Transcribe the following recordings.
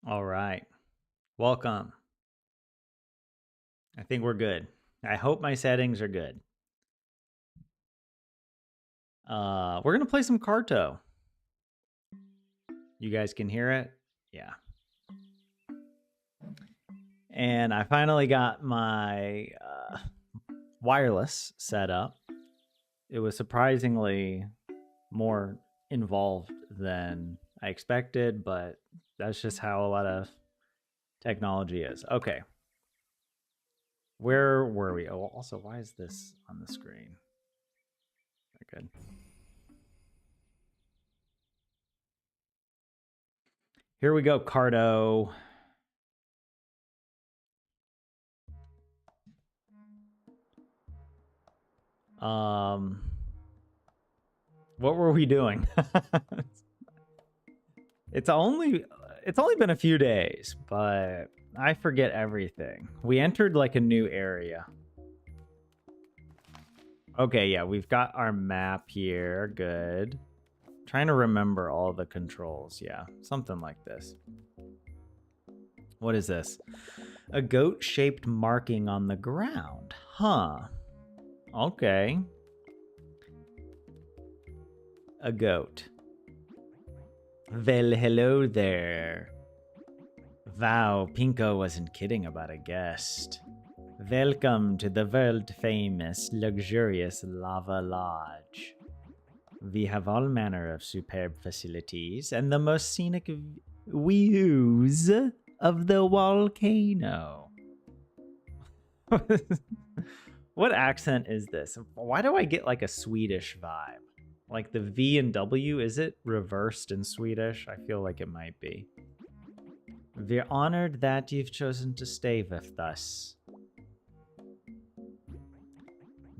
All right. Welcome. I think we're good. I hope my settings are good. We're going to play some Carto. You guys can hear it? Yeah. And I finally got my wireless set up. It was surprisingly more involved than I expected, but that's just how a lot of technology is. Okay. Where were we? Oh, also, why is this on the screen? Very good. Here we go, Carto. Um, what were we doing? it's only it's only been a few days, but I forget everything. We entered like a new area. Okay, yeah, we've got our map here. Good. Trying to remember all the controls. Yeah, something like this. What is this? A goat-shaped marking on the ground. Huh. Okay. A goat. Well, hello there. Wow, Pinko wasn't kidding about a guest. Welcome to the world-famous, luxurious Lava Lodge. We have all manner of superb facilities and the most scenic views of the volcano. What accent is this? Why do I get like a Swedish vibe? Like the V and W, is it reversed in Swedish? I feel like it might be. We're honored that you've chosen to stay with us.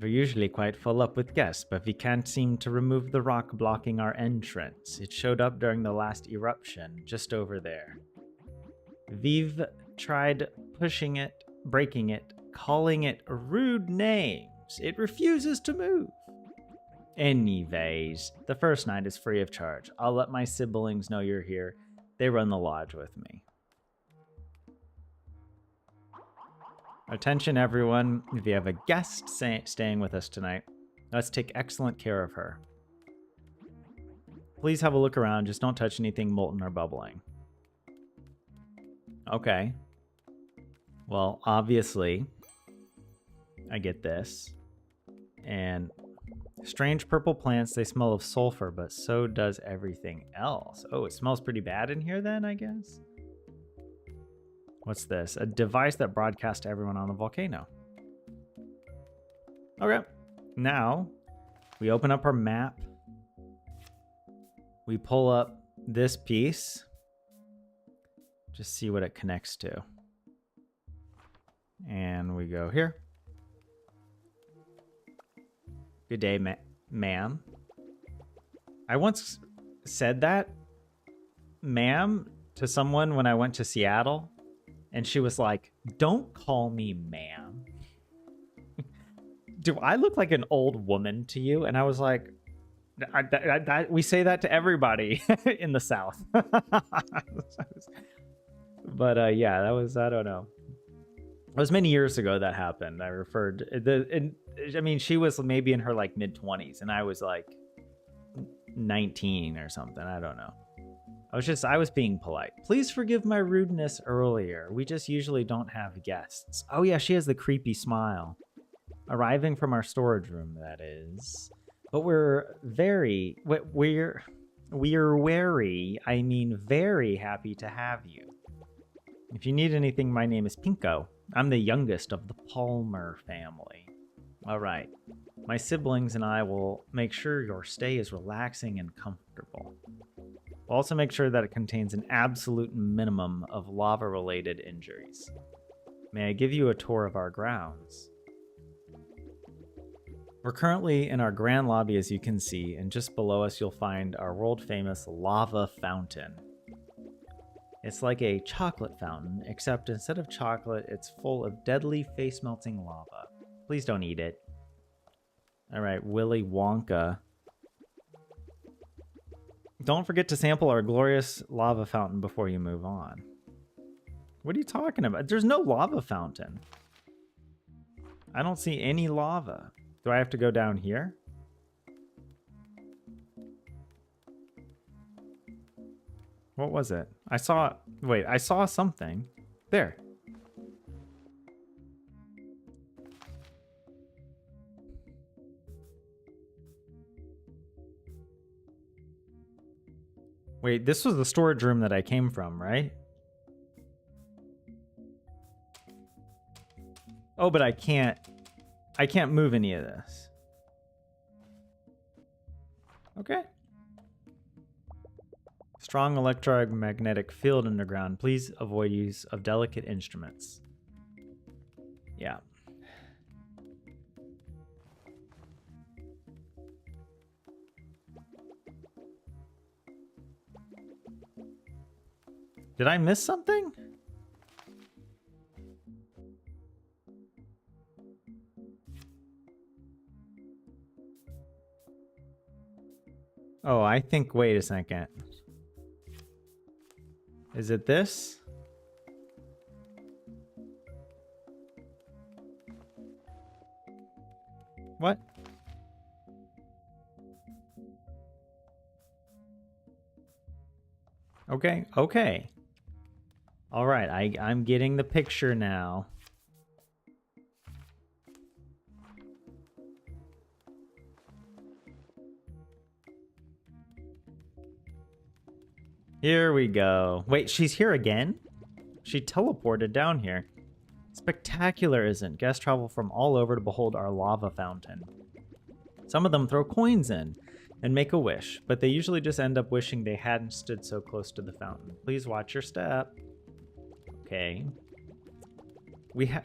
We're usually quite full up with guests, but we can't seem to remove the rock blocking our entrance. It showed up during the last eruption, just over there. We've tried pushing it, breaking it, calling it rude names. It refuses to move. Anyways, the first night is free of charge. I'll let my siblings know you're here. They run the lodge with me. Attention everyone, if you have a guest staying with us tonight, let's take excellent care of her. Please have a look around, just don't touch anything molten or bubbling. Okay. Well, obviously, I get this. And strange purple plants, they smell of sulfur, but so does everything else. Oh, it smells pretty bad in here then, I guess? What's this? A device that broadcasts to everyone on the volcano. Okay. Now, we open up our map. We pull up this piece. Just see what it connects to. And we go here. Good day, ma'am. I once said that, ma'am, to someone when I went to Seattle. And she was like, don't call me ma'am. Do I look like an old woman to you? And I was like, we say that to everybody in the South. But yeah, that was, I don't know. It was many years ago that happened. I mean, she was maybe in her like mid-20s and I was like 19 or something. I don't know. I was being polite. Please forgive my rudeness earlier. We just usually don't have guests. Oh yeah, she has the creepy smile. Arriving from our storage room, that is. But we're very happy to have you. If you need anything, my name is Pinko. I'm the youngest of the Palmer family. All right. My siblings and I will make sure your stay is relaxing and comfortable. We'll also make sure that it contains an absolute minimum of lava-related injuries. May I give you a tour of our grounds? We're currently in our grand lobby, as you can see, and just below us you'll find our world-famous lava fountain. It's like a chocolate fountain, except instead of chocolate, it's full of deadly face-melting lava. Please don't eat it. All right, Willy Wonka. Don't forget to sample our glorious lava fountain before you move on. What are you talking about? There's no lava fountain. I don't see any lava. Do I have to go down here? What was it? I saw... Wait, I saw something. There. Wait, this was the storage room that I came from, right? Oh, but I can't move any of this. Okay. Strong electromagnetic field underground. Please avoid use of delicate instruments. Yeah. Did I miss something? Oh, I think, wait a second. Is it this? What? Okay, okay. All right, I'm getting the picture now. Here we go. Wait, she's here again? She teleported down here. Spectacular, isn't? Guests travel from all over to behold our lava fountain. Some of them throw coins in and make a wish, but they usually just end up wishing they hadn't stood so close to the fountain. Please watch your step. Okay.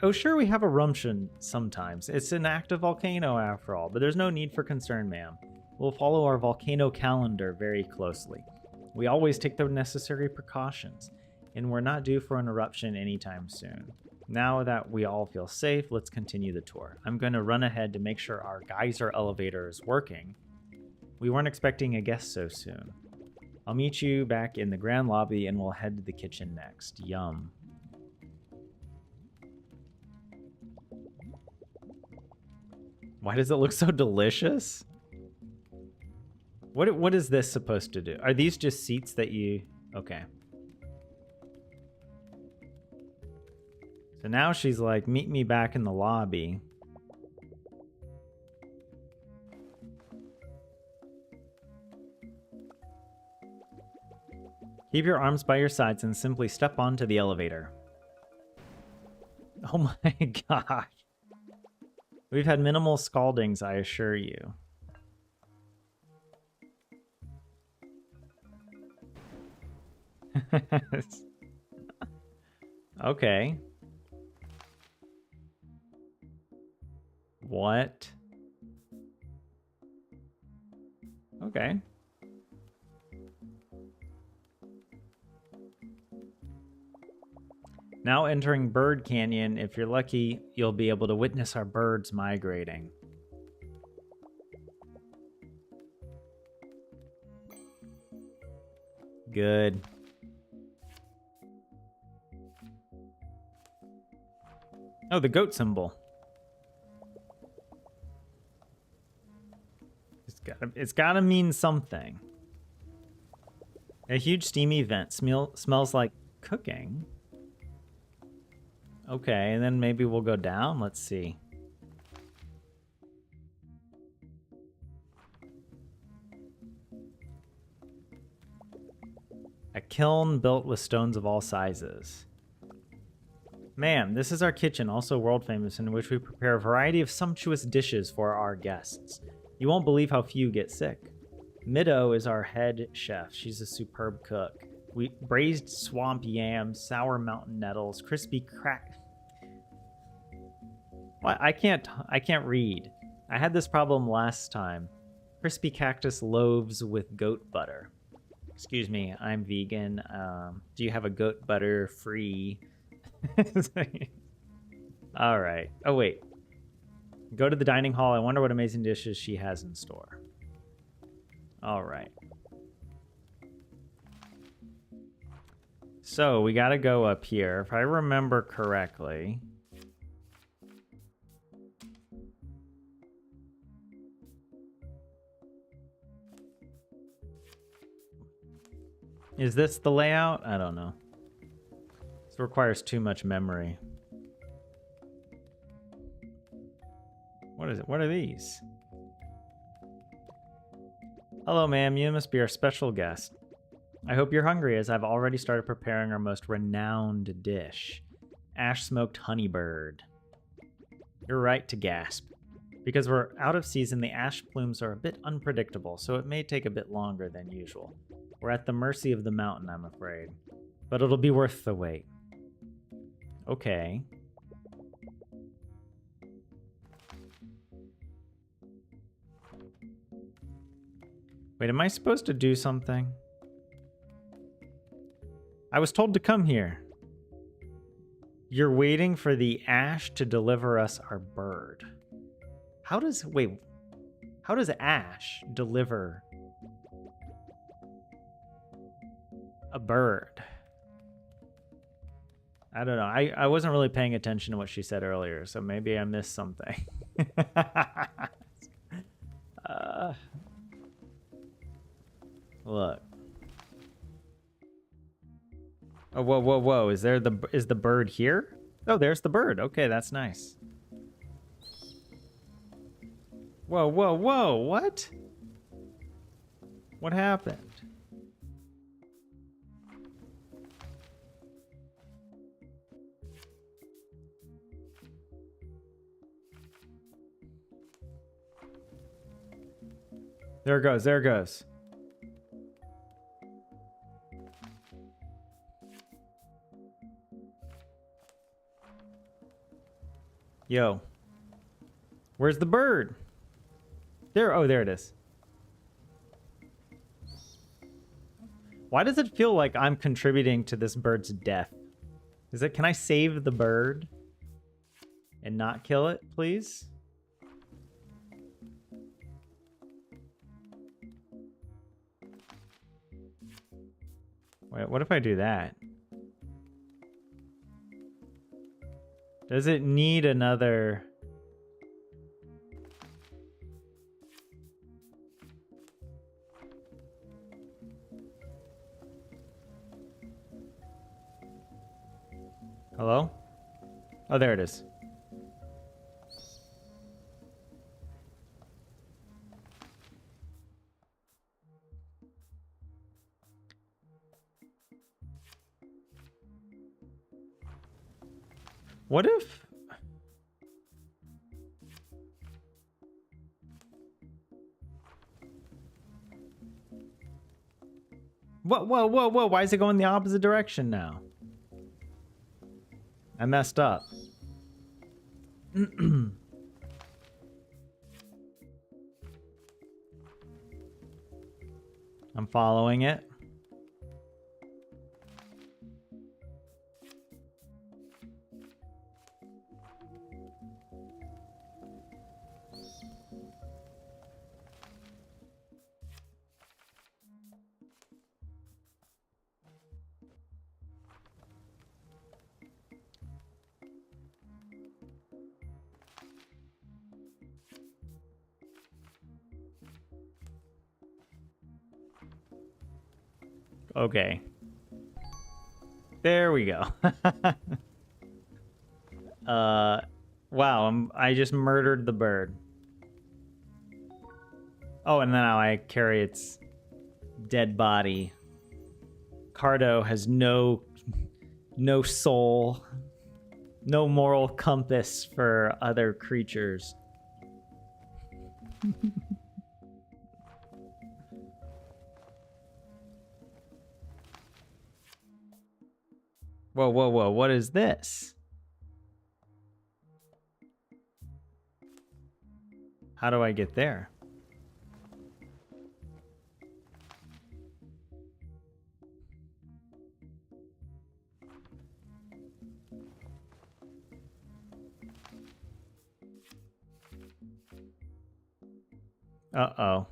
Oh, sure, we have eruption sometimes. It's an active volcano after all, but there's no need for concern, ma'am. We'll follow our volcano calendar very closely. We always take the necessary precautions, and we're not due for an eruption anytime soon. Now that we all feel safe, let's continue the tour. I'm going to run ahead to make sure our geyser elevator is working. We weren't expecting a guest so soon. I'll meet you back in the grand lobby, and we'll head to the kitchen next. Yum. Why does it look so delicious? What is this supposed to do? Are these just seats that you... Okay. So now she's like, meet me back in the lobby. Keep your arms by your sides and simply step onto the elevator. Oh my god. We've had minimal scaldings, I assure you. Okay. What? Okay. Now entering Bird Canyon. If you're lucky, you'll be able to witness our birds migrating. Good. Oh, the goat symbol. It's gotta mean something. A huge steamy vent smells like cooking. Okay, and then maybe we'll go down. Let's see. A kiln built with stones of all sizes. Ma'am, this is our kitchen, also world famous, in which we prepare a variety of sumptuous dishes for our guests. You won't believe how few get sick. Middo is our head chef. She's a superb cook. We braised swamp yams, sour mountain nettles, crispy crack. What? I can't read. I had this problem last time. Crispy cactus loaves with goat butter. Excuse me, I'm vegan. Do you have a goat butter free? All right. Oh, wait. Go to the dining hall. I wonder what amazing dishes she has in store. All right. So we gotta go up here. If I remember correctly. Is this the layout? I don't know. This requires too much memory. What is it? What are these? Hello, ma'am. You must be our special guest. I hope you're hungry, as I've already started preparing our most renowned dish, ash-smoked honeybird. You're right to gasp. Because we're out of season, the ash plumes are a bit unpredictable, so it may take a bit longer than usual. We're at the mercy of the mountain, I'm afraid. But it'll be worth the wait. Okay. Wait, am I supposed to do something? I was told to come here. You're waiting for the ash to deliver us our bird. How does ash deliver a bird? I don't know. I wasn't really paying attention to what she said earlier, so maybe I missed something. Look. Oh, whoa, whoa, whoa. Is the bird here? Oh, there's the bird. Okay, that's nice. Whoa, whoa, whoa. What? What happened? There it goes. There it goes. Yo. Where's the bird? There. Oh, there it is. Why does it feel like I'm contributing to this bird's death? Can I save the bird and not kill it, please? Wait, what if I do that? Does it need another... Hello? Oh, there it is. What if... Whoa, whoa, whoa, whoa. Why is it going the opposite direction now? I messed up. I'm following it. Okay. There we go. Wow, I just murdered the bird. Oh, and now I carry its dead body. Carto has no soul, no moral compass for other creatures. Whoa, whoa, whoa, what is this? How do I get there? Uh-oh.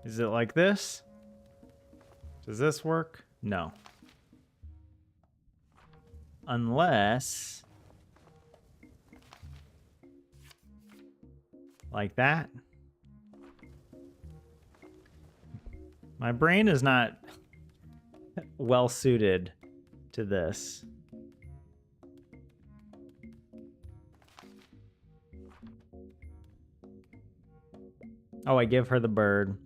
Is it like this? Does this work? No. Unless... like that. My brain is not well suited to this. Oh, I give her the bird.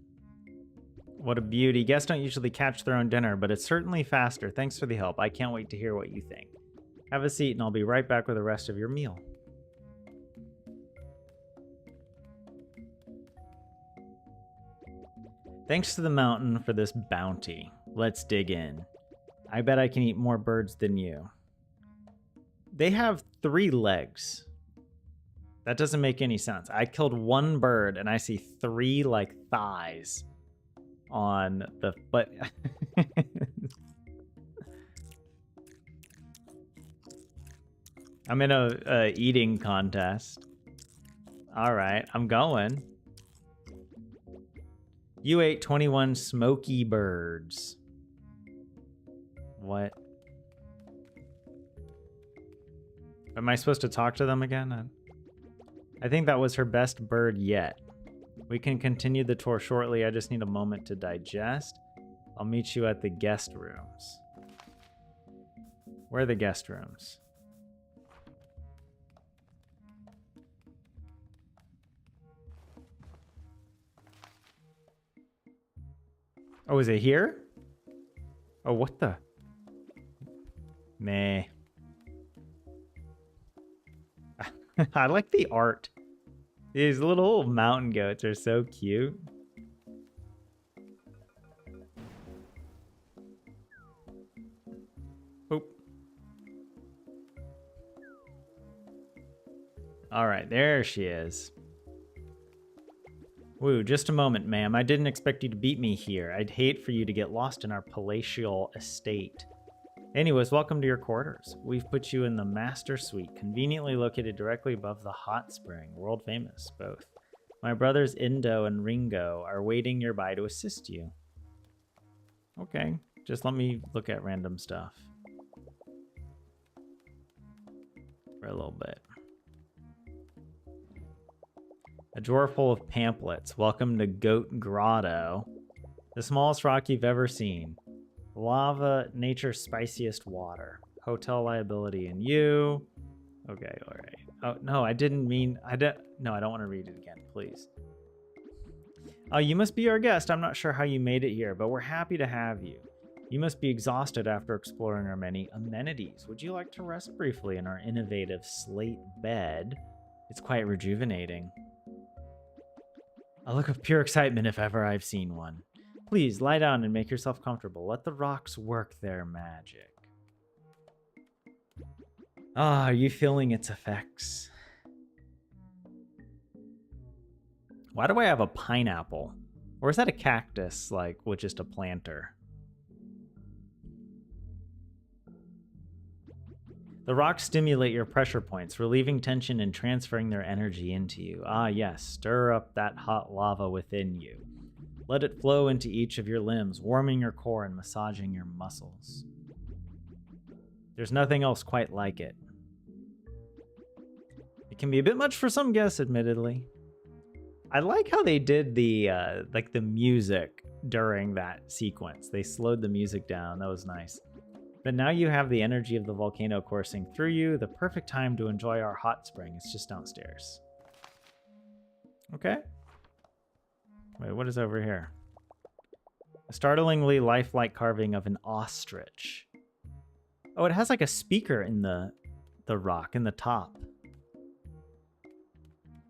What a beauty. Guests don't usually catch their own dinner, but it's certainly faster. Thanks for the help. I can't wait to hear what you think. Have a seat and I'll be right back with the rest of your meal. Thanks to the mountain for this bounty. Let's dig in. I bet I can eat more birds than you. They have 3 legs. That doesn't make any sense. I killed 1 bird and I see 3 like thighs on the but I'm in a eating contest. All right, I'm going. You ate 21 smoky birds. What? Am I supposed to talk to them again? I think that was her best bird yet. We can continue the tour shortly. I just need a moment to digest. I'll meet you at the guest rooms. Where are the guest rooms? Oh, is it here? Oh, what the? Meh. I like the art. These little mountain goats are so cute. Oop. All right, there she is. Woo, just a moment, ma'am. I didn't expect you to beat me here. I'd hate for you to get lost in our palatial estate. Anyways, welcome to your quarters. We've put you in the master suite, conveniently located directly above the hot spring, world famous, both. My brothers Indo and Ringo are waiting nearby to assist you. Okay, just let me look at random stuff for a little bit. A drawer full of pamphlets. Welcome to Goat Grotto. The smallest rock you've ever seen. Lava, nature's spiciest water. Hotel liability and you. Okay, all right. Oh, no, I didn't mean... No, I don't want to read it again, please. Oh, you must be our guest. I'm not sure how you made it here, but we're happy to have you. You must be exhausted after exploring our many amenities. Would you like to rest briefly in our innovative slate bed? It's quite rejuvenating. A look of pure excitement if ever I've seen one. Please, lie down and make yourself comfortable. Let the rocks work their magic. Ah, are you feeling its effects? Why do I have a pineapple? Or is that a cactus, like, with just a planter? The rocks stimulate your pressure points, relieving tension and transferring their energy into you. Ah, yes, stir up that hot lava within you. Let it flow into each of your limbs, warming your core and massaging your muscles. There's nothing else quite like it. It can be a bit much for some guests, admittedly. I like how they did the like the music during that sequence. They slowed the music down. That was nice. But now you have the energy of the volcano coursing through you. The perfect time to enjoy our hot spring. It's just downstairs. Okay. Wait, what is over here? A startlingly lifelike carving of an ostrich. Oh, it has like a speaker in the rock in the top.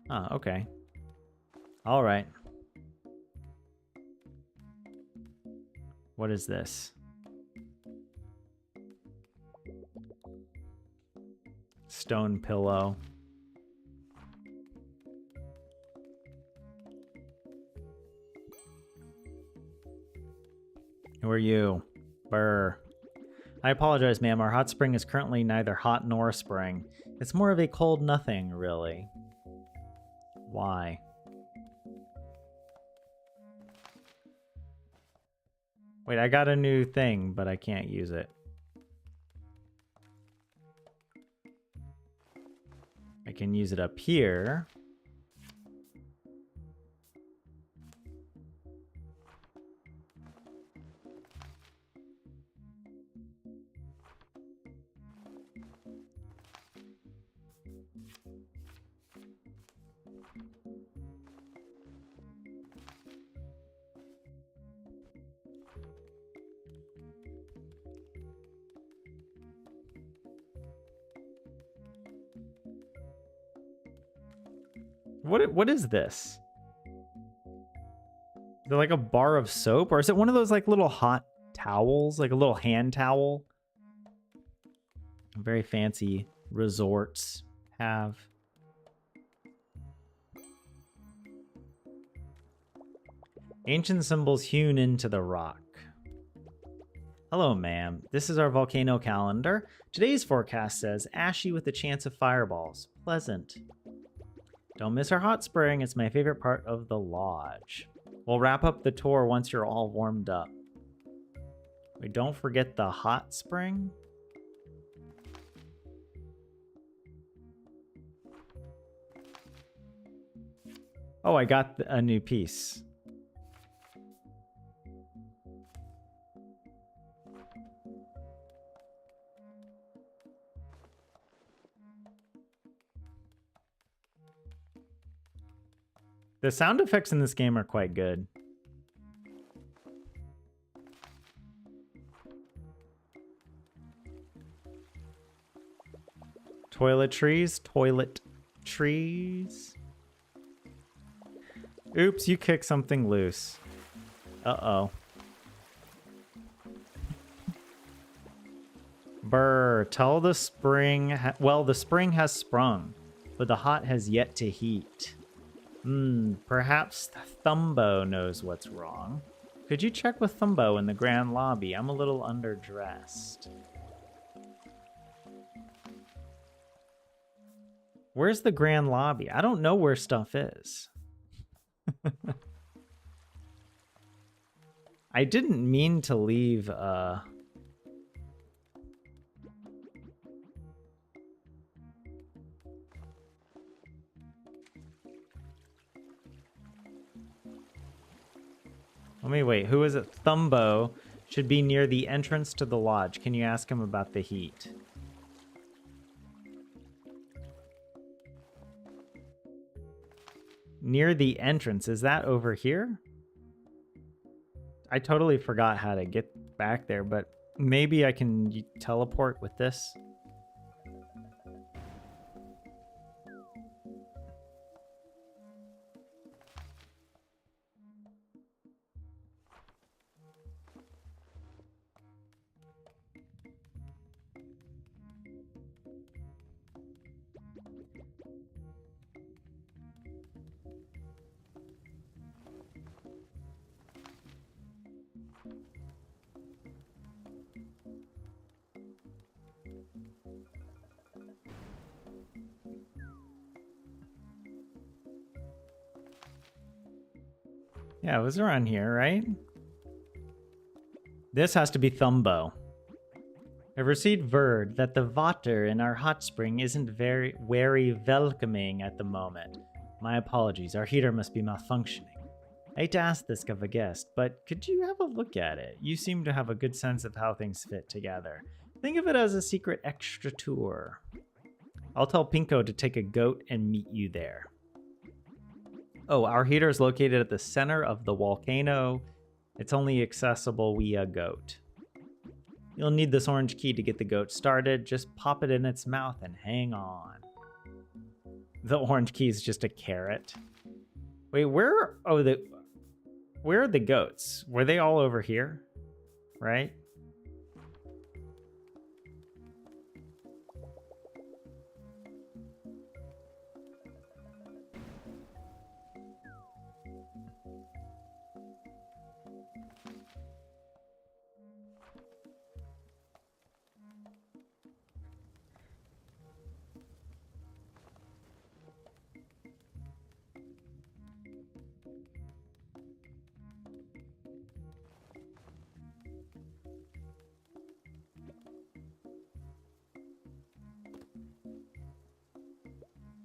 Oh, okay. All right. What is this? Stone pillow. Who are you? Brr. I apologize, ma'am. Our hot spring is currently neither hot nor spring. It's more of a cold nothing, really. Why? Wait, I got a new thing, but I can't use it. I can use it up here. What is this? Is it like a bar of soap, or is it one of those like little hot towels, like a little hand towel? Very fancy resorts have. Ancient symbols hewn into the rock. Hello, ma'am. This is our volcano calendar. Today's forecast says ashy with a chance of fireballs. Pleasant. Don't miss our hot spring. It's my favorite part of the lodge. We'll wrap up the tour once you're all warmed up. Wait, don't forget the hot spring? Oh, I got a new piece. The sound effects in this game are quite good. Toiletries, toilet trees. Oops, you kicked something loose. Uh-oh. Brr, tell the spring... well, the spring has sprung, but the hot has yet to heat. Perhaps Thumbo knows what's wrong. Could you check with Thumbo in the grand lobby? I'm a little underdressed. Where's the grand lobby? I don't know where stuff is. I didn't mean to leave, Let me wait. Who is it? Thumbo should be near the entrance to the lodge. Can you ask him about the heat? Near the entrance. Is that over here? I totally forgot how to get back there, but maybe I can teleport with this. Yeah, it was around here, right? This has to be Thumbo. I've received word that the water in our hot spring isn't very welcoming at the moment. My apologies, our heater must be malfunctioning. I hate to ask this of a guest, but could you have a look at it? You seem to have a good sense of how things fit together. Think of it as a secret extra tour. I'll tell Pinko to take a goat and meet you there. Oh, our heater is located at the center of the volcano. It's only accessible via goat. You'll need this orange key to get the goat started. Just pop it in its mouth and hang on. The orange key is just a carrot. Wait, where? Oh, where are the goats? Were they all over here? Right?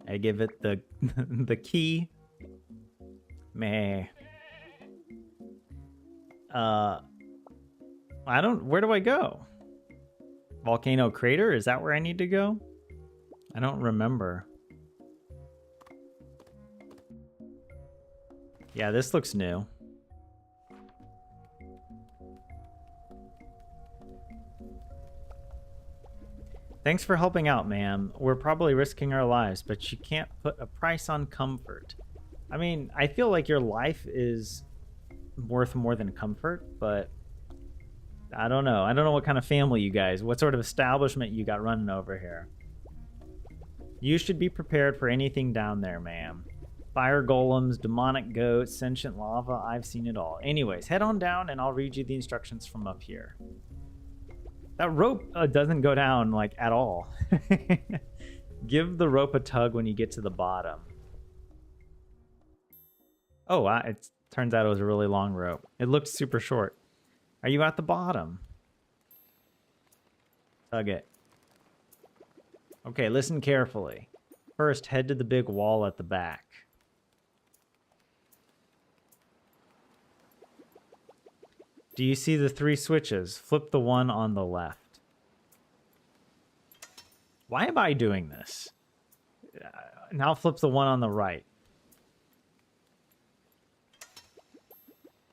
I give it the the key. Meh. I don't. Where do I go? Volcano crater? Is that where I need to go? I don't remember. Yeah, this looks new. Thanks for helping out, ma'am. We're probably risking our lives, but you can't put a price on comfort. I mean, I feel like your life is worth more than comfort, but I don't know. I don't know what kind of family you guys, what sort of establishment you got running over here. You should be prepared for anything down there, ma'am. Fire golems, demonic goats, sentient lava, I've seen it all. Anyways, head on down and I'll read you the instructions from up here. That rope doesn't go down, like, at all. Give the rope a tug when you get to the bottom. Oh, it turns out it was a really long rope. It looked super short. Are you at the bottom? Tug it. Okay, listen carefully. First, head to the big wall at the back. Do you see the 3 switches? Flip the one on the left. Why am I doing this? Now flip the one on the right.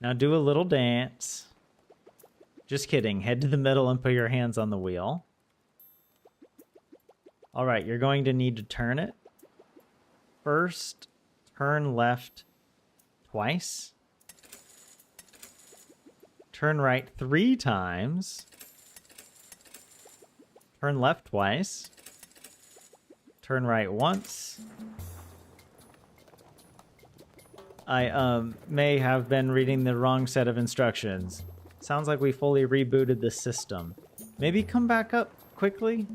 Now do a little dance. Just kidding. Head to the middle and put your hands on the wheel. All right, you're going to need to turn it. First, turn left twice. Turn right 3 times. Turn left twice. Turn right once. I may have been reading the wrong set of instructions. Sounds like we fully rebooted the system. Maybe come back up quickly?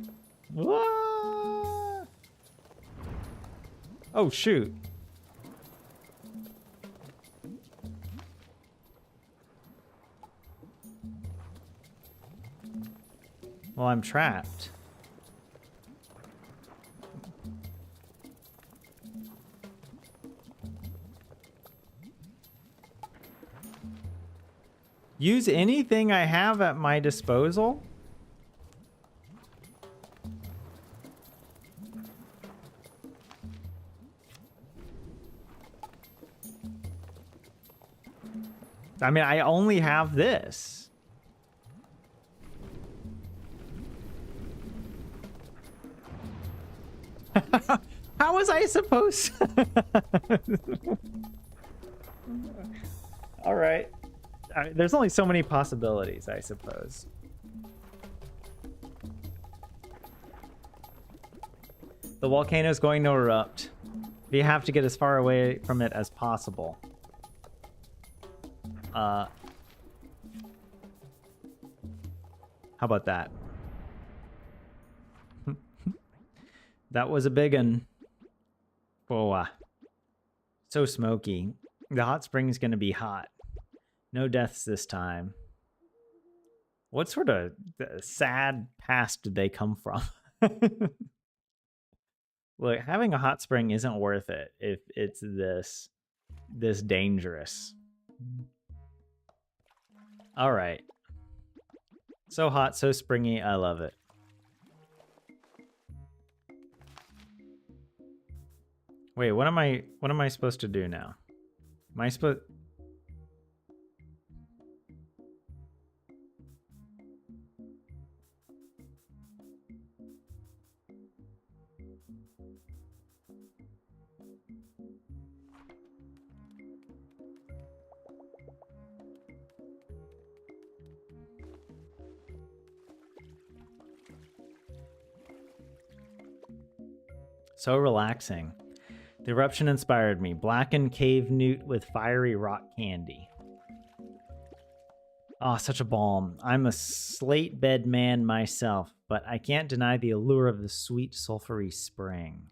What? Oh, shoot. Well, I'm trapped. Use anything I have at my disposal? I mean, I only have this. How was I supposed to? All right. There's only so many possibilities, I suppose. The volcano is going to erupt. You have to get as far away from it as possible. How about that? That was a big one. Whoa. So smoky. The hot spring's gonna be hot. No deaths this time. What sort of sad past did they come from? Look, having a hot spring isn't worth it if it's this dangerous. All right. So hot, so springy. I love it. Wait, what am I supposed to do now? Am I supposed... So relaxing. The eruption inspired me. Blackened cave newt with fiery rock candy. Oh, such a balm. I'm a slate bed man myself, but I can't deny the allure of the sweet, sulfury spring.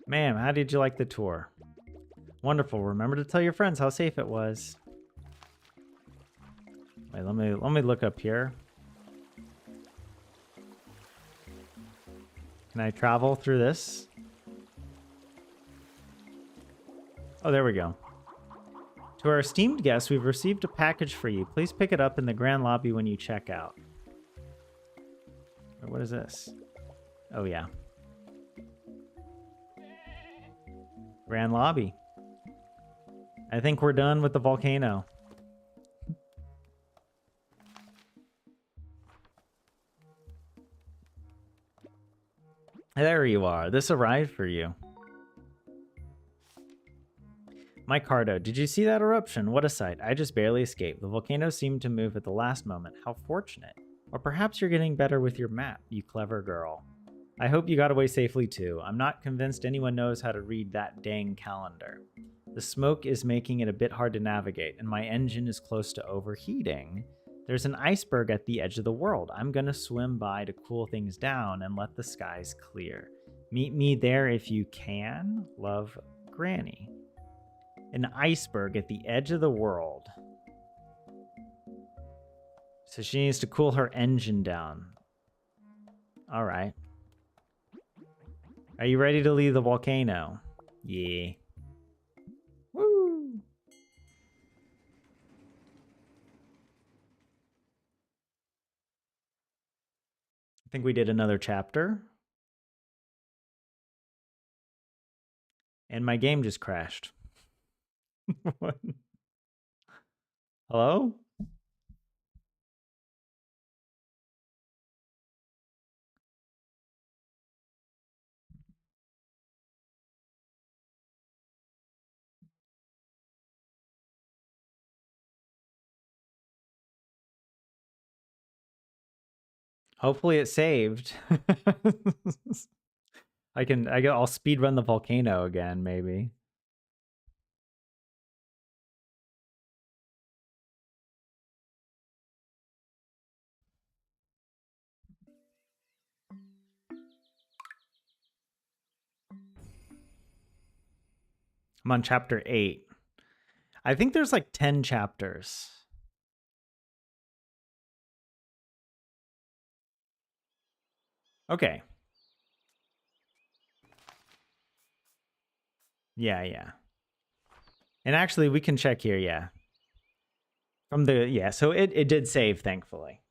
Ma'am, how did you like the tour? Wonderful. Remember to tell your friends how safe it was. Wait, let me look up here. Can I travel through this? Oh, there we go. To our esteemed guests, we've received a package for you. Please pick it up in the grand lobby when you check out. What is this? Oh, yeah. Grand lobby. I think we're done with the volcano. There you are. This arrived for you. My Carto, did you see that eruption? What a sight. I just barely escaped. The volcano seemed to move at the last moment. How fortunate. Or perhaps you're getting better with your map, you clever girl. I hope you got away safely too. I'm not convinced anyone knows how to read that dang calendar. The smoke is making it a bit hard to navigate, and my engine is close to overheating. There's an iceberg at the edge of the world. I'm gonna swim by to cool things down and let the skies clear. Meet me there if you can. Love, Granny. An iceberg at the edge of the world. So she needs to cool her engine down. All right. Are you ready to leave the volcano? Yeah. Woo! I think we did another chapter. And my game just crashed. What? Hello? Hopefully it saved. I'll speed run the volcano again, maybe. I'm on chapter 8. I think there's like 10 chapters. Okay. Yeah. And actually, we can check here, yeah. From the, yeah, so it did save, thankfully.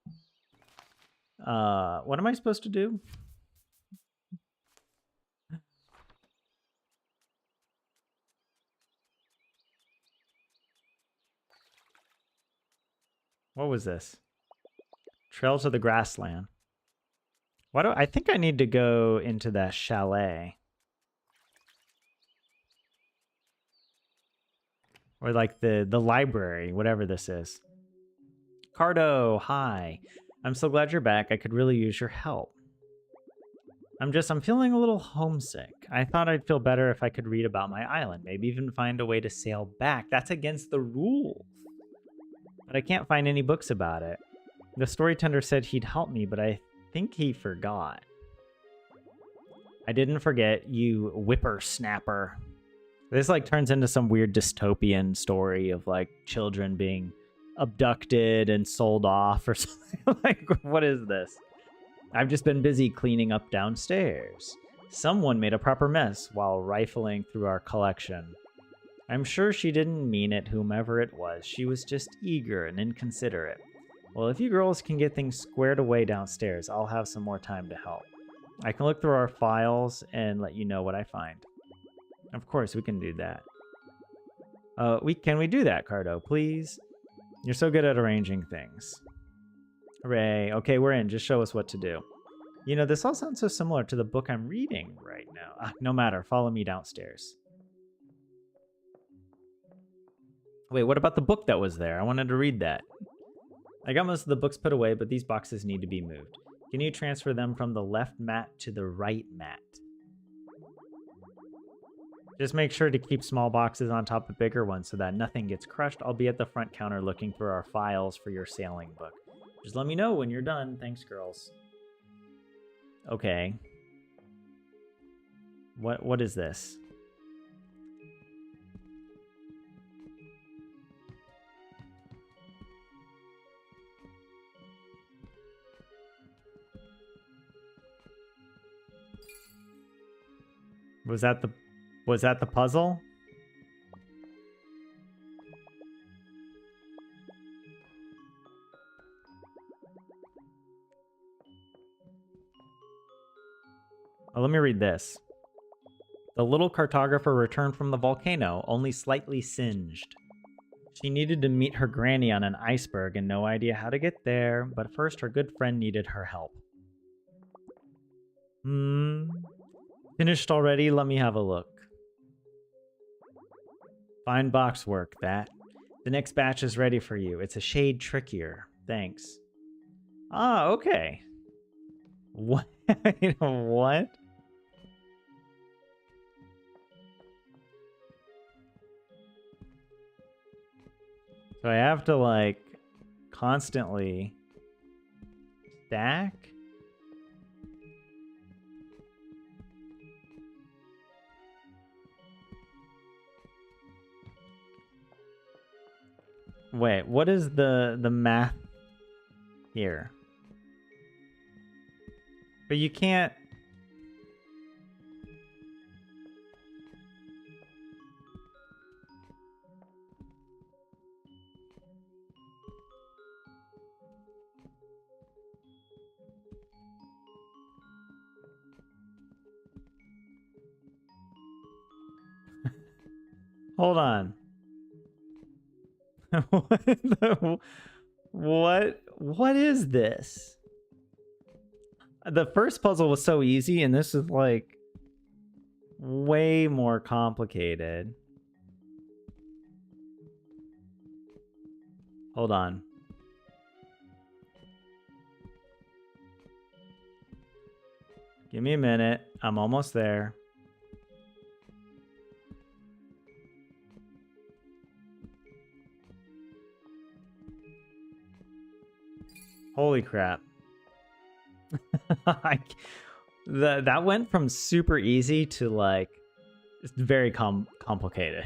What am I supposed to do? What was this? Trail to the grassland. I think I need to go into that chalet. Or like the library, whatever this is. Carto, hi. I'm so glad you're back. I could really use your help. I'm feeling a little homesick. I thought I'd feel better if I could read about my island, maybe even find a way to sail back. That's against the rules. But I can't find any books about it. The storyteller said he'd help me, but I think he forgot. I didn't forget, you whippersnapper. This like turns into some weird dystopian story of like children being abducted and sold off or something. Like, what is this? I've just been busy cleaning up downstairs. Someone made a proper mess while rifling through our collection. I'm sure she didn't mean it, whomever it was. She was just eager and inconsiderate. Well, if you girls can get things squared away downstairs, I'll have some more time to help. I can look through our files and let you know what I find. Of course, we can do that. Can we do that, Carto, please? You're so good at arranging things. Hooray. Okay, we're in. Just show us what to do. You know, this all sounds so similar to the book I'm reading right now. No matter. Follow me downstairs. Wait, what about the book that was there? I wanted to read that. I got most of the books put away, but these boxes need to be moved. Can you transfer them from the left mat to the right mat? Just make sure to keep small boxes on top of bigger ones so that nothing gets crushed. I'll be at the front counter looking through our files for your sailing book. Just let me know when you're done. Thanks, girls. Okay. What is this? Was that the puzzle? Oh, let me read this. The little cartographer returned from the volcano, only slightly singed. She needed to meet her granny on an iceberg and no idea how to get there, but first her good friend needed her help. Finished already? Let me have a look. Fine box work, that. The next batch is ready for you. It's a shade trickier. Thanks. Ah, okay. What? What? So I have to, like, constantly stack? Wait, what is the math here? But you can't... Hold on. What is this? The first puzzle was so easy, and this is like way more complicated. Hold on. Give me a minute. I'm almost there. Holy crap. That went from super easy to like very complicated.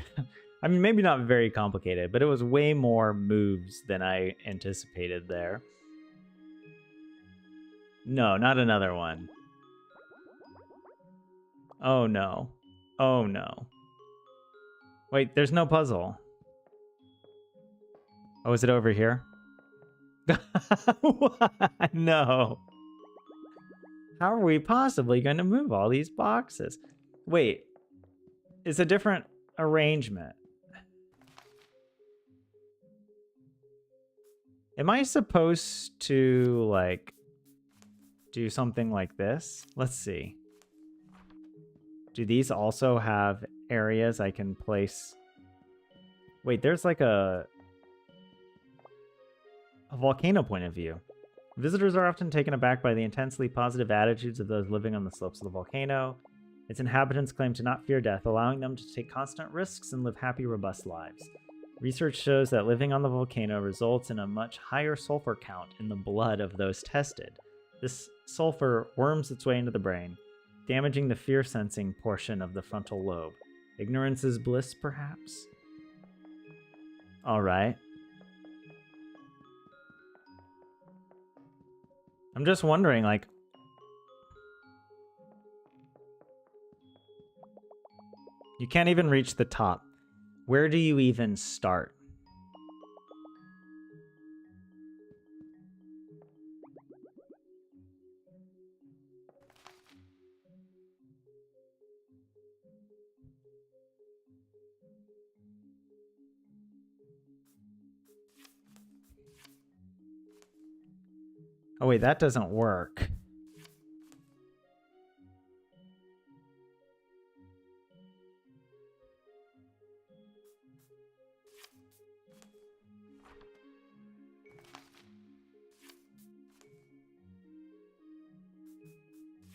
I mean, maybe not very complicated, but it was way more moves than I anticipated there. No, not another one. Oh no. Oh no. Wait, there's no puzzle. Oh, is it over here? No. How are we possibly going to move all these boxes? Wait, it's a different arrangement. Am I supposed to, like, do something like this? Let's see. Do these also have areas I can place? Wait, there's like a volcano point of view. Visitors are often taken aback by the intensely positive attitudes of those living on the slopes of the volcano. Its inhabitants claim to not fear death, allowing them to take constant risks and live happy, robust lives. Research shows that living on the volcano results in a much higher sulfur count in the blood of those tested. This sulfur worms its way into the brain, damaging the fear-sensing portion of the frontal lobe. Ignorance is bliss, perhaps? All right. I'm just wondering, like... You can't even reach the top. Where do you even start? Oh wait, that doesn't work.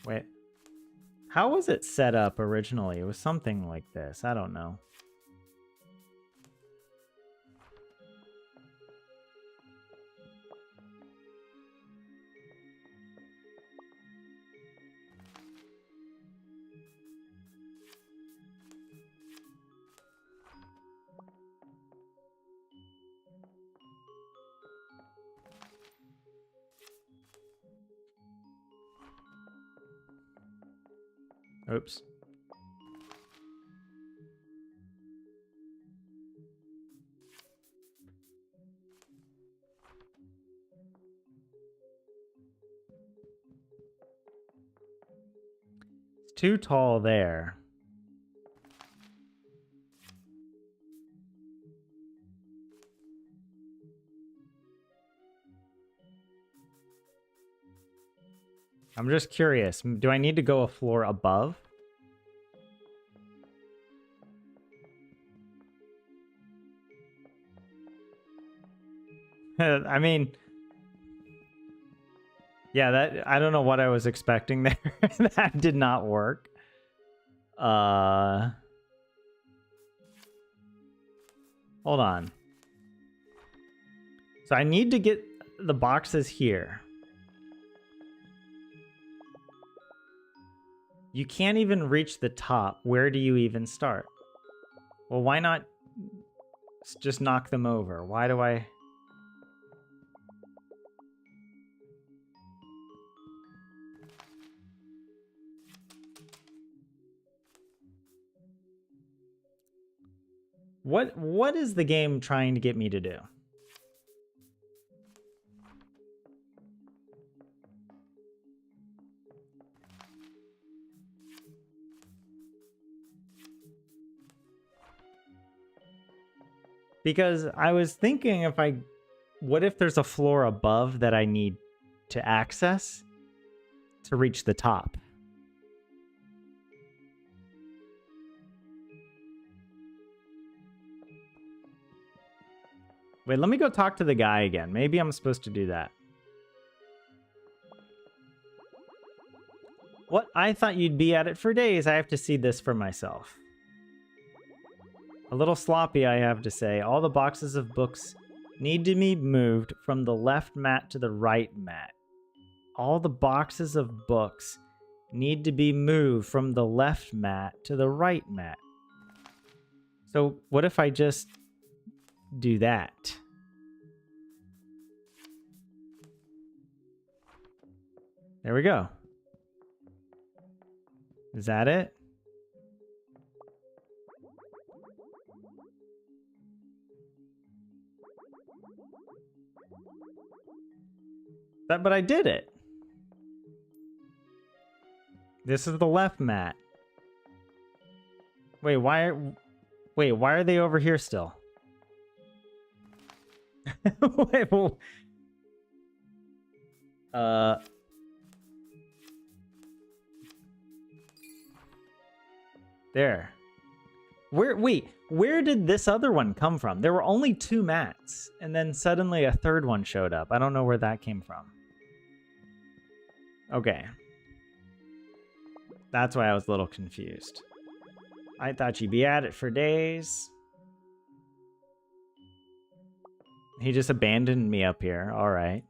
Wait. How was it set up originally? It was something like this. I don't know. Oops. too tall there. I'm just curious. Do I need to go a floor above? I mean, yeah, that I don't know what I was expecting there. That did not work. Hold on. So I need to get the boxes here. You can't even reach the top. Where do you even start? Well, why not just knock them over? Why do I... What is the game trying to get me to do? Because I was thinking what if there's a floor above that I need to access to reach the top? Wait, let me go talk to the guy again. Maybe I'm supposed to do that. What? I thought you'd be at it for days. I have to see this for myself. A little sloppy, I have to say. All the boxes of books need to be moved from the left mat to the right mat. All the boxes of books need to be moved from the left mat to the right mat. So what if I just do that? There we go. Is that it? But I did it. This is the left mat. Wait, why are they over here still? Wait, well, there. Where did this other one come from? There were only 2 mats, and then suddenly a third one showed up. I don't know where that came from. Okay. That's why I was a little confused. I thought you'd be at it for days. He just abandoned me up here. All right.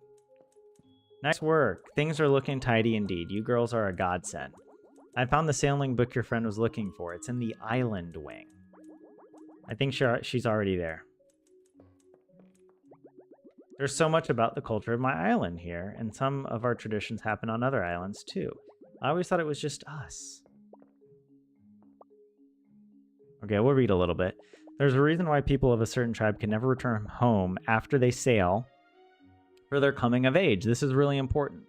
Nice work. Things are looking tidy indeed. You girls are a godsend. I found the sailing book your friend was looking for. It's in the island wing. I think she's already there. There's so much about the culture of my island here, and some of our traditions happen on other islands too. I always thought it was just us. Okay, we'll read a little bit. There's a reason why people of a certain tribe can never return home after they sail for their coming of age. This is really important.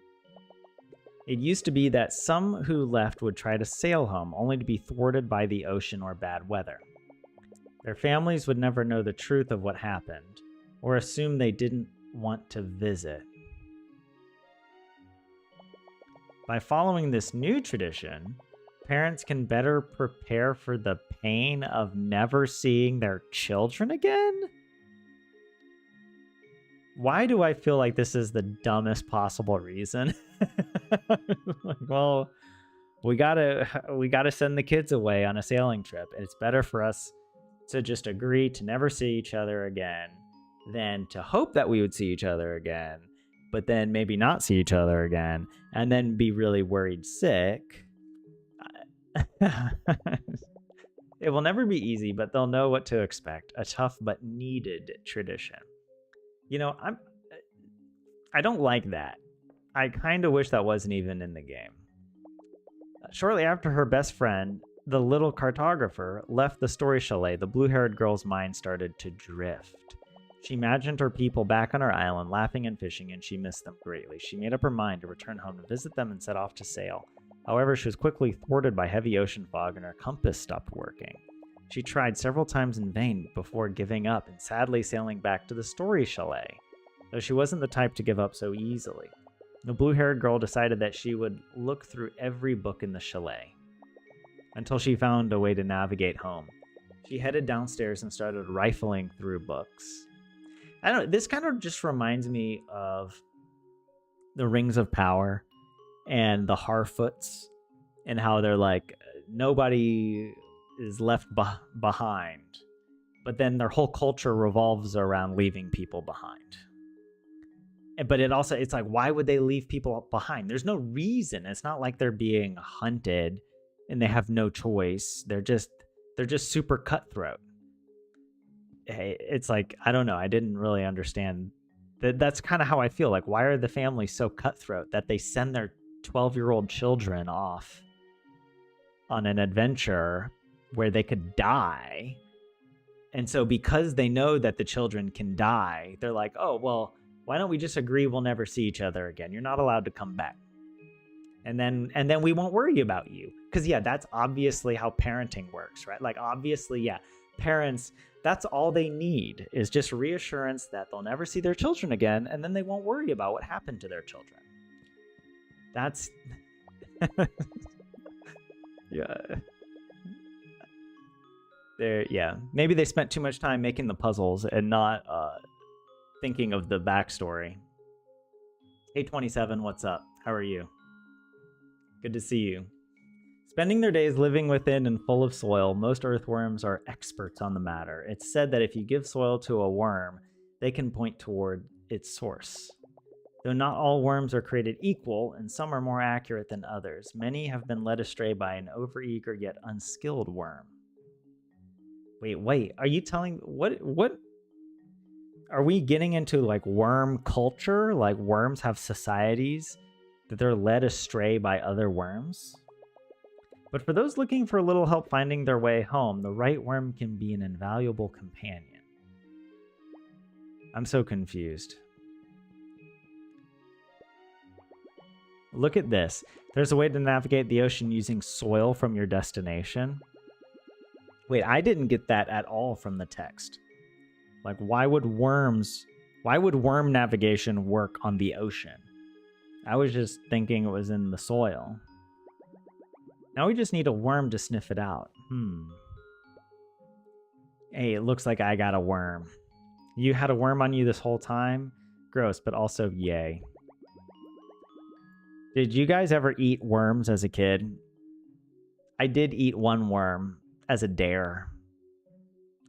It used to be that some who left would try to sail home, only to be thwarted by the ocean or bad weather. Their families would never know the truth of what happened, or assume they didn't want to visit. By following this new tradition, parents can better prepare for the pain of never seeing their children again? Why do I feel like this is the dumbest possible reason? Like, well, we gotta send the kids away on a sailing trip. It's better for us to just agree to never see each other again than to hope that we would see each other again, but then maybe not see each other again, and then be really worried sick. It will never be easy, but they'll know what to expect. A tough but needed tradition. You know, I don't like that. I kind of wish that wasn't even in the game. Shortly after her best friend, the little cartographer, left the story chalet, the blue-haired girl's mind started to drift. She imagined her people back on her island, laughing and fishing, and she missed them greatly. She made up her mind to return home to visit them and set off to sail. However, she was quickly thwarted by heavy ocean fog and her compass stopped working. She tried several times in vain before giving up and sadly sailing back to the Story Chalet, though she wasn't the type to give up so easily. The blue-haired girl decided that she would look through every book in the chalet until she found a way to navigate home. She headed downstairs and started rifling through books. I don't know, this kind of just reminds me of the Rings of Power and the Harfoots and how they're like, nobody is left behind. But then their whole culture revolves around leaving people behind. But it's like, why would they leave people behind? There's no reason. It's not like they're being hunted and they have no choice. They're just super cutthroat. It's like, I don't know. I didn't really understand that. That's kind of how I feel. Like, why are the families so cutthroat that they send their 12-year-old children off on an adventure where they could die? And so because they know that the children can die, they're like, oh, well, why don't we just agree we'll never see each other again? You're not allowed to come back. And then we won't worry about you. Because, yeah, that's obviously how parenting works, right? Like, obviously, yeah, parents, that's all they need is just reassurance that they'll never see their children again, and then they won't worry about what happened to their children. That's... yeah. Maybe they spent too much time making the puzzles and not thinking of the backstory. Hey, 27, what's up? How are you? Good to see you. Spending their days living within and full of soil, most earthworms are experts on the matter. It's said that if you give soil to a worm, they can point toward its source. Though not all worms are created equal, and some are more accurate than others, many have been led astray by an overeager yet unskilled worm. Wait, are you telling... What? Are we getting into, like, worm culture? Like, worms have societies that they're led astray by other worms? But for those looking for a little help finding their way home, the right worm can be an invaluable companion. I'm so confused. Look at this. There's a way to navigate the ocean using soil from your destination. Wait, I didn't get that at all from the text. Like, why would worm navigation work on the ocean? I was just thinking it was in the soil. Now we just need a worm to sniff it out. Hey, it looks like I got a worm. You had a worm on you this whole time? Gross, but also yay. Did you guys ever eat worms as a kid? I did eat one worm as a dare.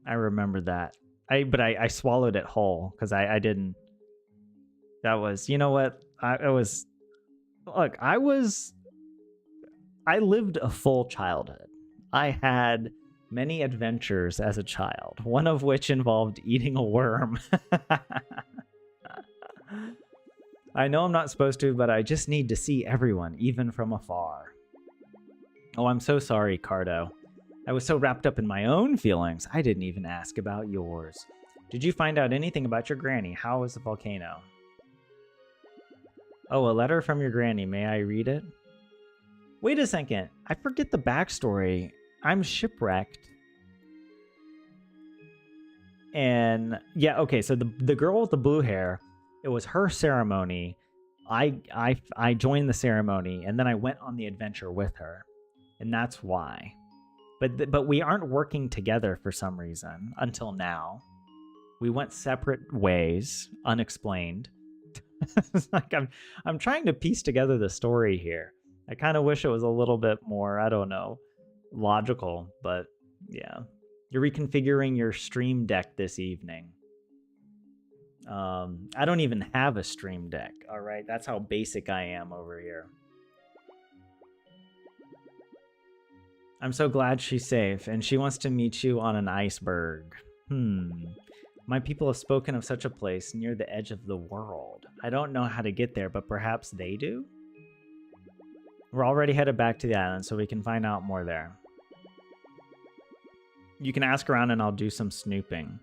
I remember that. But I swallowed it whole because I didn't. That was, you know what? I lived a full childhood. I had many adventures as a child, one of which involved eating a worm. I know I'm not supposed to, but I just need to see everyone, even from afar. Oh, I'm so sorry, Carto. I was so wrapped up in my own feelings, I didn't even ask about yours. Did you find out anything about your granny? How was the volcano? Oh, a letter from your granny. May I read it? Wait a second. I forget the backstory. I'm shipwrecked. And yeah, okay, so the girl with the blue hair, it was her ceremony. I joined the ceremony, and then I went on the adventure with her. And that's why. But we aren't working together for some reason until now. We went separate ways, unexplained. It's like I'm trying to piece together the story here. I kind of wish it was a little bit more, I don't know, logical, but yeah. You're reconfiguring your stream deck this evening. I don't even have a stream deck, all right? That's how basic I am over here. I'm so glad she's safe, and she wants to meet you on an iceberg. My people have spoken of such a place near the edge of the world. I don't know how to get there, but perhaps they do? We're already headed back to the island, so we can find out more there. You can ask around and I'll do some snooping.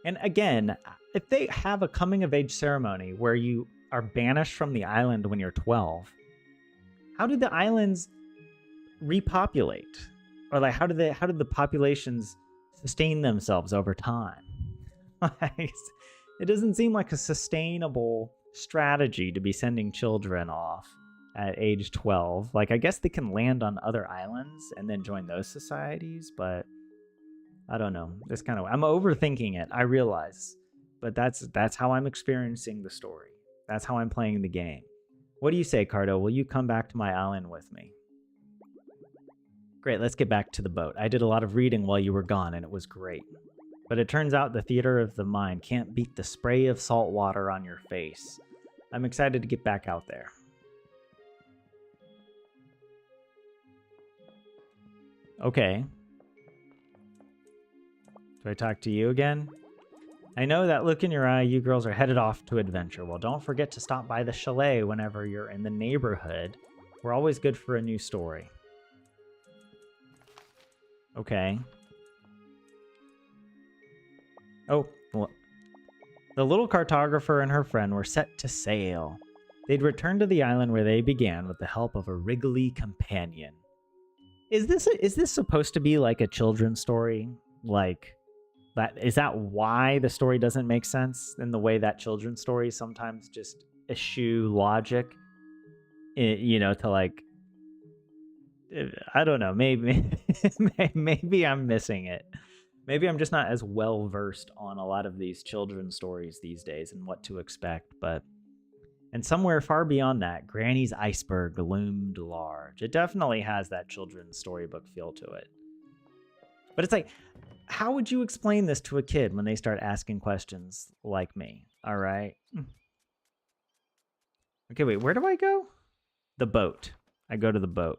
And again, if they have a coming-of-age ceremony where you are banished from the island when you're 12, How did the islands repopulate? Or like how did the populations sustain themselves over time? Like, it doesn't seem like a sustainable strategy to be sending children off at age 12. Like, I guess they can land on other islands and then join those societies, but I don't know. This kind of, I'm overthinking it, I realize. But that's how I'm experiencing the story. That's how I'm playing the game. What do you say, Carto? Will you come back to my island with me? Great, let's get back to the boat. I did a lot of reading while you were gone, and it was great. But it turns out the theater of the mind can't beat the spray of salt water on your face. I'm excited to get back out there. Okay. Do I talk to you again? I know that look in your eye, you girls are headed off to adventure. Well, don't forget to stop by the chalet whenever you're in the neighborhood. We're always good for a new story. Okay. Oh, well, the little cartographer and her friend were set to sail. They'd return to the island where they began with the help of a wriggly companion. Is this supposed to be like a children's story? Like, that is that why the story doesn't make sense in the way that children's stories sometimes just eschew logic, you know, to like, I don't know, maybe maybe I'm missing it. Maybe I'm just not as well versed on a lot of these children's stories these days and what to expect, but and somewhere far beyond that, Granny's iceberg loomed large. It definitely has that children's storybook feel to it. But it's like, how would you explain this to a kid when they start asking questions like me? All right. Okay, wait, where do I go? The boat. I go to the boat.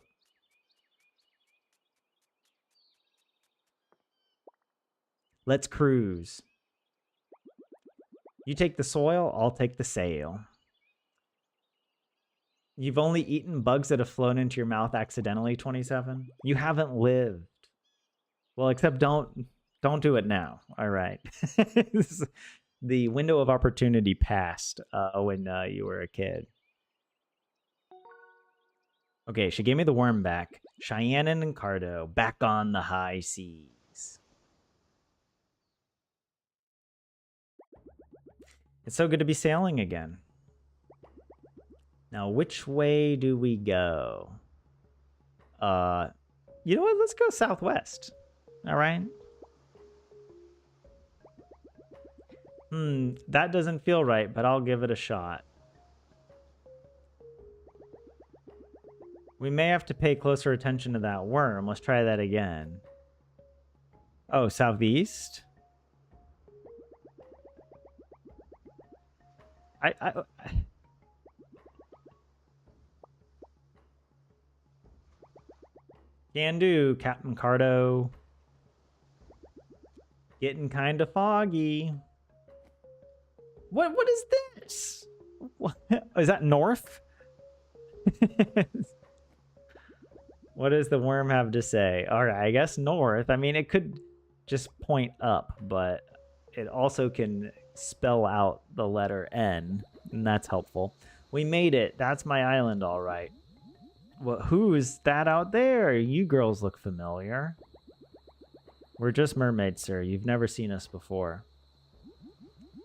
Let's cruise. You take the soil, I'll take the sail. You've only eaten bugs that have flown into your mouth accidentally, 27? You haven't lived. Well, except don't do it now. All right. The window of opportunity passed when you were a kid. Okay, she gave me the worm back. Cheyenne and Carto, back on the high seas. It's so good to be sailing again. Now, which way do we go? You know what? Let's go southwest. All right. That doesn't feel right, but I'll give it a shot. We may have to pay closer attention to that worm. Let's try that again. Oh, southeast? Can do, Captain Carto. Getting kind of foggy. What is this? What? Is that north? What does the worm have to say? All right, I guess north. I mean, it could just point up, but it also can spell out the letter N, and that's helpful. We made it. That's my island, all right. Well, who's that out there? You girls look familiar. We're just mermaids, sir. You've never seen us before.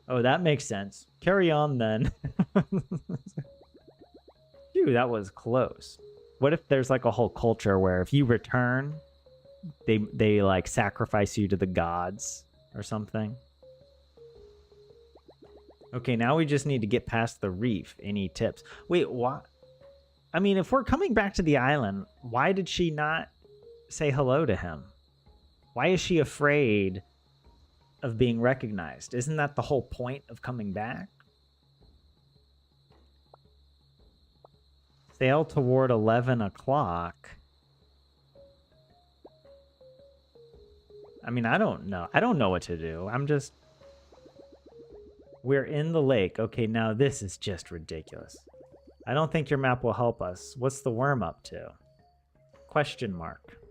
Oh, that makes sense. Carry on, then. Phew, that was close. What if there's like a whole culture where if you return, they like sacrifice you to the gods or something? Okay, now we just need to get past the reef. Any tips? Wait, what? I mean, if we're coming back to the island, why did she not say hello to him? Why is she afraid of being recognized? Isn't that the whole point of coming back? Sail toward 11 o'clock. I mean, I don't know. I don't know what to do. I'm just... We're in the lake. Okay, now this is just ridiculous. I don't think your map will help us. What's the worm up to? Question mark. –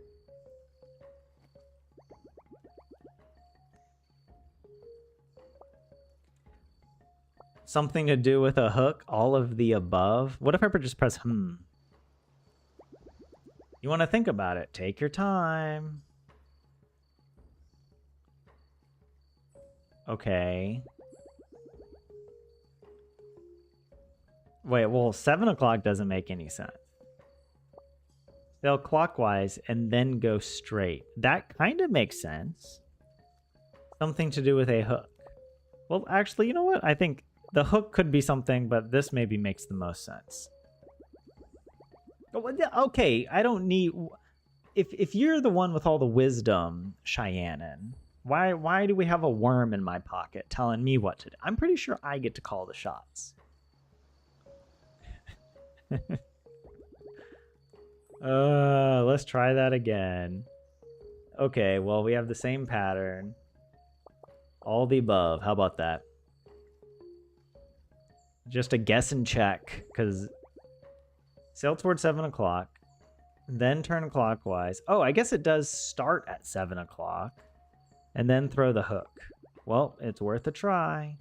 Something to do with a hook? All of the above? What if I just press You want to think about it? Take your time. Okay. Wait, well, 7 o'clock doesn't make any sense. They'll clockwise and then go straight. That kind of makes sense. Something to do with a hook. Well, actually, you know what? I think the hook could be something, but this maybe makes the most sense. Okay, I don't need... If you're the one with all the wisdom, Cheyenne, why do we have a worm in my pocket telling me what to do? I'm pretty sure I get to call the shots. Let's try that again. Okay, well, we have the same pattern. All the above. How about that? Just a guess and check, because sail towards 7 o'clock, then turn clockwise. Oh, I guess it does start at 7 o'clock, and then throw the hook. Well, it's worth a try.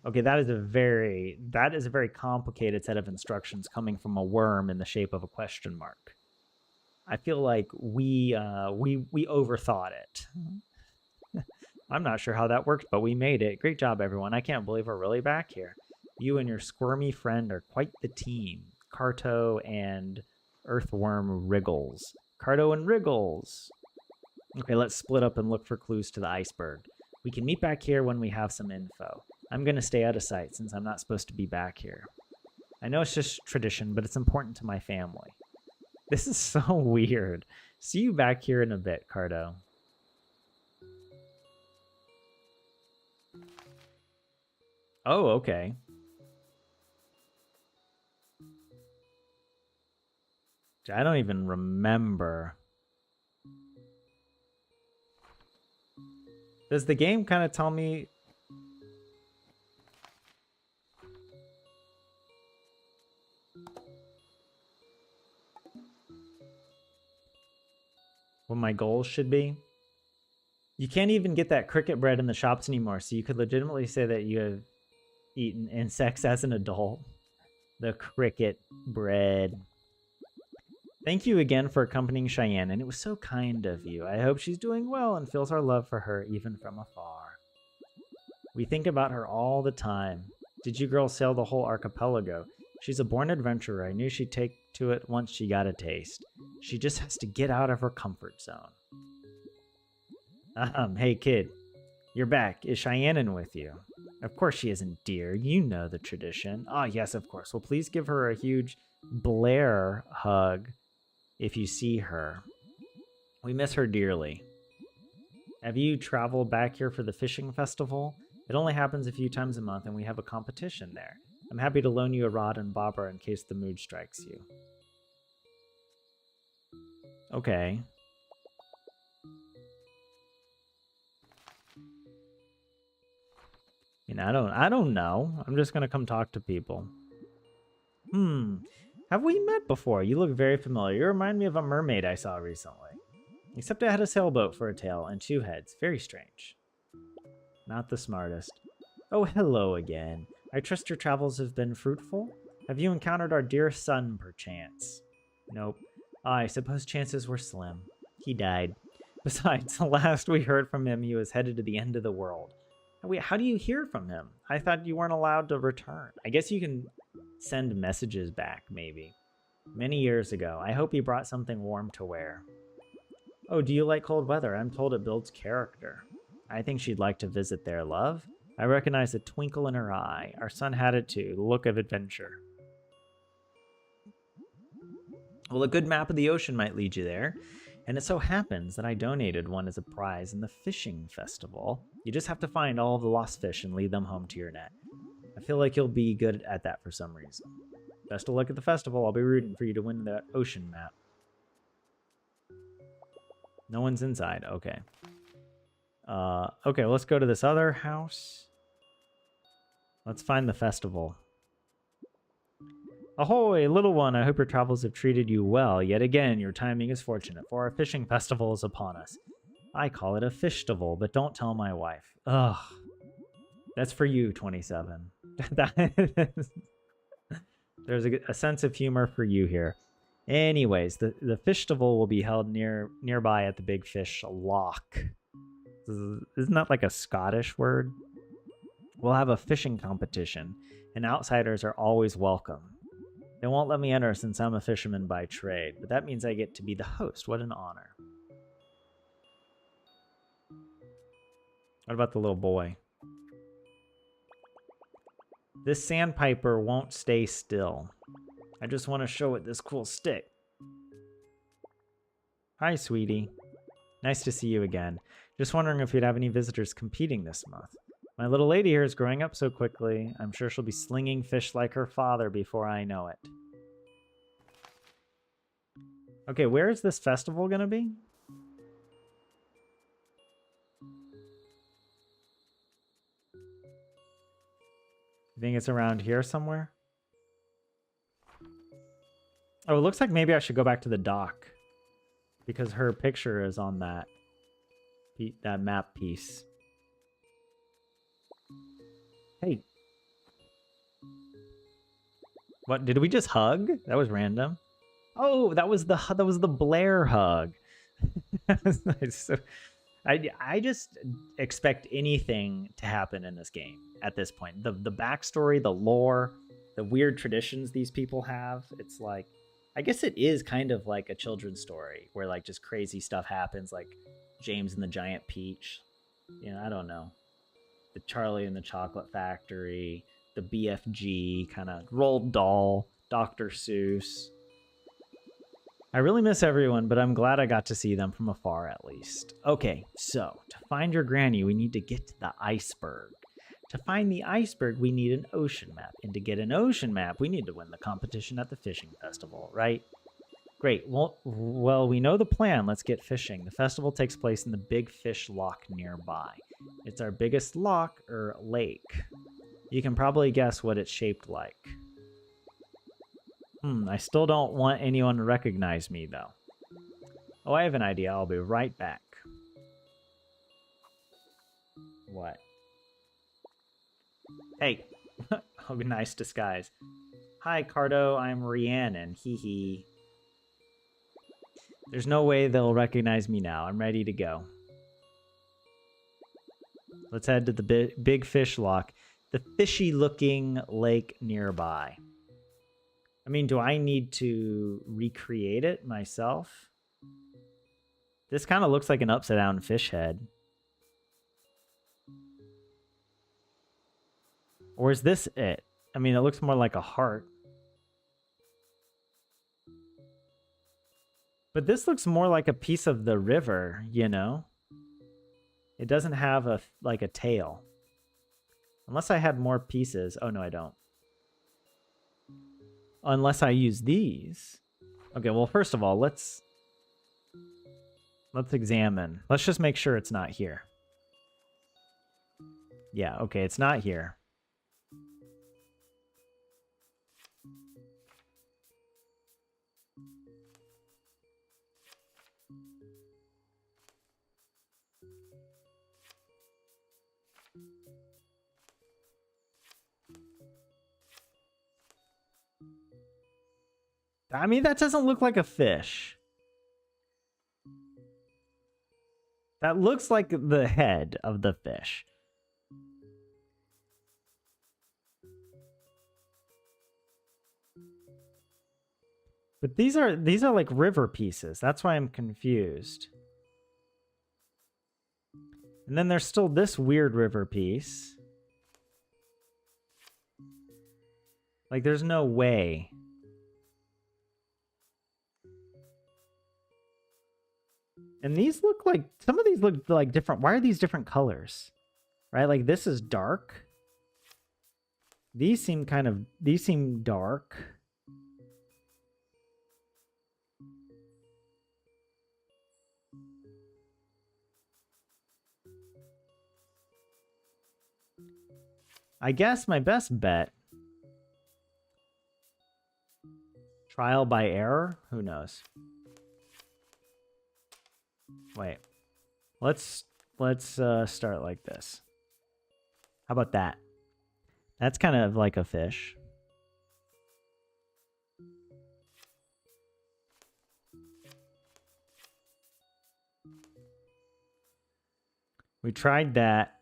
Okay, that is a very complicated set of instructions coming from a worm in the shape of a question mark. I feel like we overthought it. I'm not sure how that worked, but we made it. Great job, everyone. I can't believe we're really back here. You and your squirmy friend are quite the team. Carto and Earthworm Wriggles. Carto and Wriggles. Okay, let's split up and look for clues to the iceberg. We can meet back here when we have some info. I'm going to stay out of sight since I'm not supposed to be back here. I know it's just tradition, but it's important to my family. This is so weird. See you back here in a bit, Carto. Oh, okay. I don't even remember. Does the game kind of tell me... what my goals should be? You can't even get that cricket bread in the shops anymore, so you could legitimately say that you have eaten insects as an adult. The cricket bread. Thank you again for accompanying Cheyenne, and it was so kind of you. I hope she's doing well and feels our love for her even from afar. We think about her all the time. Did you girls sail the whole archipelago? She's a born adventurer. I knew she'd take to it once she got a taste. She just has to get out of her comfort zone. Hey kid, you're back. Is Cheyenne with you? Of course she isn't, dear. You know the tradition. Ah, yes, of course. Well, please give her a huge Blair hug if you see her. We miss her dearly. Have you traveled back here for the fishing festival? It only happens a few times a month, and we have a competition there. I'm happy to loan you a rod and bobber in case the mood strikes you. Okay. You know, I don't know. I'm just gonna come talk to people. Have we met before? You look very familiar. You remind me of a mermaid I saw recently. Except I had a sailboat for a tail and 2 heads. Very strange. Not the smartest. Oh, hello again. I trust your travels have been fruitful? Have you encountered our dear son, perchance? Nope. I suppose chances were slim. He died. Besides, the last we heard from him, he was headed to the end of the world. Wait, how do you hear from him? I thought you weren't allowed to return. I guess you can send messages back, maybe. Many years ago. I hope he brought something warm to wear. Oh, do you like cold weather? I'm told it builds character. I think she'd like to visit there, love. I recognize the twinkle in her eye. Our son had it too, the look of adventure. Well, a good map of the ocean might lead you there. And it so happens that I donated one as a prize in the fishing festival. You just have to find all of the lost fish and lead them home to your net. I feel like you'll be good at that for some reason. Best of luck at the festival. I'll be rooting for you to win that ocean map. No one's inside. Okay. Okay, let's go to this other house. Let's find the festival. Ahoy, little one, I hope your travels have treated you well. Yet again, your timing is fortunate, for our fishing festival is upon us. I call it a fishtival, but don't tell my wife. Ugh. That's for you, 27. There's a sense of humor for you here. Anyways, the festival will be held nearby at the Big Fish Lock. Isn't that like a Scottish word? We'll have a fishing competition, and outsiders are always welcome. They won't let me enter since I'm a fisherman by trade, but that means I get to be the host. What an honor. What about the little boy? This sandpiper won't stay still. I just want to show it this cool stick. Hi, sweetie. Nice to see you again. Just wondering if you'd have any visitors competing this month. My little lady here is growing up so quickly. I'm sure she'll be slinging fish like her father before I know it. Okay, where is this festival going to be? You think it's around here somewhere? Oh, it looks like maybe I should go back to the dock. Because her picture is on that map piece. Hey. What, did we just hug? That was random. Oh, that was the Blair hug. That was nice. So, I just expect anything to happen in this game at this point. The backstory, the lore, the weird traditions these people have. It's like, I guess it is kind of like a children's story where like just crazy stuff happens, like James and the Giant Peach. You know, I don't know. The Charlie and the Chocolate Factory, the BFG, kind of Roald Dahl, Dr. Seuss. I really miss everyone, but I'm glad I got to see them from afar at least. Okay, so to find your granny, we need to get to the iceberg. To find the iceberg, we need an ocean map. And to get an ocean map, we need to win the competition at the fishing festival, right? Great. Well, we know the plan. Let's get fishing. The festival takes place in the Big Fish Lock nearby. It's our biggest lock or lake. You can probably guess what it's shaped like. I still don't want anyone to recognize me, though. Oh, I have an idea. I'll be right back. What? Hey. Oh, nice disguise. Hi, Carto. I'm Rhiannon. Hee hee. There's no way they'll recognize me now. I'm ready to go. Let's head to the Big Fish Lock. The fishy-looking lake nearby. I mean, do I need to recreate it myself? This kind of looks like an upside-down fish head. Or is this it? I mean, it looks more like a heart. But this looks more like a piece of the river, you know? It doesn't have a tail. Unless I had more pieces. Oh, no, I don't. Unless I use these. Okay, well, first of all, let's examine. Let's just make sure it's not here. Yeah, okay, it's not here. I mean, that doesn't look like a fish. That looks like the head of the fish. But these are like river pieces. That's why I'm confused. And then there's still this weird river piece. Like, there's no way. And these look like, some of these look like different. Why are these different colors? Right? Like, this is dark. These seem dark. I guess my best bet. Trial by error? Who knows? Wait. Let's start like this. How about that? That's kind of like a fish. We tried that.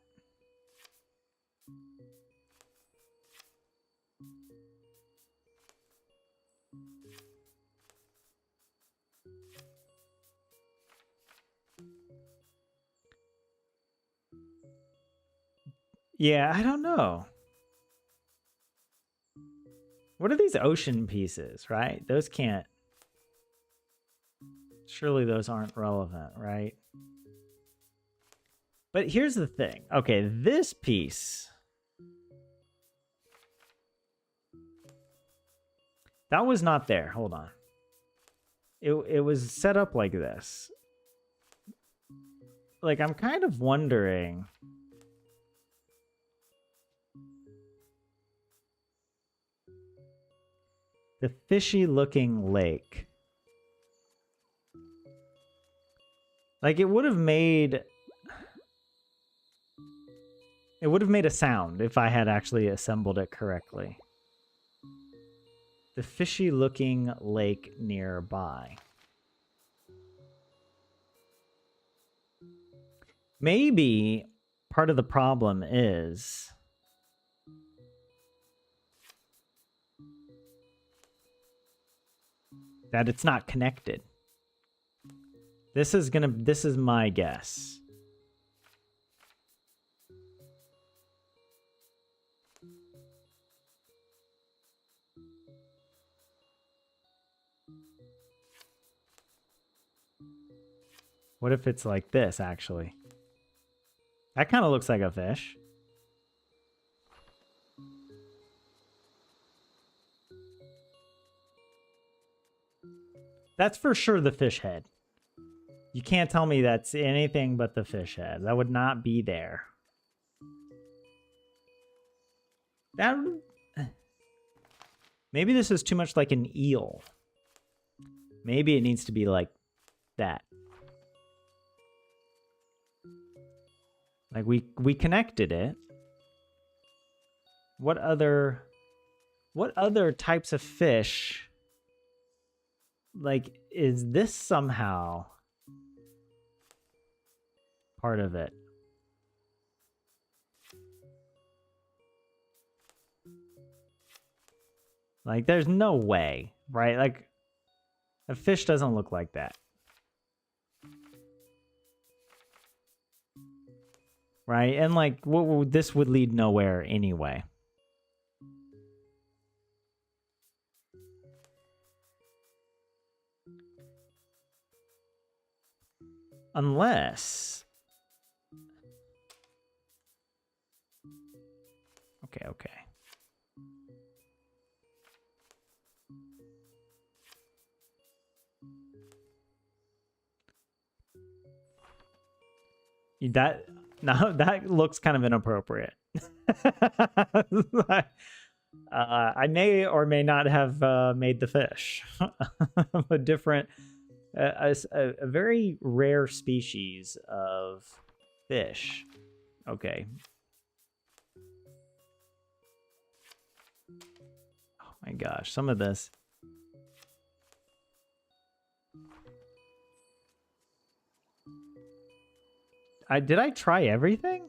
Yeah, I don't know. What are these ocean pieces, right? Those can't... Surely those aren't relevant, right? But here's the thing. Okay, this piece... That was not there. Hold on. It was set up like this. Like, I'm kind of wondering... The fishy-looking lake. Like, it would have made... It would have made a sound if I had actually assembled it correctly. The fishy-looking lake nearby. Maybe part of the problem is... that it's not connected. This is my guess. What if it's like this, actually? That kind of looks like a fish. That's for sure the fish head. You can't tell me that's anything but the fish head. That would not be there. That... Maybe this is too much like an eel. Maybe it needs to be like that. Like we connected it. What other types of fish... Like, is this somehow part of it? Like, there's no way, right? Like, a fish doesn't look like that. Right? And, like, this would lead nowhere anyway. Unless... Okay. That looks kind of inappropriate. I may or may not have made the fish. A different... a very rare species of fish. Okay. Oh my gosh, some of this. Did I try everything?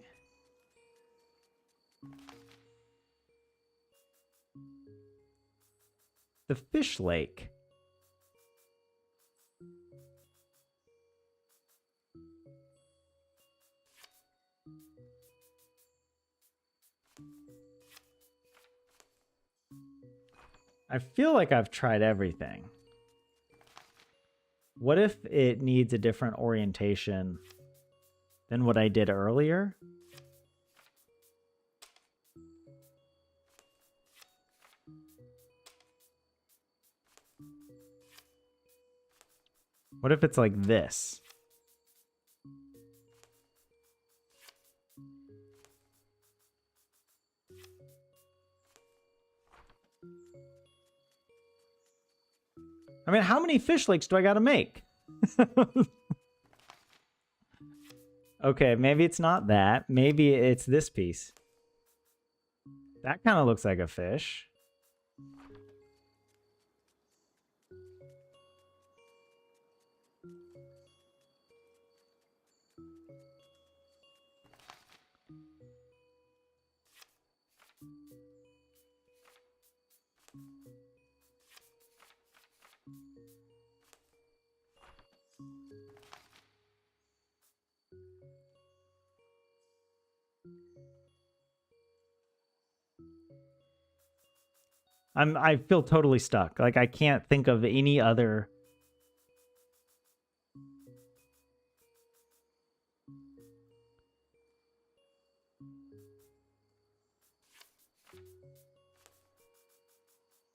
The fish lake. I feel like I've tried everything. What if it needs a different orientation than what I did earlier? What if it's like this? I mean, how many fish lakes do I gotta make? Okay, maybe it's not that. Maybe it's this piece. That kind of looks like a fish. I feel totally stuck. Like, I can't think of any other.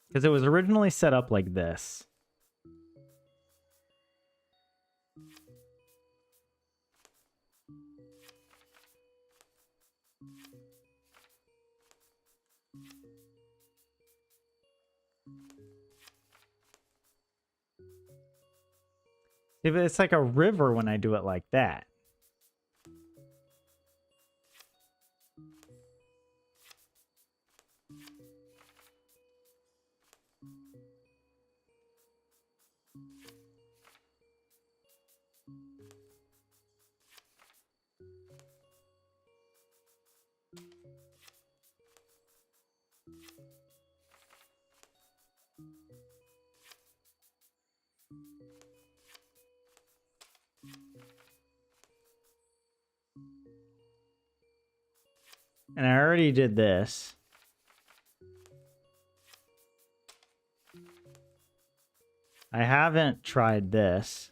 Because it was originally set up like this. If it's like a river when I do it like that. And I already did this. I haven't tried this.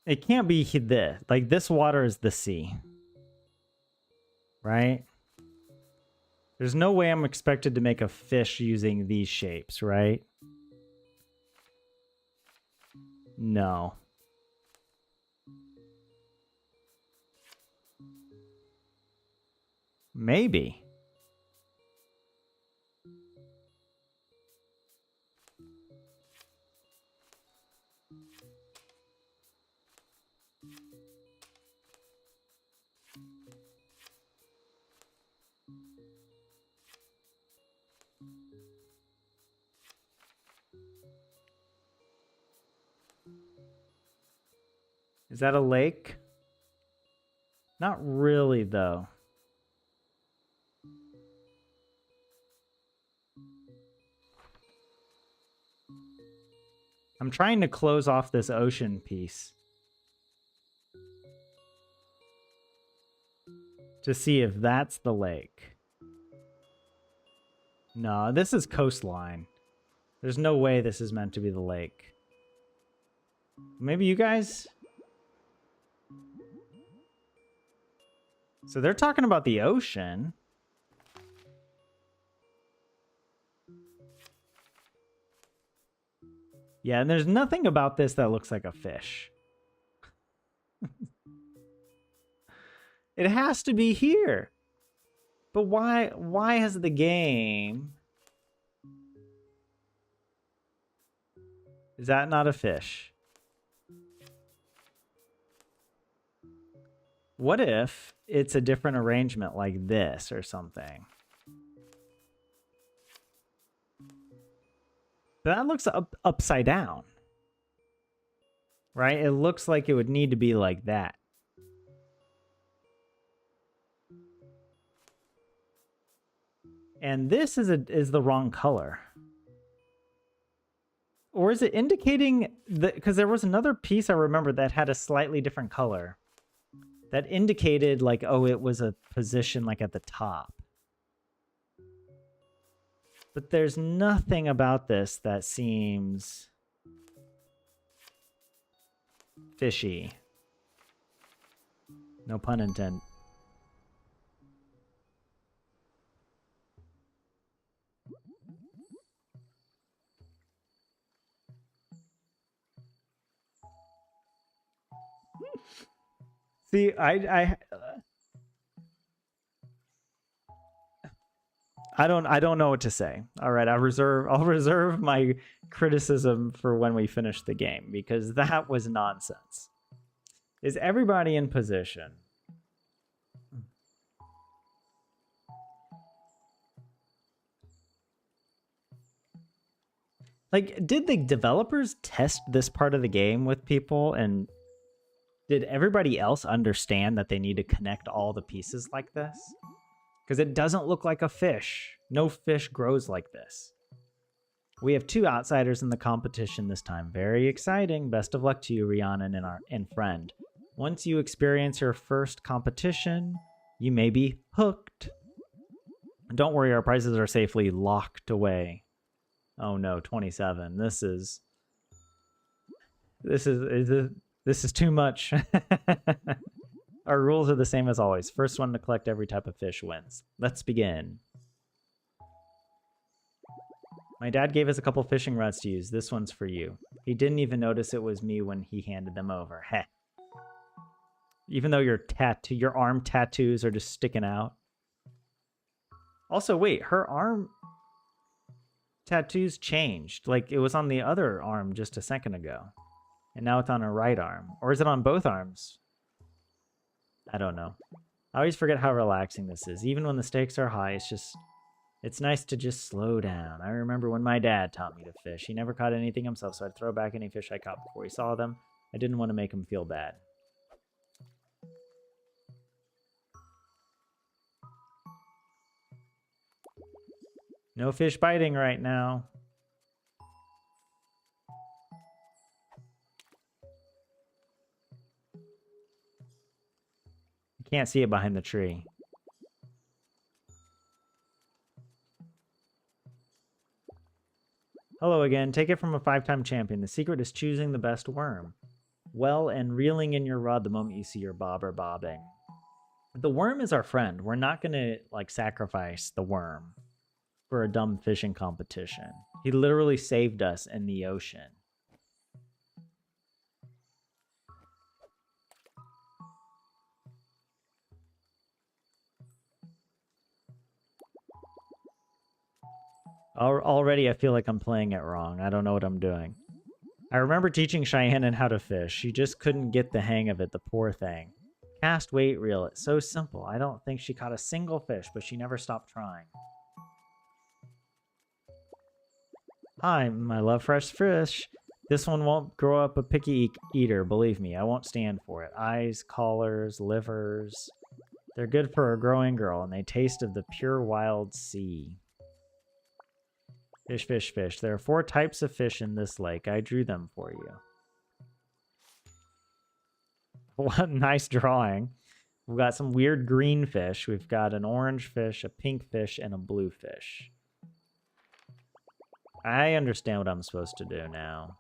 It can't be this. Like, this water is the sea. Right? There's no way I'm expected to make a fish using these shapes, right? No. Maybe. Is that a lake? Not really, though. I'm trying to close off this ocean piece to see if that's the lake. No, this is coastline. There's no way this is meant to be the lake. Maybe you guys? So they're talking about the ocean. Yeah, and there's nothing about this that looks like a fish. It has to be here. But why has the game... Is that not a fish? What if it's a different arrangement like this or something? That looks upside down. Right? It looks like it would need to be like that. And this is the wrong color. Or is it indicating that, because there was another piece I remember that had a slightly different color that indicated like, oh, it was a position like at the top. But there's nothing about this that seems fishy. No pun intended. See, I don't know what to say. All right, I'll reserve my criticism for when we finish the game, because that was nonsense. Is everybody in position? Like, did the developers test this part of the game with people, and did everybody else understand that they need to connect all the pieces like this? Because it doesn't look like a fish. No fish grows like this. We have 2 outsiders in the competition this time. Very exciting. Best of luck to you, Rhiannon and friend. Once you experience your first competition, you may be hooked. Don't worry, our prizes are safely locked away. Oh no, 27. This is too much. Our rules are the same as always. First one to collect every type of fish wins. Let's begin. My dad gave us a couple fishing rods to use. This one's for you. He didn't even notice it was me when he handed them over. Heh. Even though your arm tattoos are just sticking out. Also, wait, her arm tattoos changed. Like, it was on the other arm just a second ago. And now it's on her right arm. Or is it on both arms? I don't know. I always forget how relaxing this is. Even when the stakes are high, it's nice to just slow down. I remember when my dad taught me to fish. He never caught anything himself, so I'd throw back any fish I caught before he saw them. I didn't want to make him feel bad. No fish biting right now. You can't see it behind the tree. Hello again. Take it from a 5-time champion. The secret is choosing the best worm. Well, and reeling in your rod the moment you see your bobber bobbing. The worm is our friend. We're not going to, like, sacrifice the worm for a dumb fishing competition. He literally saved us in the ocean. Already I feel like I'm playing it wrong. I don't know what I'm doing. I remember teaching Cheyenne how to fish. She just couldn't get the hang of it, the poor thing. Cast, wait, reel. It's so simple. I don't think she caught a single fish, but she never stopped trying. Hi, I love fresh fish. This one won't grow up a picky eater, believe me. I won't stand for it. Eyes, collars, livers. They're good for a growing girl, and they taste of the pure wild sea. Fish, fish, fish. There are 4 types of fish in this lake. I drew them for you. What nice drawing. We've got some weird green fish. We've got an orange fish, a pink fish, and a blue fish. I understand what I'm supposed to do now.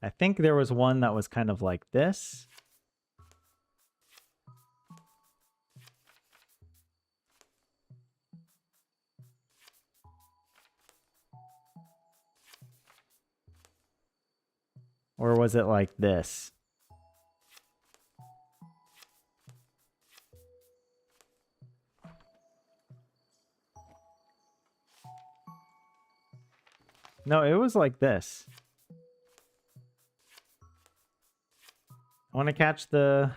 I think there was one that was kind of like this. Or was it like this? No, it was like this. I want to catch the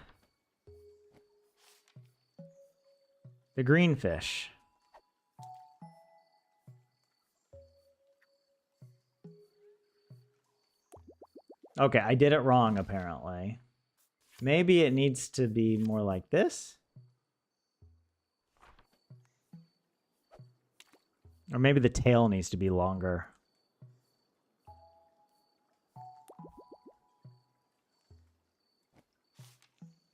green fish. Okay, I did it wrong, apparently. Maybe it needs to be more like this? Or maybe the tail needs to be longer.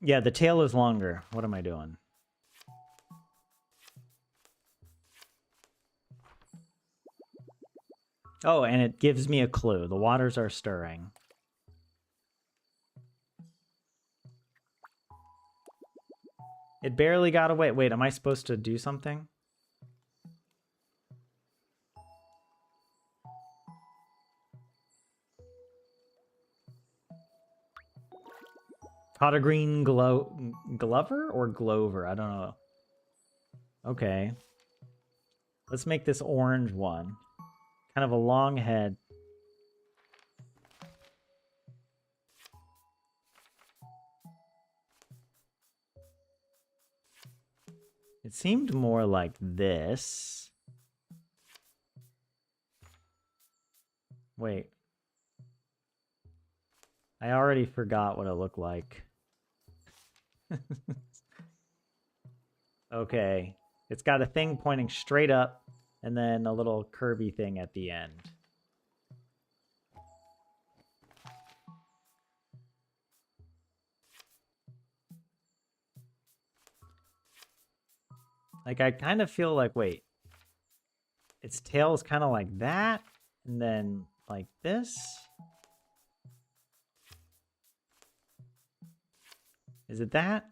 Yeah, the tail is longer. What am I doing? Oh, and it gives me a clue. The waters are stirring. It barely got away. Wait, am I supposed to do something? Caught a green Glover or Glover? I don't know. Okay. Let's make this orange one. Kind of a long head. It seemed more like this. Wait. I already forgot what it looked like. Okay. It's got a thing pointing straight up and then a little curvy thing at the end. Like, I kind of feel like, wait, its tail is kind of like that, and then like this. Is it that?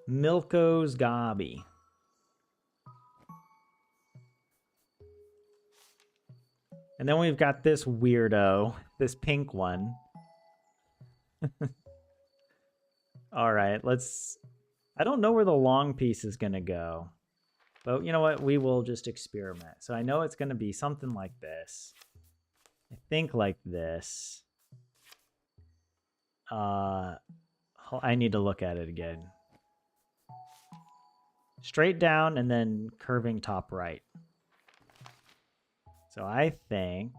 Milko's Gobby. And then we've got this weirdo, this pink one. All right, let's... I don't know where the long piece is going to go. But you know what? We will just experiment. So I know it's going to be something like this. I think like this. I need to look at it again. Straight down and then curving top right. So I think...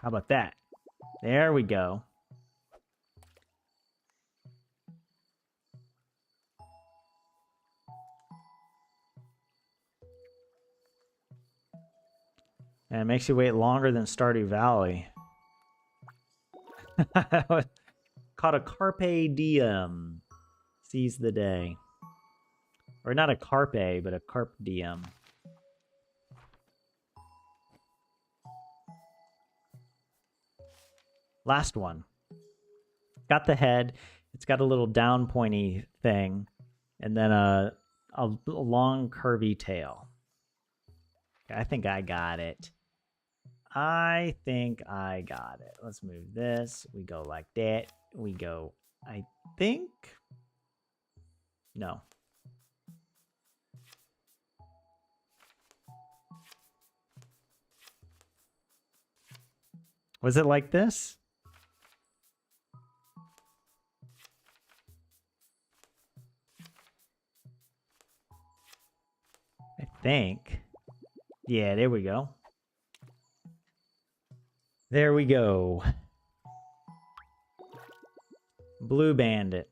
How about that? There we go. And it makes you wait longer than Stardew Valley. Caught a Carpe Diem. Seize the day. Or not a Carpe, but a Carpe Diem. Last one. Got the head. It's got a little down pointy thing. And then a long curvy tail. I think I got it. I think I got it. Let's move this. We go like that. We go, I think. No. Was it like this? I think. Yeah, there we go. There we go. Blue Bandit.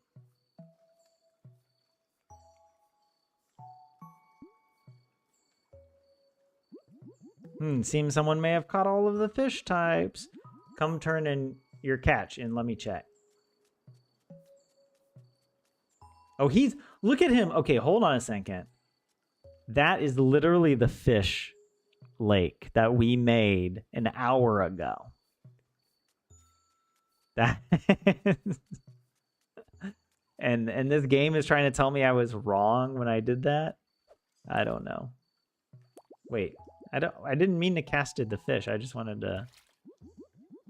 Seems someone may have caught all of the fish types. Come turn in your catch and let me check. Oh, he's... Look at him. Okay, hold on a second. That is literally the fish lake that we made an hour ago. That... and this game is trying to tell me I was wrong when I did that? I don't know. Wait. I didn't mean to cast the fish. I just wanted to...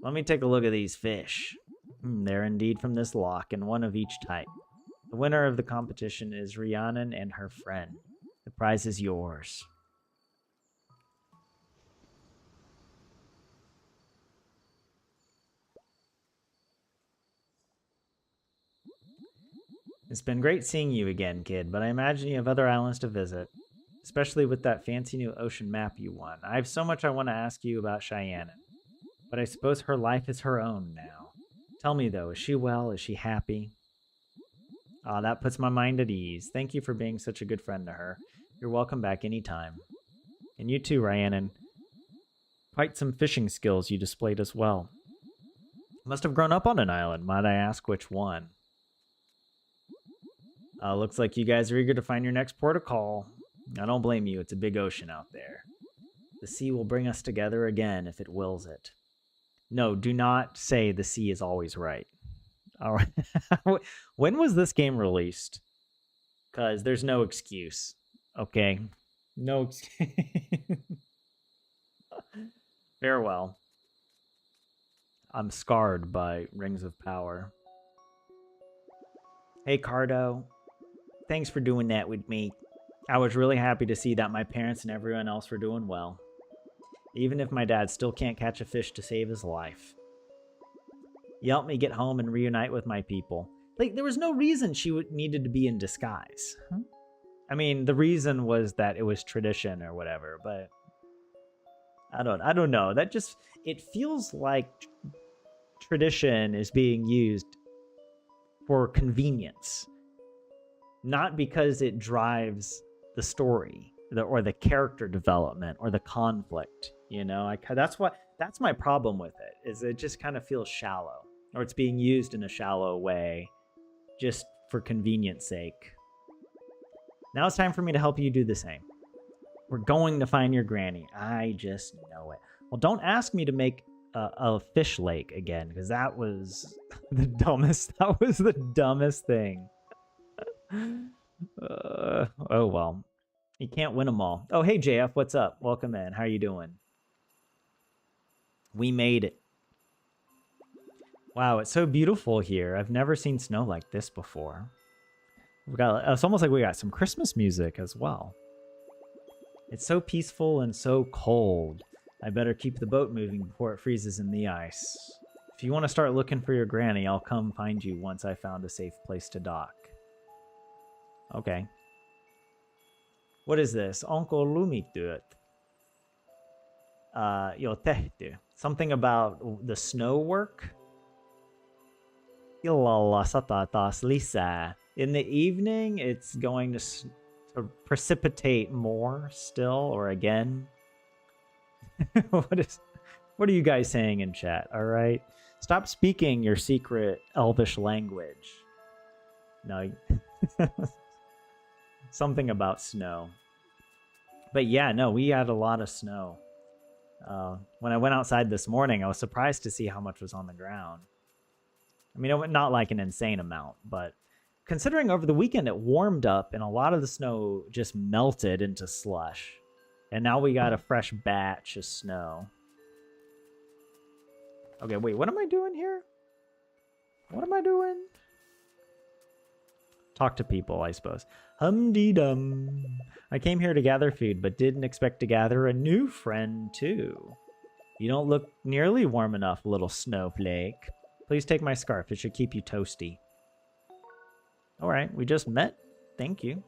Let me take a look at these fish. They're indeed from this loch, and one of each type. The winner of the competition is Rhiannon and her friend. The prize is yours. It's been great seeing you again, kid, but I imagine you have other islands to visit. Especially with that fancy new ocean map you won. I have so much I want to ask you about Cheyenne. But I suppose her life is her own now. Tell me though, is she well? Is she happy? Ah, that puts my mind at ease. Thank you for being such a good friend to her. You're welcome back anytime. And you too, Rhiannon. Quite some fishing skills you displayed as well. Must have grown up on an island. Might I ask which one? Looks like you guys are eager to find your next port of call. I don't blame you. It's a big ocean out there. The sea will bring us together again if it wills it. No, do not say the sea is always right. All right. When was this game released? Because there's no excuse. Okay. No excuse. Farewell. I'm scarred by Rings of Power. Hey, Carto. Thanks for doing that with me. I was really happy to see that my parents and everyone else were doing well. Even if my dad still can't catch a fish to save his life. You helped me get home and reunite with my people. Like, there was no reason she needed to be in disguise. Huh? I mean, the reason was that it was tradition or whatever, but I don't know. That just, it feels like tradition is being used for convenience, not because it drives the story or the character development or the conflict. You know, that's my problem with it, is it just kind of feels shallow, or it's being used in a shallow way just for convenience sake. Now it's time for me to help you do the same. We're going to find your granny. I just know it. Well, don't ask me to make a fish lake again, because that was the dumbest. That was the dumbest thing. Oh well, you can't win them all. Oh hey JF, what's up? Welcome in. How are you doing? We made it. Wow, it's so beautiful here. I've never seen snow like this before. It's almost like we got some Christmas music as well. It's so peaceful and so cold. I better keep the boat moving before it freezes in the ice. If you want to start looking for your granny, I'll come find you once I found a safe place to dock. Okay. What is this? Onko lumitut. Jo tehty. Something about the snow work? Illalla sataa taas lisää. In the evening, it's going to precipitate more still, or again. What are you guys saying in chat? All right, stop speaking your secret Elvish language. No, something about snow. But yeah, no, we had a lot of snow. When I went outside this morning, I was surprised to see how much was on the ground. I mean, not like an insane amount, but considering over the weekend it warmed up and a lot of the snow just melted into slush. And now we got a fresh batch of snow. Okay, wait, what am I doing here? What am I doing? Talk to people, I suppose. Hum-dee-dum. I came here to gather food, but didn't expect to gather a new friend, too. You don't look nearly warm enough, little snowflake. Please take my scarf. It should keep you toasty. All right, we just met. Thank you.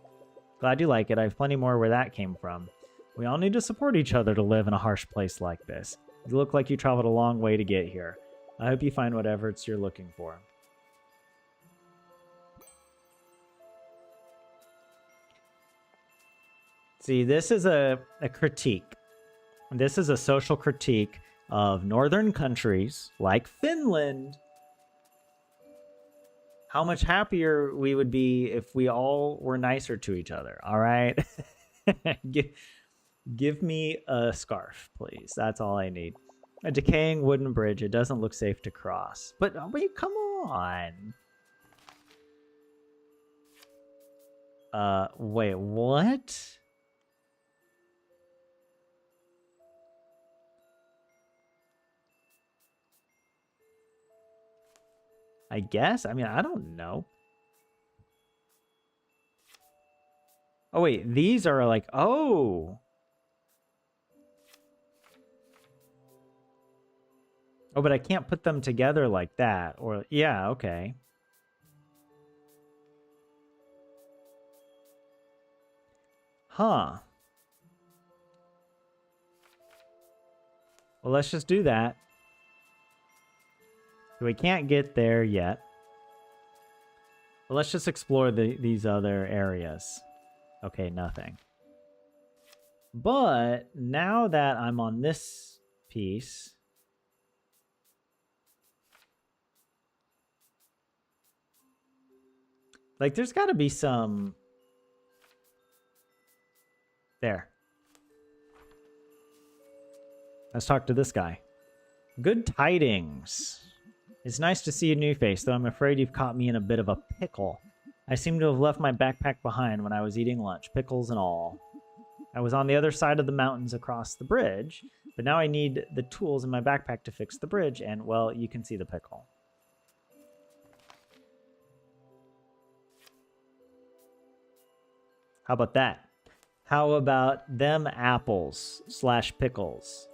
Glad you like it. I have plenty more where that came from. We all need to support each other to live in a harsh place like this. You look like you traveled a long way to get here. I hope you find whatever it's you're looking for. See, this is a critique. This is a social critique of northern countries like Finland. How much happier we would be if we all were nicer to each other, all right? Give me a scarf, please. That's all I need. A decaying wooden bridge. It doesn't look safe to cross. But wait, come on. Wait, what? I guess? I mean, I don't know. Oh, wait. These are like... Oh! Oh, but I can't put them together like that. Or... Yeah, okay. Huh. Well, let's just do that. We can't get there yet. But let's just explore these other areas. Okay, nothing. But now that I'm on this piece... Like, there's got to be some... There. Let's talk to this guy. Good tidings. It's nice to see a new face, though I'm afraid you've caught me in a bit of a pickle. I seem to have left my backpack behind when I was eating lunch, pickles and all. I was on the other side of the mountains across the bridge. But now I need the tools in my backpack to fix the bridge, and, well, you can see the pickle. How about that? How about them apples / pickles?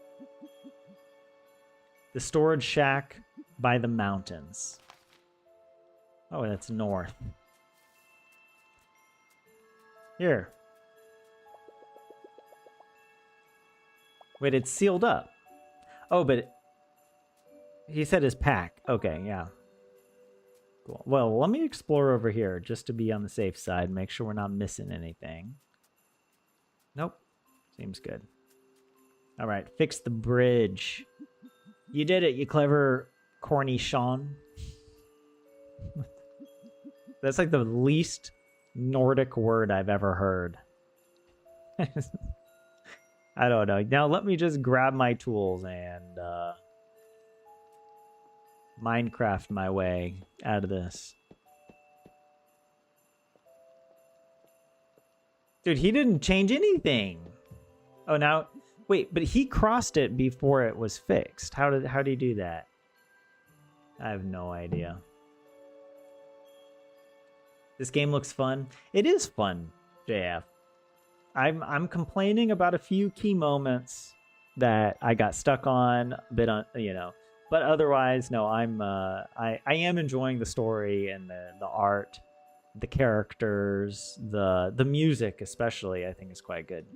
The storage shack by the mountains. Oh, that's north. Here. Wait, it's sealed up. Oh, but he said his pack. Okay, yeah. Cool. Well, let me explore over here just to be on the safe side. Make sure we're not missing anything. Nope. Seems good. All right, fix the bridge. You did it, you clever, corny Sean. That's like the least Nordic word I've ever heard. I don't know. Now let me just grab my tools and Minecraft my way out of this. Dude, he didn't change anything. Oh, now... Wait, but he crossed it before it was fixed. How did he do that? I have no idea. This game looks fun. It is fun, JF. I'm complaining about a few key moments that I got stuck on, a bit on, you know. But otherwise, no, I am enjoying the story and the art, the characters, the music especially. I think is quite good.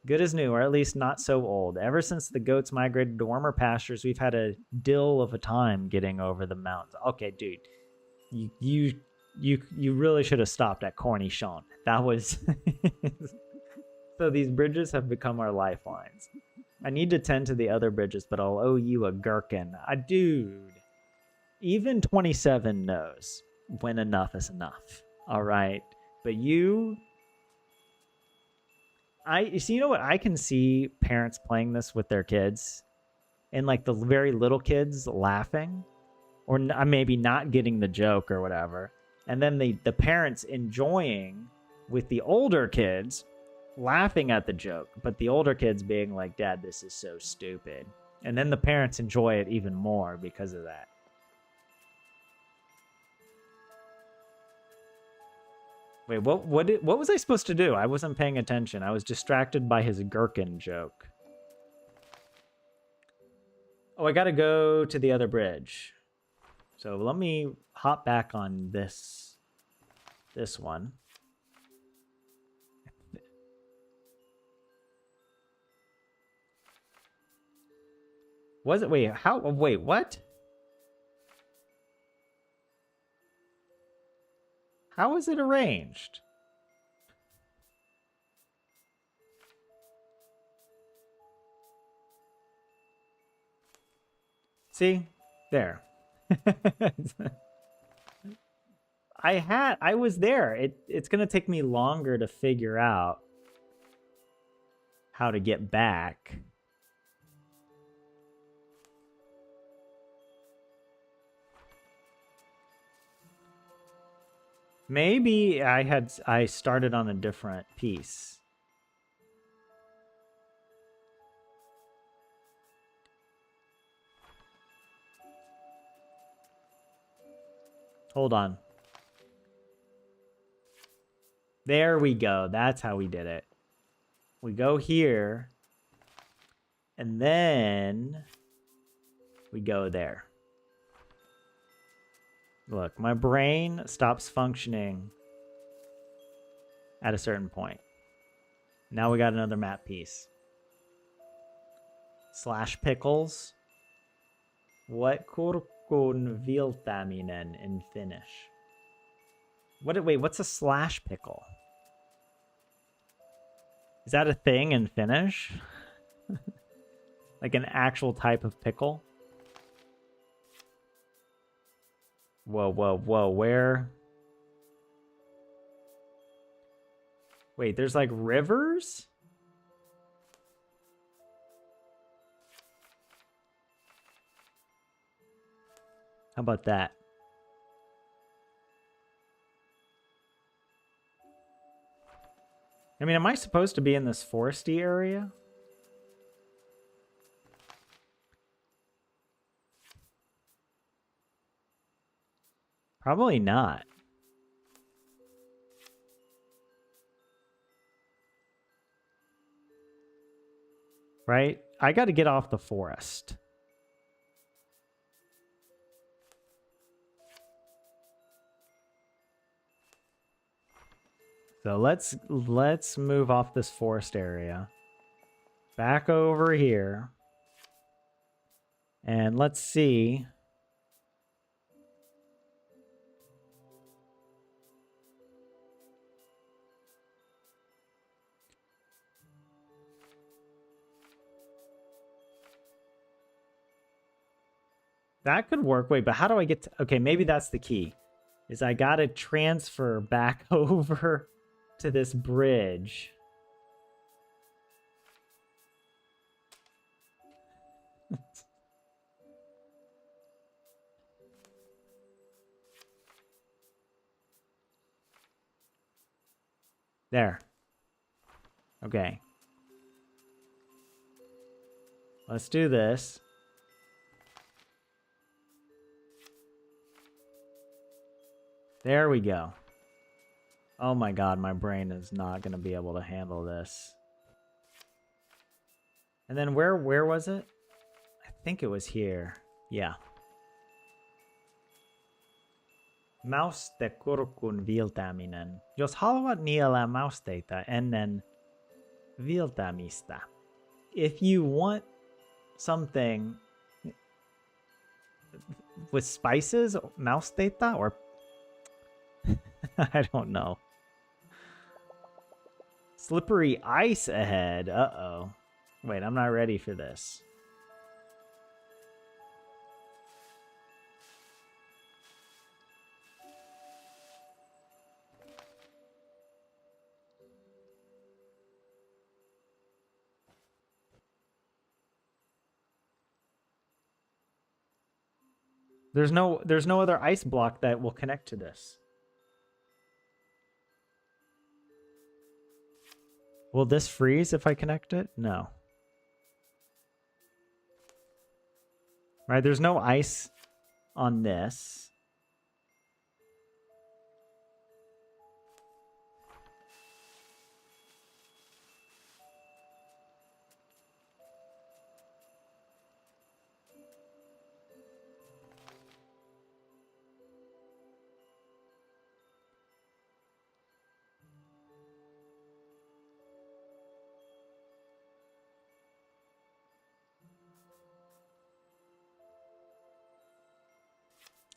Good as new, or at least not so old. Ever since the goats migrated to warmer pastures, we've had a dill of a time getting over the mountains. Okay, dude, you really should have stopped at corny Sean. That was so these bridges have become our lifelines. I need to tend to the other bridges, but I'll owe you a gherkin. Dude, even 27 knows when enough is enough. All right, but you see, you know what? I can see parents playing this with their kids, and like the very little kids laughing, or maybe not getting the joke or whatever, and then the parents enjoying with the older kids laughing at the joke, but the older kids being like, "Dad, this is so stupid," and then the parents enjoy it even more because of that. Wait, what was I supposed to do? I wasn't paying attention. I was distracted by his gherkin joke. Oh, I gotta go to the other bridge. So let me hop back on this one. Was it? Wait, how? Wait, what? How is it arranged? See? There. I was there. It's going to take me longer to figure out how to get back. Maybe I started on a different piece. Hold on. There we go. That's how we did it. We go here, and then we go there. Look, my brain stops functioning at a certain point. Now we got another map piece. / pickles. What kurkun viltaminen in Finnish? Wait, what's a / pickle? Is that a thing in Finnish? Like an actual type of pickle? Whoa, where? Wait, there's like rivers? How about that? I mean, am I supposed to be in this foresty area? Probably not. Right? I got to get off the forest. So let's move off this forest area. Back over here. And let's see. That could work. Wait, but how do I get to... Okay, maybe that's the key. Is I gotta transfer back over to this bridge. There. Okay. Let's do this. There we go. Oh my god, my brain is not going to be able to handle this. And then where was it? I think it was here. Yeah. Mauste kurkun viltäminen. Jos haluat niellä mausteita ennen viltämistä. If you want something with spices, mausteita, or I don't know. Slippery ice ahead. Uh-oh. Wait, I'm not ready for this. There's no other ice block that will connect to this. Will this freeze if I connect it? No. Right, there's no ice on this.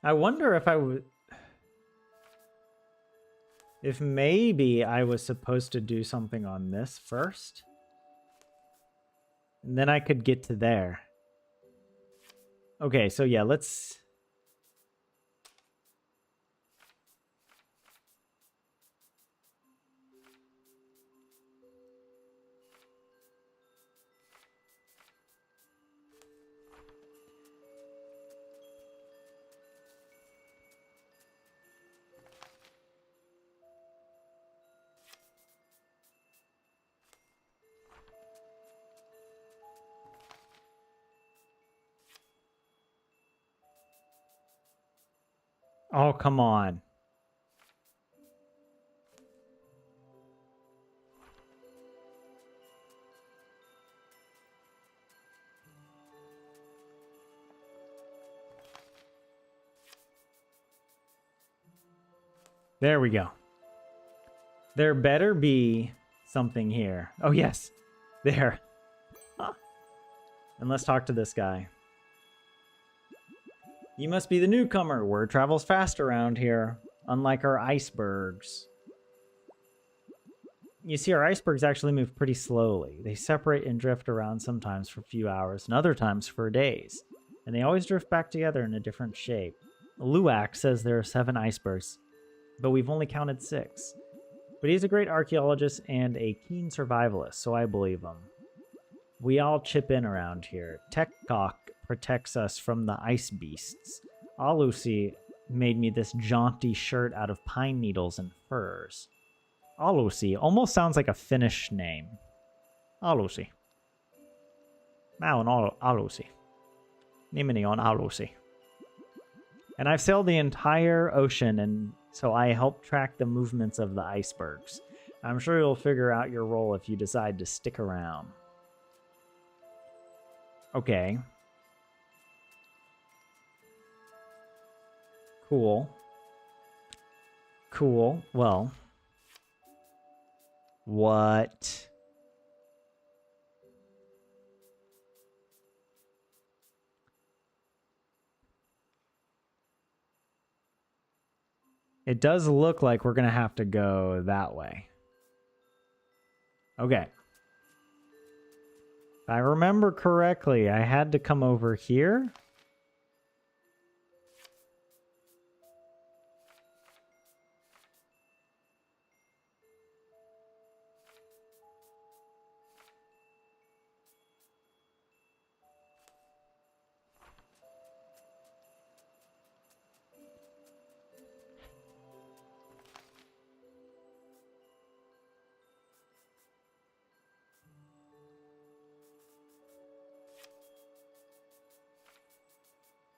I wonder if I would... If maybe I was supposed to do something on this first. And then I could get to there. Okay, so yeah, let's... Oh, come on. There we go. There better be something here. Oh, yes. There. And let's talk to this guy. You must be the newcomer. Word travels fast around here, unlike our icebergs. You see, our icebergs actually move pretty slowly. They separate and drift around sometimes for a few hours and other times for days. And they always drift back together in a different shape. Luak says there are 7 icebergs, but we've only counted 6. But he's a great archaeologist and a keen survivalist, so I believe him. We all chip in around here. Tekok protects us from the ice beasts. Alusi made me this jaunty shirt out of pine needles and furs. Alusi almost sounds like a Finnish name. Alusi. Mä oon Alusi. Nimeni on Alusi. And I've sailed the entire ocean, and so I help track the movements of the icebergs. I'm sure you'll figure out your role if you decide to stick around. Okay. Cool. Cool. Well. What? It does look like we're going to have to go that way. Okay. If I remember correctly, I had to come over here.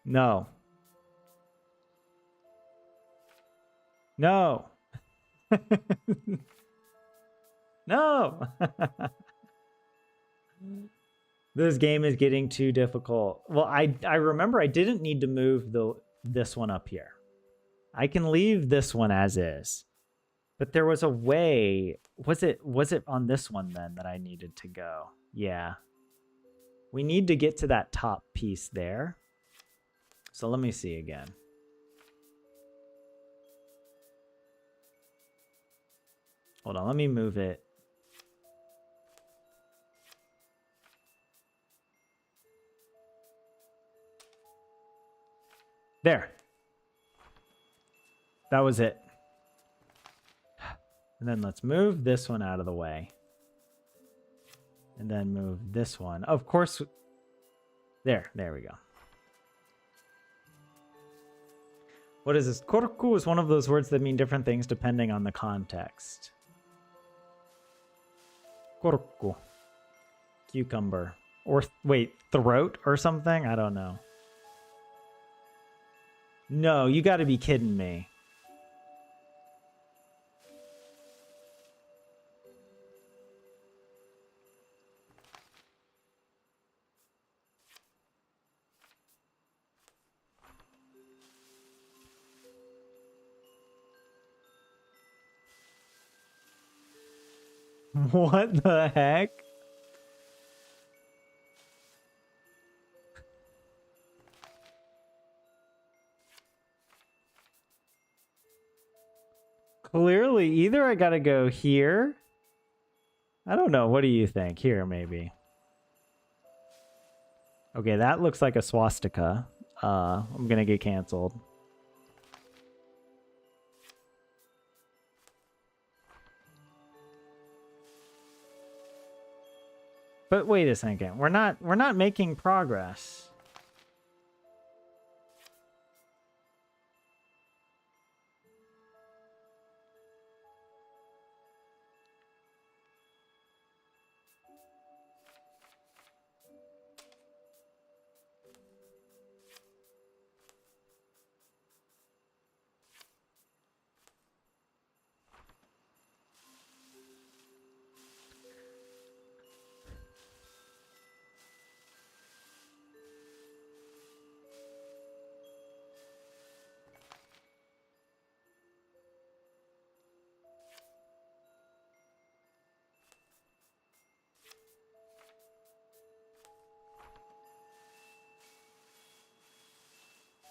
No. No. No. This game is getting too difficult. Well, I remember I didn't need to move this one up here. I can leave this one as is. But there was a way. Was it on this one then that I needed to go? Yeah. We need to get to that top piece there. So let me see again. Hold on, let me move it. There. That was it. And then let's move this one out of the way. And then move this one. Of course. There we go. What is this? Korku is one of those words that mean different things depending on the context. Korku. Cucumber. Or, wait, throat or something? I don't know. No, you gotta be kidding me. What the heck? Clearly, either I gotta go here. I don't know. What do you think? Here, maybe. Okay, that looks like a swastika. I'm gonna get canceled. But wait a second. We're not making progress.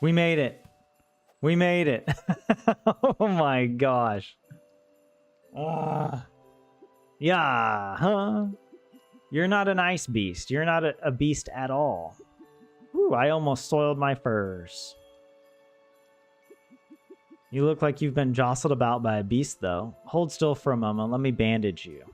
We made it. We made it. Oh my gosh. Yeah, huh? You're not an ice beast. You're not a beast at all. Ooh, I almost soiled my furs. You look like you've been jostled about by a beast, though. Hold still for a moment. Let me bandage you.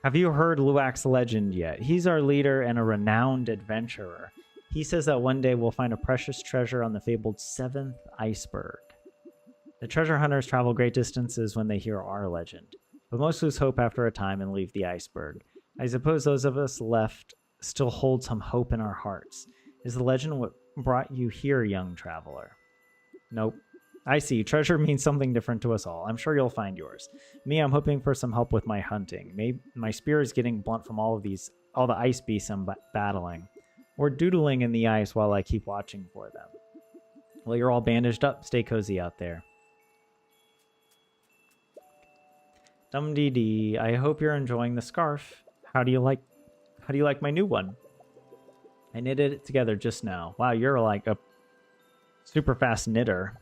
Have you heard Luwak's legend yet? He's our leader and a renowned adventurer. He says that one day we'll find a precious treasure on the fabled 7th iceberg. The treasure hunters travel great distances when they hear our legend, but most lose hope after a time and leave the iceberg. I suppose those of us left still hold some hope in our hearts. Is the legend what brought you here, young traveler? Nope. I see. Treasure means something different to us all. I'm sure you'll find yours. Me, I'm hoping for some help with my hunting. Maybe my spear is getting blunt from all the ice beasts I'm battling. Or doodling in the ice while I keep watching for them. Well, you're all bandaged up. Stay cozy out there. Dum-dee-dee. I hope you're enjoying the scarf. How do you like my new one? I knitted it together just now. Wow, you're like a super fast knitter.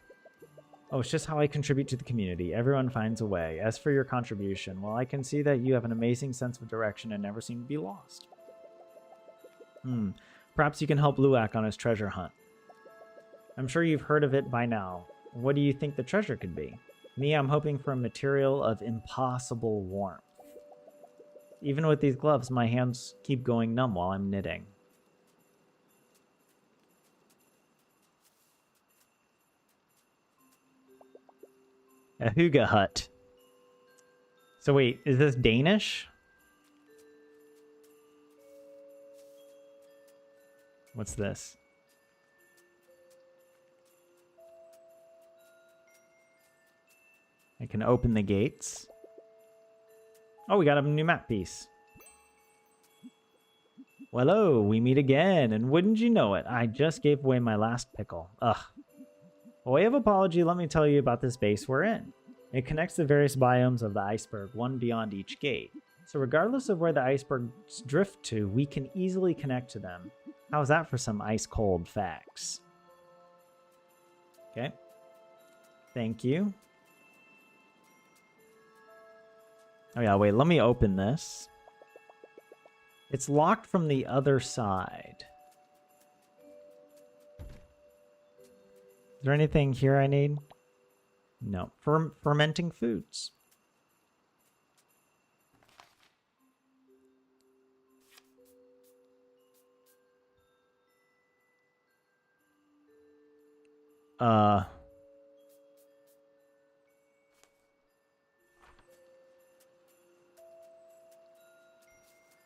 Oh, it's just how I contribute to the community. Everyone finds a way. As for your contribution, well, I can see that you have an amazing sense of direction and never seem to be lost. Perhaps you can help Luak on his treasure hunt. I'm sure you've heard of it by now. What do you think the treasure could be? Me, I'm hoping for a material of impossible warmth. Even with these gloves, my hands keep going numb while I'm knitting. A Hygge hut. So wait, is this Danish? What's this? I can open the gates. Oh, we got a new map piece. Well, hello, we meet again, and wouldn't you know it, I just gave away my last pickle. Ugh. By way of apology, let me tell you about this base we're in. It connects the various biomes of the iceberg, one beyond each gate. So regardless of where the icebergs drift to, we can easily connect to them. How's that for some ice-cold facts? Okay. Thank you. Oh yeah, wait, let me open this. It's locked from the other side. Is there anything here I need? No. Fermenting foods.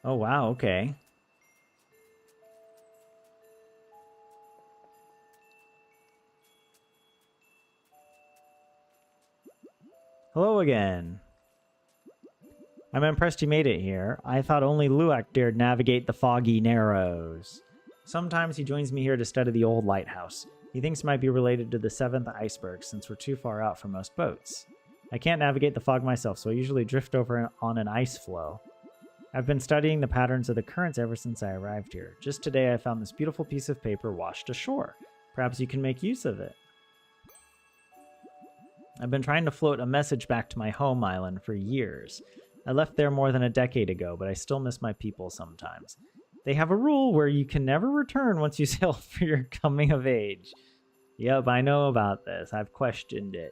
Oh, wow, okay. Hello again. I'm impressed you made it here. I thought only Luak dared navigate the foggy narrows. Sometimes he joins me here to study the old lighthouse. He thinks it might be related to the 7th iceberg since we're too far out for most boats. I can't navigate the fog myself, so I usually drift over on an ice floe. I've been studying the patterns of the currents ever since I arrived here. Just today I found this beautiful piece of paper washed ashore. Perhaps you can make use of it. I've been trying to float a message back to my home island for years. I left there more than a decade ago, but I still miss my people sometimes. They have a rule where you can never return once you sail for your coming of age. Yep, I know about this. I've questioned it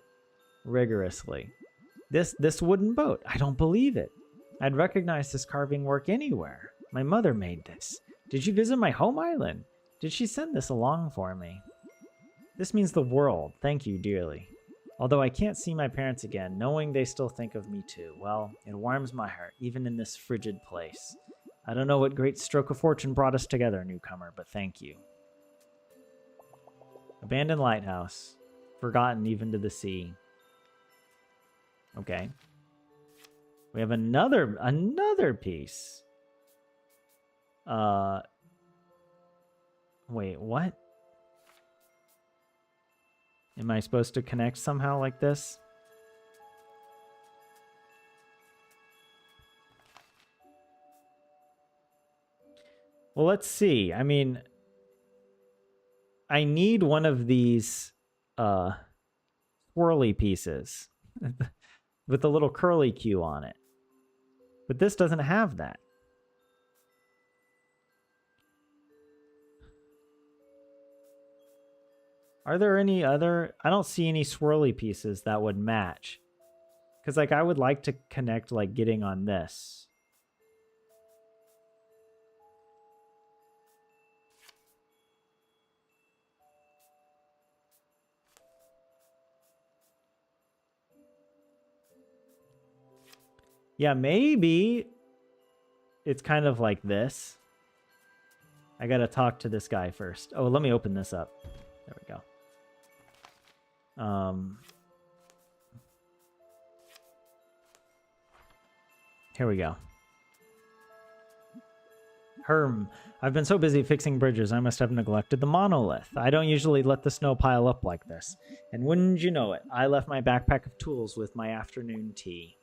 rigorously. This wooden boat, I don't believe it. I'd recognize this carving work anywhere. My mother made this. Did you visit my home island? Did she send this along for me? This means the world. Thank you dearly. Although I can't see my parents again, knowing they still think of me too, well, it warms my heart, even in this frigid place. I don't know what great stroke of fortune brought us together, newcomer, but thank you. Abandoned lighthouse. Forgotten even to the sea. Okay. We have another piece. Wait, what? Am I supposed to connect somehow like this? Well, let's see. I mean, I need one of these swirly pieces with the little curly Q on it. But this doesn't have that. Are there any other... I don't see any swirly pieces that would match. Because, like, I would like to connect, like, getting on this. Yeah, maybe it's kind of like this. I gotta talk to this guy first. Oh, let me open this up. There we go. Here we go. Herm, I've been so busy fixing bridges, I must have neglected the monolith. I don't usually let the snow pile up like this. And wouldn't you know it, I left my backpack of tools with my afternoon tea.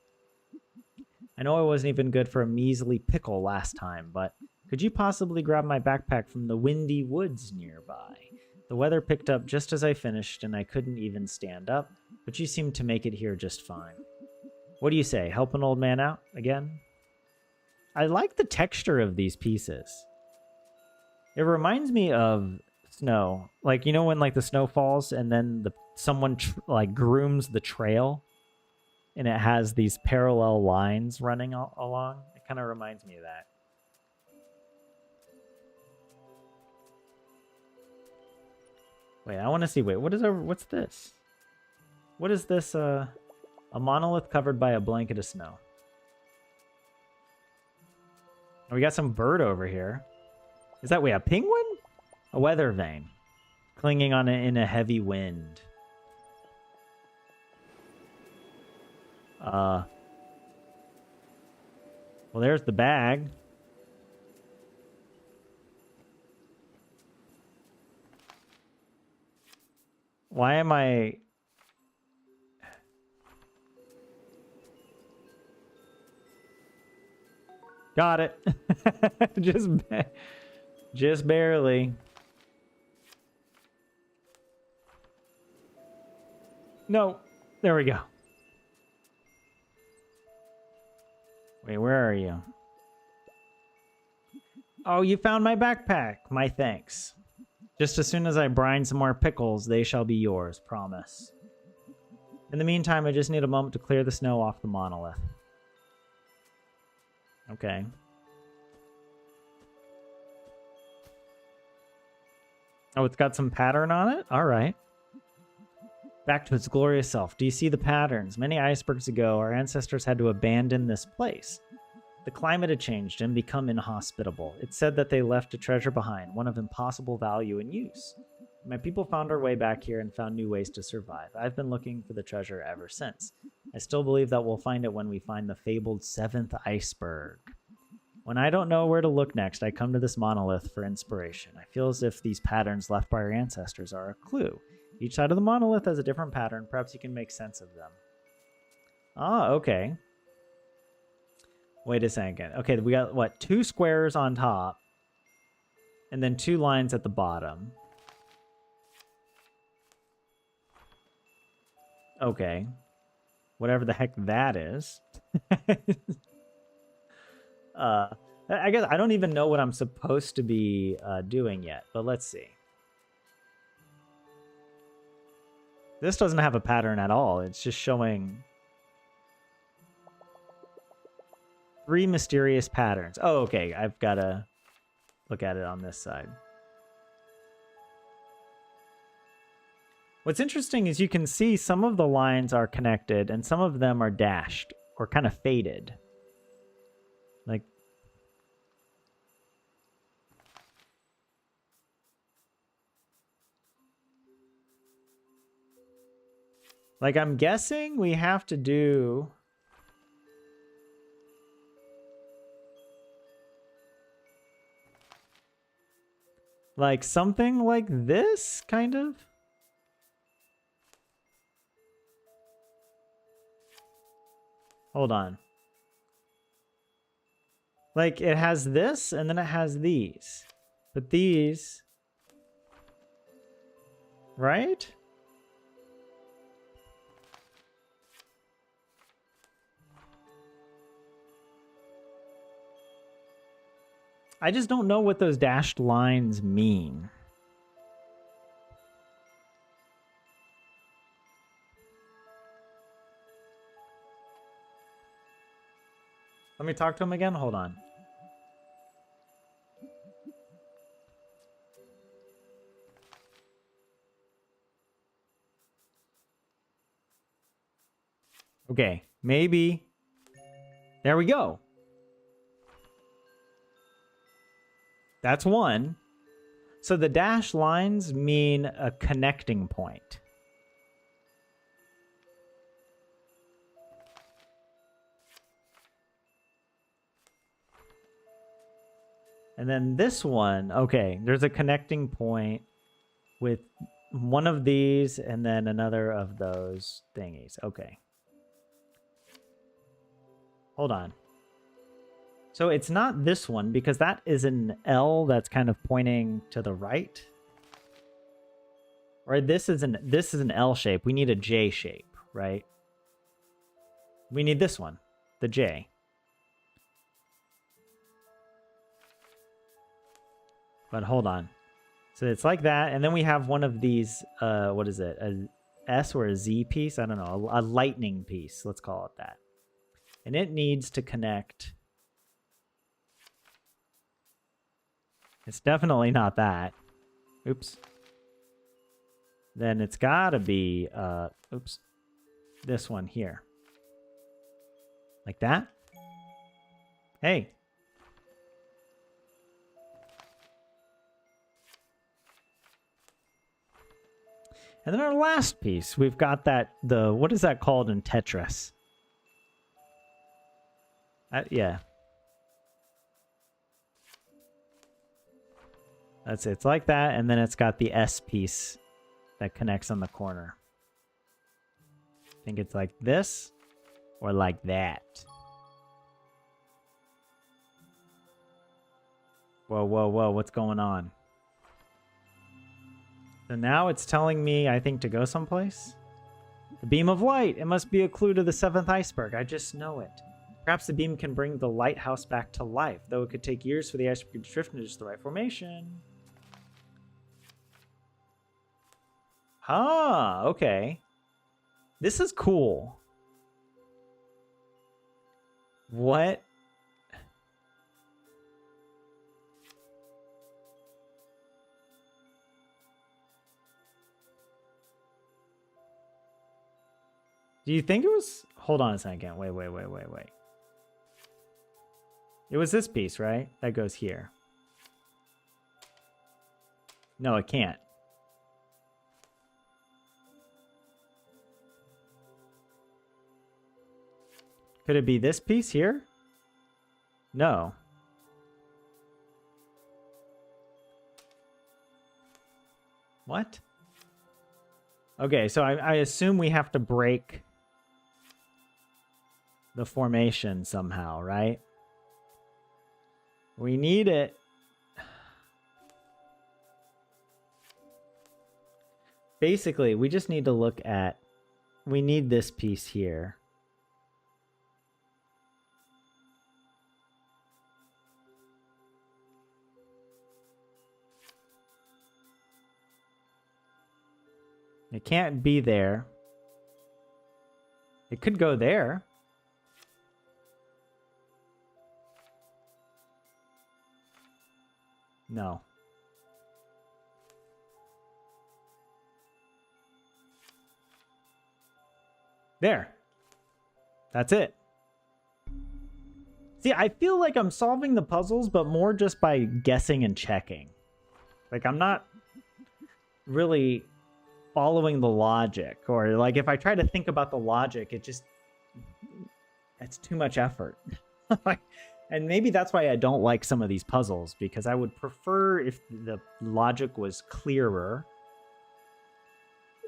I know I wasn't even good for a measly pickle last time, but could you possibly grab my backpack from the windy woods nearby? The weather picked up just as I finished, and I couldn't even stand up, but you seemed to make it here just fine. What do you say, help an old man out again? I like the texture of these pieces. It reminds me of snow. Like, you know when like the snow falls and then someone like grooms the trail and it has these parallel lines running along? It kind of reminds me of that. Wait, I want to see. Wait, what's this? What is this? A monolith covered by a blanket of snow. We got some bird over here. Is that, wait, a penguin? A weather vane. Clinging on it in a heavy wind. Well, there's the bag. Why am I... Got it. just barely. No. There we go. Wait, where are you? Oh, you found my backpack. My thanks. Just as soon as I brine some more pickles, they shall be yours, promise. In the meantime, I just need a moment to clear the snow off the monolith. Okay. Oh, it's got some pattern on it? All right. Back to its glorious self. Do you see the patterns? Many icebergs ago, our ancestors had to abandon this place. The climate had changed and become inhospitable. It said that they left a treasure behind, one of impossible value and use. My people found our way back here and found new ways to survive. I've been looking for the treasure ever since. I still believe that we'll find it when we find the fabled 7th iceberg. When I don't know where to look next, I come to this monolith for inspiration. I feel as if these patterns left by our ancestors are a clue. Each side of the monolith has a different pattern. Perhaps you can make sense of them. Ah, okay. Wait a second. Okay, we got, what, 2 squares on top, and then 2 lines at the bottom. Okay. Whatever the heck that is. I guess I don't even know what I'm supposed to be doing yet, but let's see. This doesn't have a pattern at all. It's just showing 3 mysterious patterns. Oh, okay. I've got to look at it on this side. What's interesting is you can see some of the lines are connected and some of them are dashed or kind of faded. Like, I'm guessing we have to do... like, something like this, kind of? Hold on. Like, it has this, and then it has these. But these... right? I just don't know what those dashed lines mean. Let me talk to him again. Hold on. Okay, maybe. There we go. That's one. So the dashed lines mean a connecting point. And then this one, okay, there's a connecting point with one of these and then another of those thingies. Okay. Hold on. So it's not this one because that is an L that's kind of pointing to the right. Or this is an L shape. We need a J shape, right? We need this one, the J. But hold on. So it's like that, and then we have one of these, what is it? A S or a Z piece? I don't know. A lightning piece, let's call it that. And it needs to connect. It's definitely not that. Oops. Then it's gotta be, oops, this one here. Like that? Hey. And then our last piece, we've got that, what is that called in Tetris? Yeah. That's it. It's like that, and then it's got the S piece that connects on the corner. I think it's like this or like that. Whoa, whoa, whoa, what's going on? So now it's telling me, I think, to go someplace. The beam of light. It must be a clue to the 7th iceberg. I just know it. Perhaps the beam can bring the lighthouse back to life, though it could take years for the iceberg to drift into just the right formation. Ah, okay. This is cool. What? Do you think it was... Hold on a second. Wait. It was this piece, right? That goes here. No, it can't. Could it be this piece here? No. What? Okay, so I assume we have to break the formation somehow, right? We need it. Basically, we just need to look at... We need this piece here. It can't be there. It could go there. No. There. That's it. See, I feel like I'm solving the puzzles, but more just by guessing and checking. Like, I'm not really following the logic. Or, like, if I try to think about the logic, it's too much effort. And maybe that's why I don't like some of these puzzles, because I would prefer if the logic was clearer.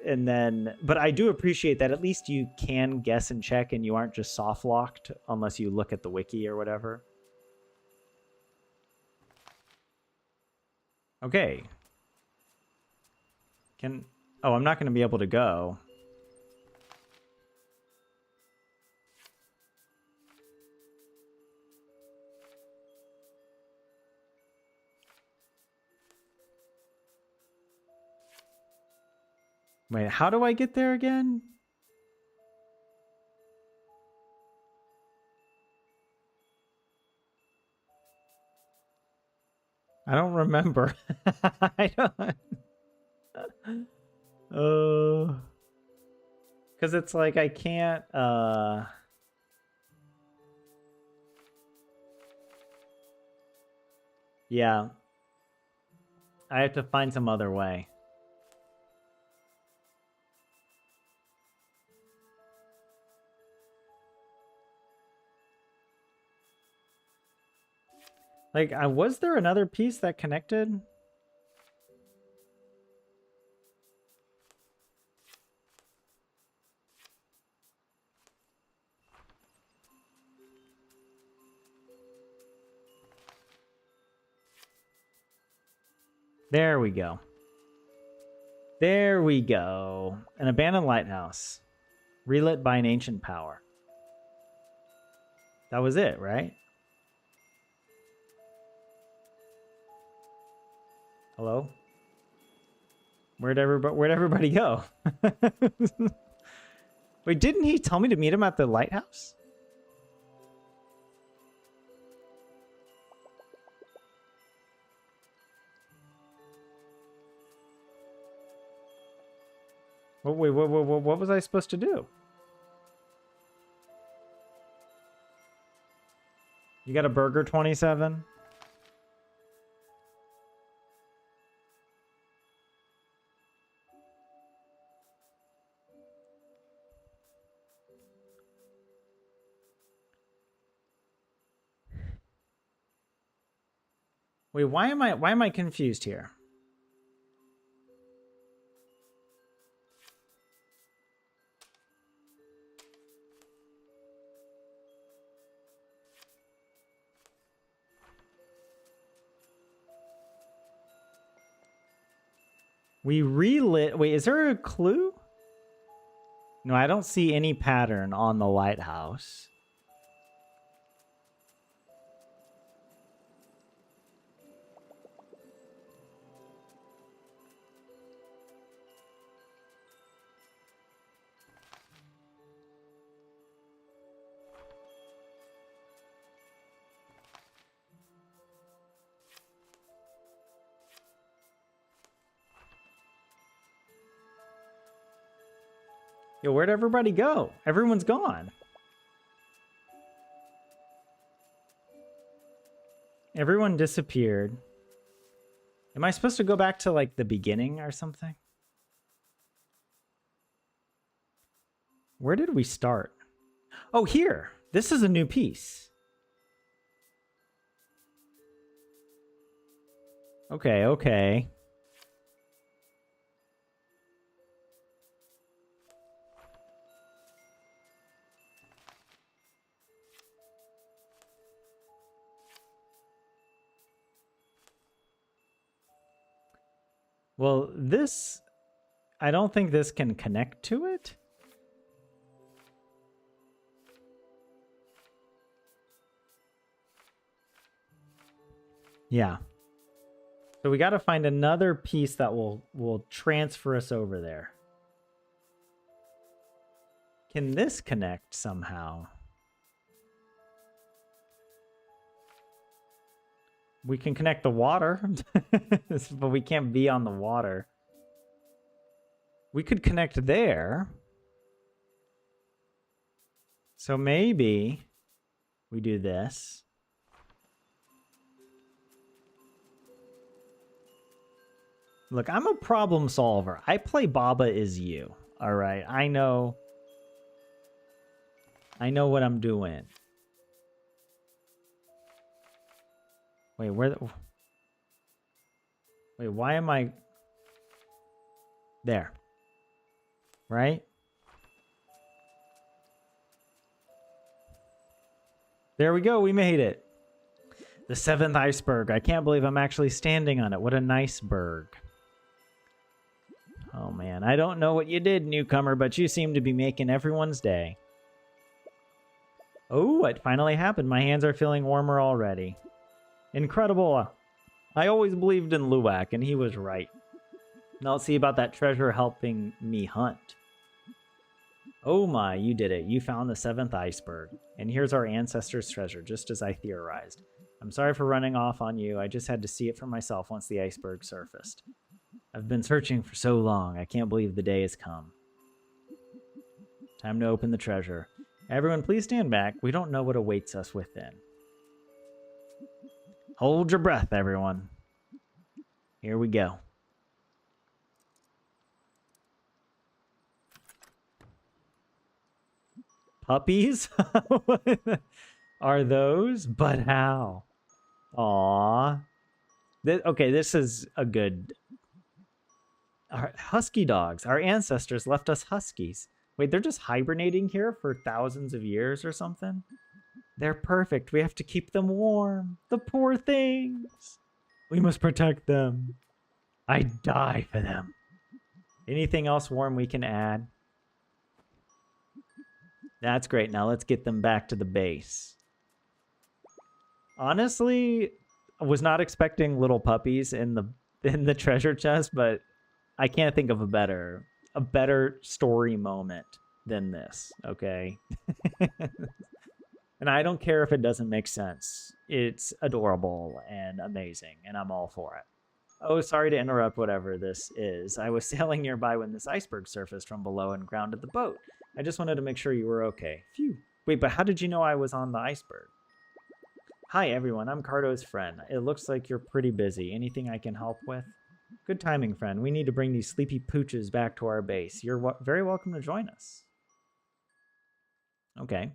And then, but I do appreciate that at least you can guess and check and you aren't just soft locked unless you look at the wiki or whatever. Okay. Oh, I'm not going to be able to go. Wait, how do I get there again? I don't remember. I don't. Because it's like I can't. Yeah. I have to find some other way. Like, was there another piece that connected? There we go. There we go. An abandoned lighthouse. Relit by an ancient power. That was it, right? Hello? Where'd everybody go? Wait, didn't he tell me to meet him at the lighthouse? Wait, what was I supposed to do? You got a burger, 27? Wait, why am I confused here? We relit. Wait, is there a clue? No, I don't see any pattern on the lighthouse. Yo, where'd everybody go? Everyone's gone. Everyone disappeared. Am I supposed to go back to, like, the beginning or something? Where did we start? Oh, here. This is a new piece. Okay, okay. Well, this... I don't think this can connect to it. Yeah. So we got to find another piece that will transfer us over there. Can this connect somehow? We can connect the water, but we can't be on the water. We could connect there. So maybe we do this. Look, I'm a problem solver. I play Baba Is You. All right. I know what I'm doing. Wait, wait, why am I there? Right? There we go. We made it. The 7th iceberg. I can't believe I'm actually standing on it. What a nice berg. Oh, man. I don't know what you did, newcomer, but you seem to be making everyone's day. Oh, it finally happened. My hands are feeling warmer already. Incredible. I always believed in Luwak, and he was right. Now let's see about that treasure helping me hunt. Oh my, you did it. You found the 7th iceberg. And here's our ancestors' treasure, just as I theorized. I'm sorry for running off on you. I just had to see it for myself once the iceberg surfaced. I've been searching for so long. I can't believe the day has come. Time to open the treasure. Everyone, please stand back. We don't know what awaits us within. Hold your breath, everyone. Here we go. Puppies? Are those? But how? Aw. Okay, this is a good... Husky dogs. Our ancestors left us huskies. Wait, they're just hibernating here for thousands of years or something? They're perfect. We have to keep them warm. The poor things. We must protect them. I'd die for them. Anything else warm we can add? That's great. Now let's get them back to the base. Honestly, I was not expecting little puppies in the treasure chest, but I can't think of a better story moment than this, okay? And I don't care if it doesn't make sense. It's adorable and amazing, and I'm all for it. Oh, sorry to interrupt whatever this is. I was sailing nearby when this iceberg surfaced from below and grounded the boat. I just wanted to make sure you were okay. Phew. Wait, but how did you know I was on the iceberg? Hi, everyone. I'm Carto's friend. It looks like you're pretty busy. Anything I can help with? Good timing, friend. We need to bring these sleepy pooches back to our base. You're very welcome to join us. Okay.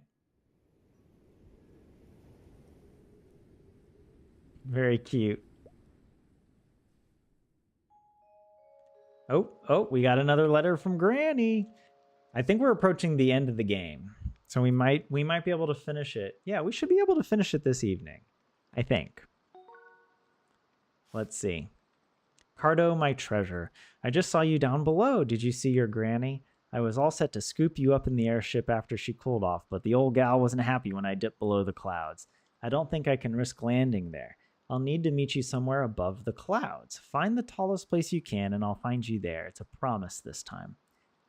Very cute. Oh, we got another letter from Granny. I think we're approaching the end of the game. So we might be able to finish it. Yeah, we should be able to finish it this evening. I think. Let's see. Carto, my treasure. I just saw you down below. Did you see your granny? I was all set to scoop you up in the airship after she cooled off, but the old gal wasn't happy when I dipped below the clouds. I don't think I can risk landing there. I'll need to meet you somewhere above the clouds. Find the tallest place you can, and I'll find you there. It's a promise this time.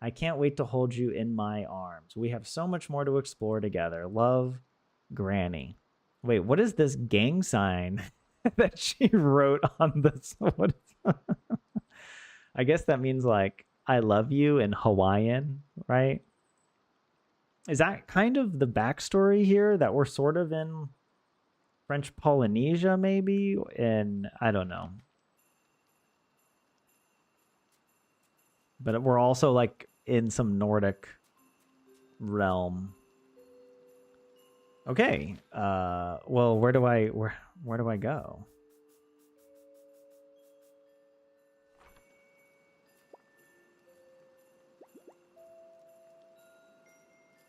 I can't wait to hold you in my arms. We have so much more to explore together. Love, Granny. Wait, what is this gang sign that she wrote on this? What is I guess that means like, I love you in Hawaiian, right? Is that kind of the backstory here, that we're sort of in French Polynesia, maybe? And I don't know. But we're also like in some Nordic realm. Okay. Well, where do I go?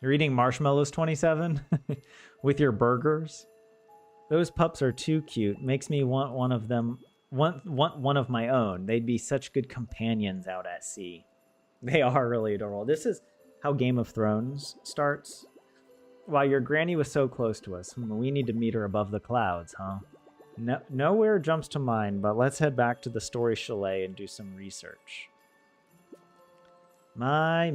You're eating marshmallows, 27? With your burgers? Those pups are too cute. Makes me want one of them. Want one of my own. They'd be such good companions out at sea. They are really adorable. This is how Game of Thrones starts. Wow, your granny was so close to us. We need to meet her above the clouds, huh? Nowhere jumps to mind, but let's head back to the Story Chalet and do some research. My,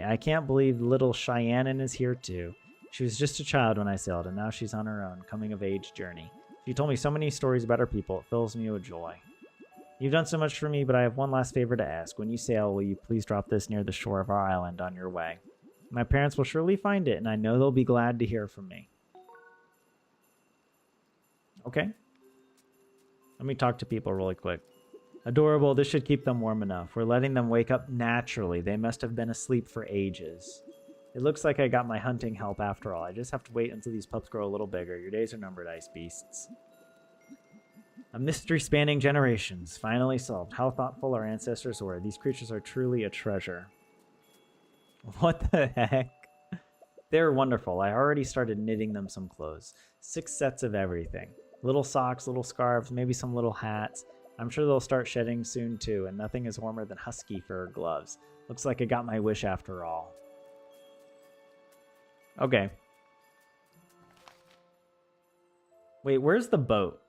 I can't believe little Cheyenne is here too. She was just a child when I sailed, and now she's on her own, coming-of-age journey. She told me so many stories about her people. It fills me with joy. You've done so much for me, but I have one last favor to ask. When you sail, will you please drop this near the shore of our island on your way? My parents will surely find it, and I know they'll be glad to hear from me. Okay. Let me talk to people really quick. Adorable, this should keep them warm enough. We're letting them wake up naturally. They must have been asleep for ages. It looks like I got my hunting help after all. I just have to wait until these pups grow a little bigger. Your days are numbered, ice beasts. A mystery spanning generations. Finally solved. How thoughtful our ancestors were. These creatures are truly a treasure. What the heck? They're wonderful. I already started knitting them some clothes. 6 sets of everything. Little socks, little scarves, maybe some little hats. I'm sure they'll start shedding soon too, and nothing is warmer than husky fur gloves. Looks like I got my wish after all. Okay. Wait, where's the boat?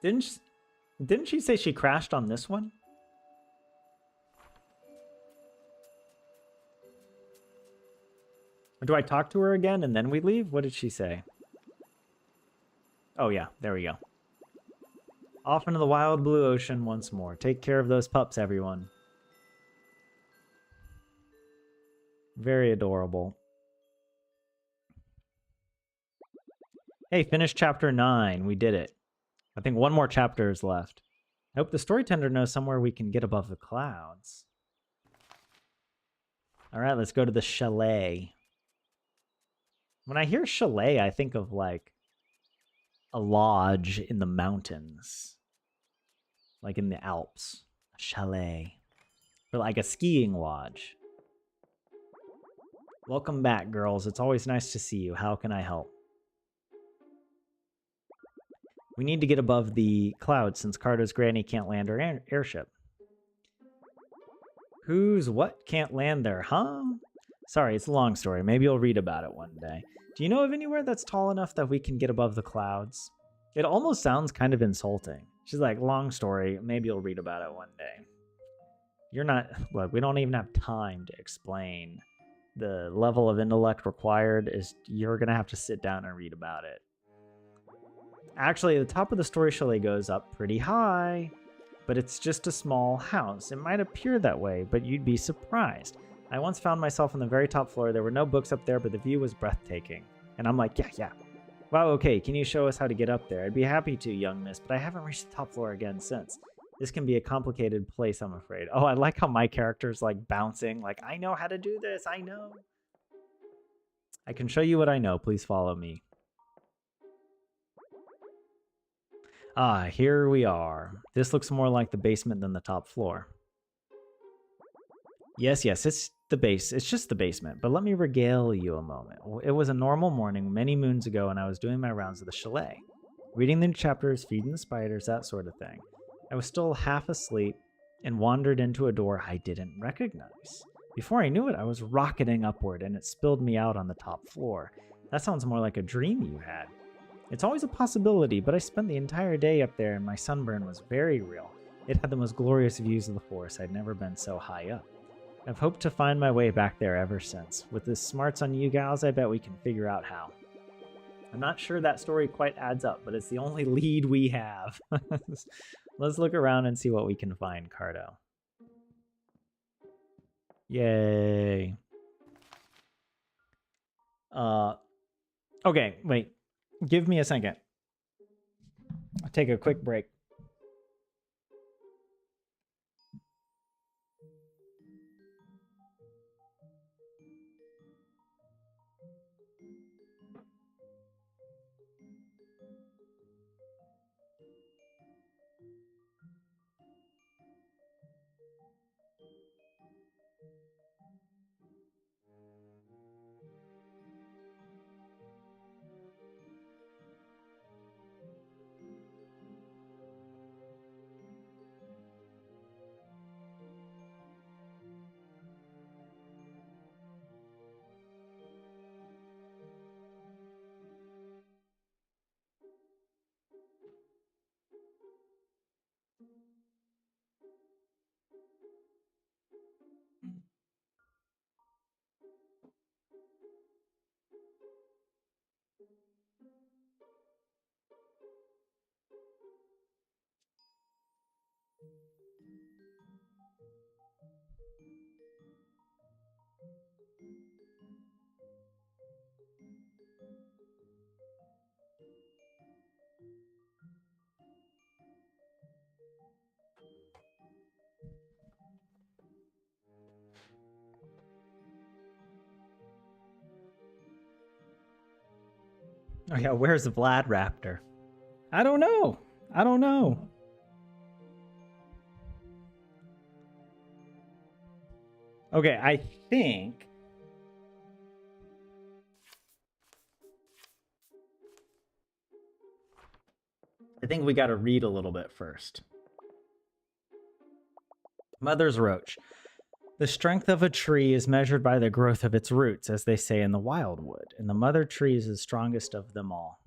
Didn't she say she crashed on this one? Or do I talk to her again and then we leave? What did she say? Oh yeah, there we go. Off into the wild blue ocean once more. Take care of those pups, everyone. Very adorable. Hey, finished chapter 9. We did it. I think one more chapter is left. I hope the storyteller knows somewhere we can get above the clouds. All right, let's go to the chalet. When I hear chalet, I think of like a lodge in the mountains, like in the Alps. A chalet. Or like a skiing lodge. Welcome back, girls. It's always nice to see you. How can I help? We need to get above the clouds since Carto's granny can't land her airship. Who's what can't land there, huh? Sorry, it's a long story. Maybe you'll read about it one day. Do you know of anywhere that's tall enough that we can get above the clouds? It almost sounds kind of insulting. She's like, long story. Maybe you'll read about it one day. You're not... Look, we don't even have time to explain the level of intellect required. You're going to have to sit down and read about it. Actually, the top of the story chalet goes up pretty high, but it's just a small house. It might appear that way, but you'd be surprised. I once found myself on the very top floor. There were no books up there, but the view was breathtaking. And I'm like, yeah. Wow, okay, can you show us how to get up there? I'd be happy to, young miss, but I haven't reached the top floor again since. This can be a complicated place, I'm afraid. Oh, I like how my character's like bouncing. Like, I know how to do this, I know. I can show you what I know. Please follow me. Ah, here we are. This looks more like the basement than the top floor. Yes, it's the base. It's just the basement. But let me regale you a moment. It was a normal morning many moons ago, and I was doing my rounds of the chalet. Reading the new chapters, feeding the spiders, that sort of thing. I was still half asleep and wandered into a door I didn't recognize. Before I knew it, I was rocketing upward, and it spilled me out on the top floor. That sounds more like a dream you had. It's always a possibility, but I spent the entire day up there and my sunburn was very real. It had the most glorious views of the forest. I'd never been so high up. I've hoped to find my way back there ever since. With the smarts on you gals, I bet we can figure out how. I'm not sure that story quite adds up, but it's the only lead we have. Let's look around and see what we can find, Carto. Yay. Okay, wait. Give me a second. I'll take a quick break. Oh yeah, where's Vlad Raptor? I don't know. Okay, I think... we gotta read a little bit first. Mother's Roach. The strength of a tree is measured by the growth of its roots, as they say in the wildwood, and the mother tree is the strongest of them all.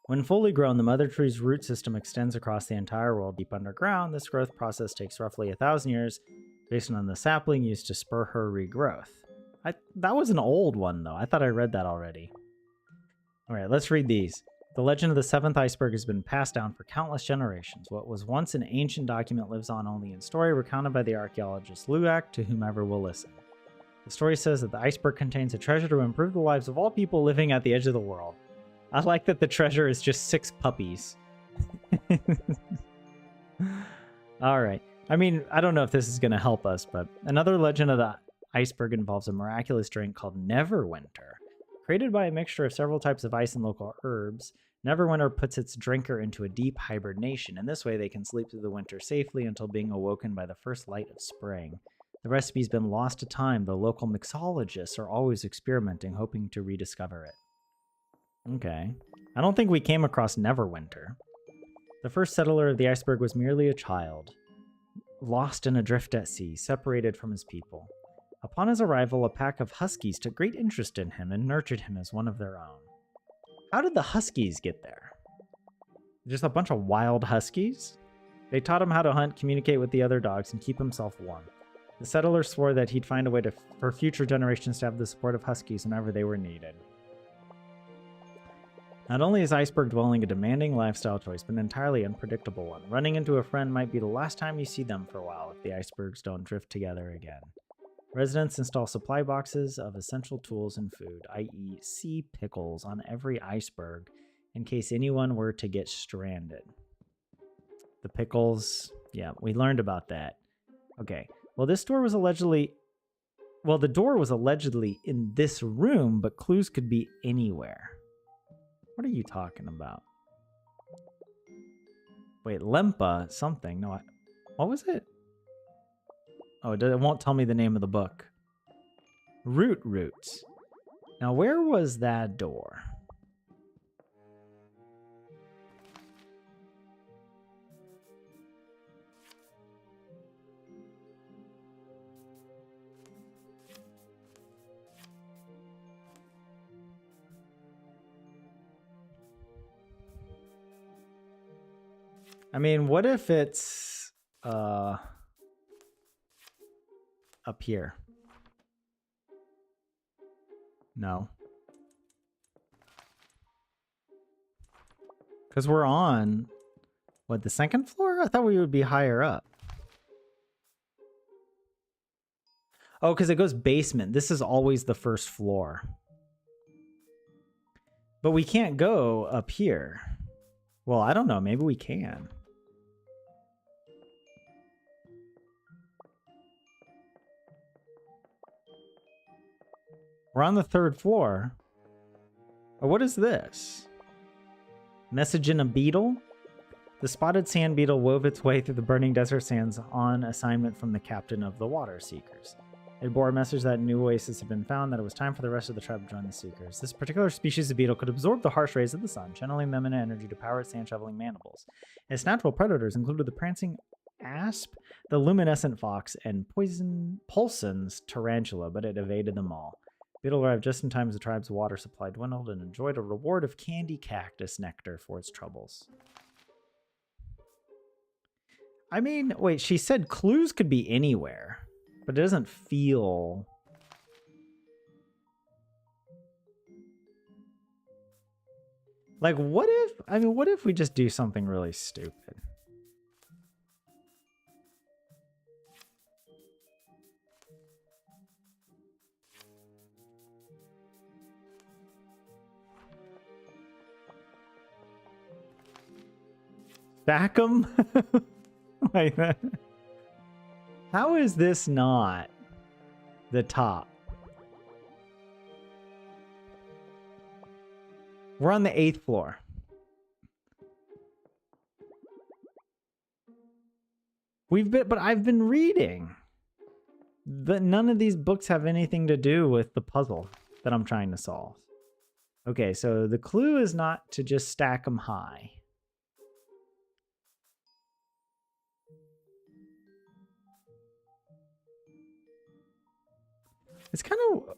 When fully grown, the mother tree's root system extends across the entire world deep underground. This growth process takes roughly 1,000 years, based on the sapling used to spur her regrowth. That was an old one, though. I thought I read that already. All right, let's read these. The legend of the seventh iceberg has been passed down for countless generations. What was once an ancient document lives on only in story, recounted by the archaeologist Luak to whomever will listen. The story says that the iceberg contains a treasure to improve the lives of all people living at the edge of the world. I like that the treasure is just 6 puppies. All right. I mean, I don't know if this is going to help us, but another legend of the iceberg involves a miraculous drink called Neverwinter. Created by a mixture of several types of ice and local herbs, Neverwinter puts its drinker into a deep hibernation. In this way, they can sleep through the winter safely until being awoken by the first light of spring. The recipe's been lost to time, though local mixologists are always experimenting, hoping to rediscover it. Okay. I don't think we came across Neverwinter. The first settler of the iceberg was merely a child, lost and adrift at sea, separated from his people. Upon his arrival, a pack of huskies took great interest in him and nurtured him as one of their own. How did the huskies get there? Just a bunch of wild huskies? They taught him how to hunt, communicate with the other dogs, and keep himself warm. The settler swore that he'd find a way for future generations to have the support of huskies whenever they were needed. Not only is iceberg dwelling a demanding lifestyle choice, but an entirely unpredictable one. Running into a friend might be the last time you see them for a while if the icebergs don't drift together again. Residents install supply boxes of essential tools and food, i.e. sea pickles, on every iceberg in case anyone were to get stranded. The pickles, yeah, we learned about that. Okay, well, this door was allegedly... Well, the door was allegedly in this room, but clues could be anywhere. What are you talking about? Wait, Lempa something. No, what was it? Oh, it won't tell me the name of the book. Roots. Now, where was that door? I mean, what if it's up here? No. Because we're on, what, the second floor? I thought we would be higher up. Oh, because it goes basement. This is always the first floor. But we can't go up here. Well, I don't know. Maybe we can. We're on the 3rd floor. Oh, what is this? Message in a beetle? The spotted sand beetle wove its way through the burning desert sands on assignment from the captain of the water seekers. It bore a message that a new oasis had been found, that it was time for the rest of the tribe to join the seekers. This particular species of beetle could absorb the harsh rays of the sun, channeling them into energy to power its sand-shoveling mandibles. Its natural predators included the prancing asp, the luminescent fox, and Poulsen's tarantula, but it evaded them all. Beetle arrived just in time as the tribe's water supply dwindled and enjoyed a reward of candy cactus nectar for its troubles. I mean, wait, she said clues could be anywhere, but it doesn't feel... Like, what if we just do something really stupid? Stack them? Like that. How is this not the top? We're on the 8th floor. But I've been reading. None of these books have anything to do with the puzzle that I'm trying to solve. Okay, so the clue is not to just stack them high. It's kind of...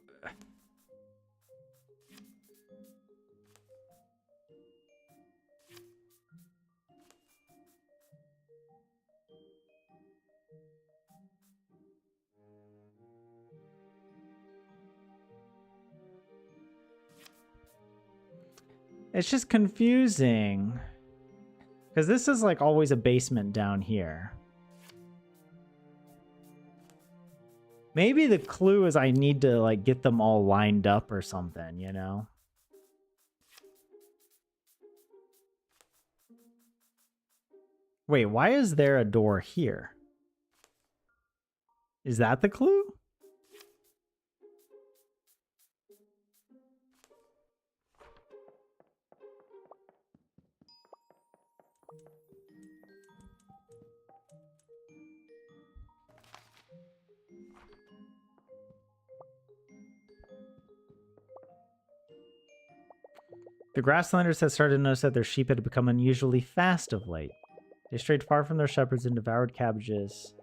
It's just confusing. Because this is like always a basement down here. Maybe the clue is I need to like get them all lined up or something, you know? Wait, why is there a door here? Is that the clue? The grasslanders had started to notice that their sheep had become unusually fast of late. They strayed far from their shepherds and devoured cabbages.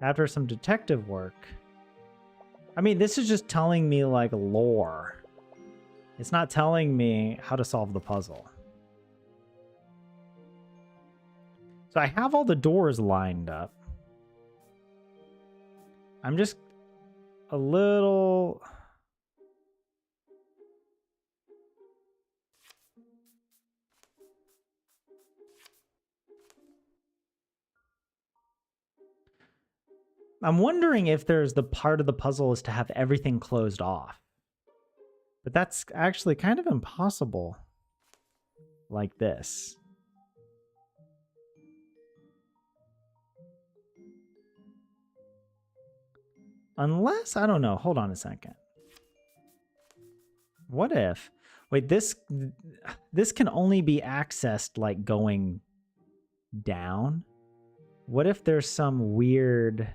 After some detective work... I mean, this is just telling me, like, lore. It's not telling me how to solve the puzzle. So I have all the doors lined up. I'm just a little... I'm wondering if there's the part of the puzzle is to have everything closed off. But that's actually kind of impossible. Like this. Unless, I don't know, hold on a second. What if... Wait, this can only be accessed like going down? What if there's some weird...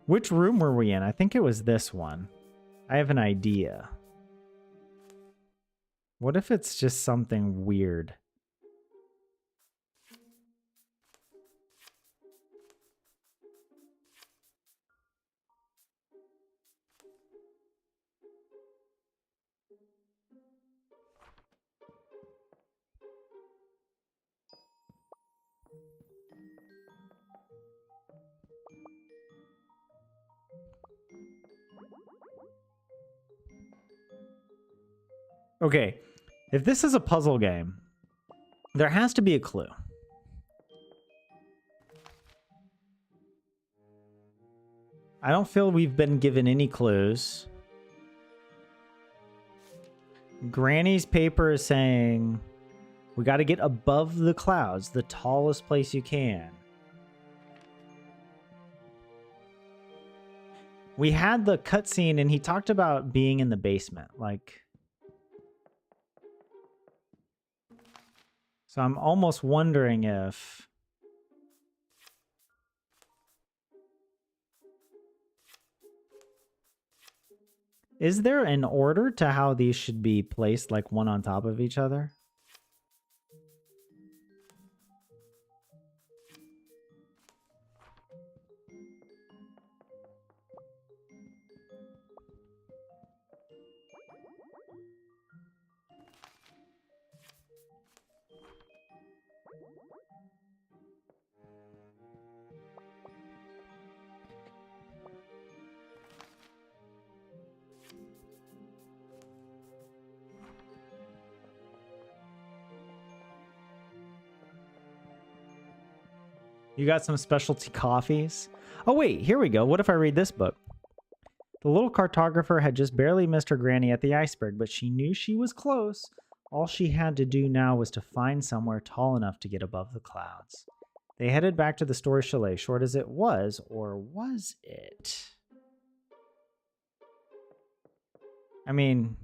Which room were we in? I think it was this one. I have an idea. What if it's just something weird? Okay, if this is a puzzle game, there has to be a clue. I don't feel we've been given any clues. Granny's paper is saying we got to get above the clouds, the tallest place you can. We had the cutscene and he talked about being in the basement, like... So I'm almost wondering if... Is there an order to how these should be placed, like one on top of each other? You got some specialty coffees? Oh wait, here we go. What if I read this book? The little cartographer had just barely missed her granny at the iceberg, but she knew she was close. All she had to do now was to find somewhere tall enough to get above the clouds. They headed back to the story chalet, short as it was, or was it? I mean...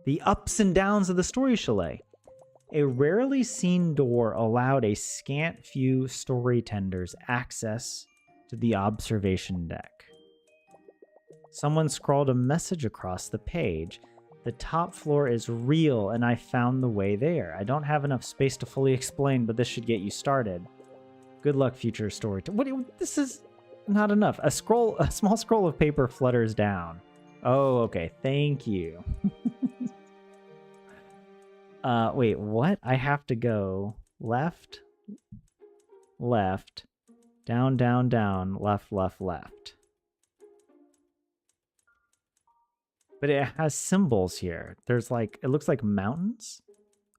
The ups and downs of the story chalet. A rarely seen door allowed a scant few story tenders access to the observation deck. Someone scrawled a message across the page. The top floor is real, and I found the way there. I don't have enough space to fully explain, but this should get you started. Good luck, future story. This is not enough. A small scroll of paper flutters down. Oh, okay. Thank you. Wait, what? I have to go left, left, down, down, down, left, left, left. But it has symbols here. There's like, it looks like mountains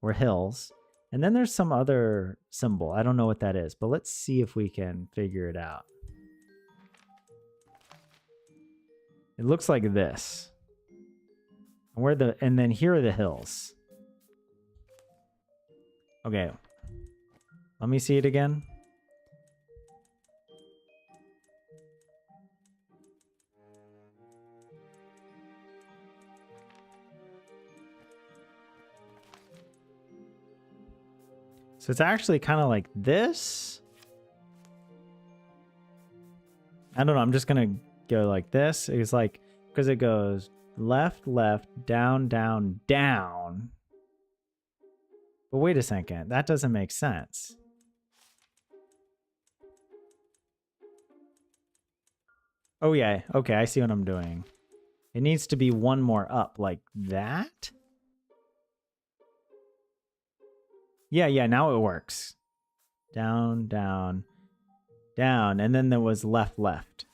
or hills. And then there's some other symbol. I don't know what that is, but let's see if we can figure it out. It looks like this. And then here are the hills. Okay. Let me see it again. So it's actually kind of like this. I don't know. I'm just going to go like this. It's like, because it goes left, left, down, down, down. But wait a second. That doesn't make sense. Oh, yeah. Okay, I see what I'm doing. It needs to be one more up like that. Yeah, now it works. Down, down, down. And then there was left, left.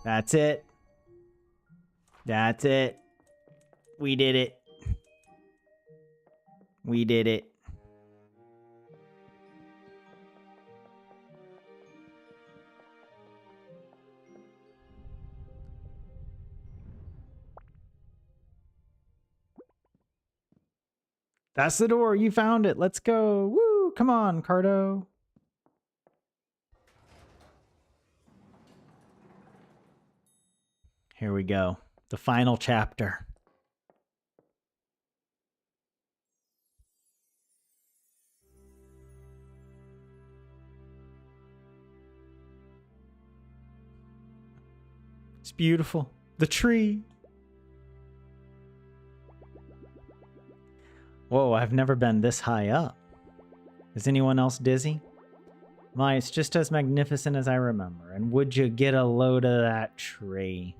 That's it. That's it. We did it. We did it. That's the door. You found it. Let's go. Woo! Come on, Carto. Here we go. The final chapter. It's beautiful. The tree. Whoa, I've never been this high up. Is anyone else dizzy? My, it's just as magnificent as I remember. And would you get a load of that tree?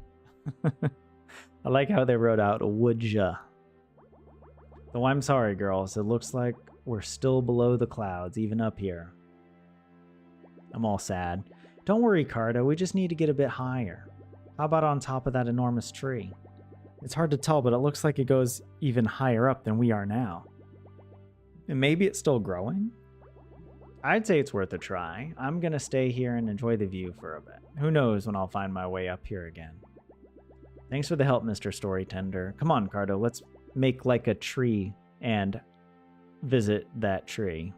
I like how they wrote out, would ya? Though I'm sorry, girls. It looks like we're still below the clouds, even up here. I'm all sad. Don't worry, Carto. We just need to get a bit higher. How about on top of that enormous tree? It's hard to tell, but it looks like it goes even higher up than we are now. And maybe it's still growing? I'd say it's worth a try. I'm gonna stay here and enjoy the view for a bit. Who knows when I'll find my way up here again. Thanks for the help, Mr. Storytender. Come on, Carto, let's make like a tree and visit that tree.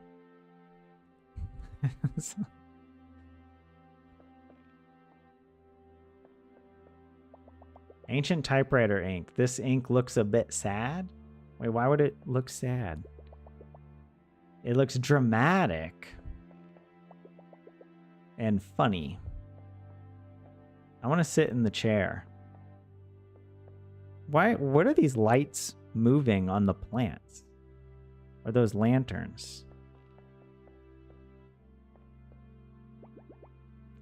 Ancient typewriter ink. This ink looks a bit sad. Wait, why would it look sad? It looks dramatic and funny. I want to sit in the chair. What are these lights moving on the plants? Are those lanterns?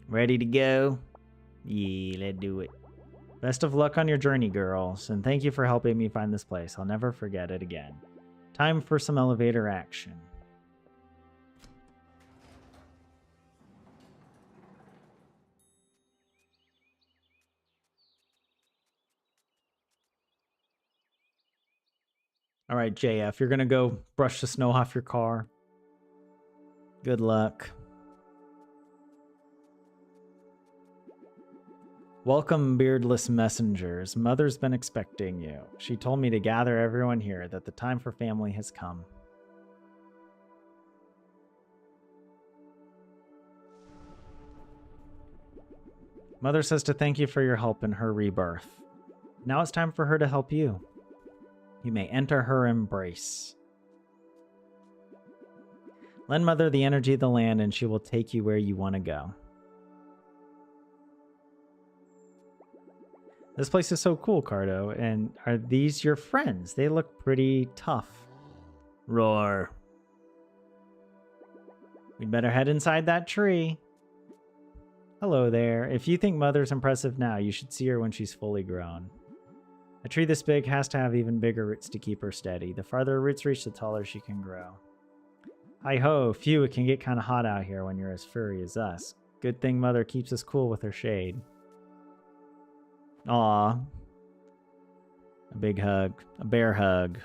Ready to go? Yeah, let's do it. Best of luck on your journey, girls, and thank you for helping me find this place. I'll never forget it again. Time for some elevator action. All right, JF, you're going to go brush the snow off your car. Good luck. Welcome, beardless messengers. Mother's been expecting you. She told me to gather everyone here, that the time for family has come. Mother says to thank you for your help in her rebirth. Now it's time for her to help you. You may enter her embrace. Lend Mother the energy of the land and she will take you where you want to go. This place is so cool, Carto. And are these your friends? They look pretty tough. Roar. We'd better head inside that tree. Hello there. If you think Mother's impressive now, you should see her when she's fully grown. A tree this big has to have even bigger roots to keep her steady. The farther her roots reach, the taller she can grow. Hi-ho, phew, it can get kind of hot out here when you're as furry as us. Good thing Mother keeps us cool with her shade. Aw. A big hug. A bear hug.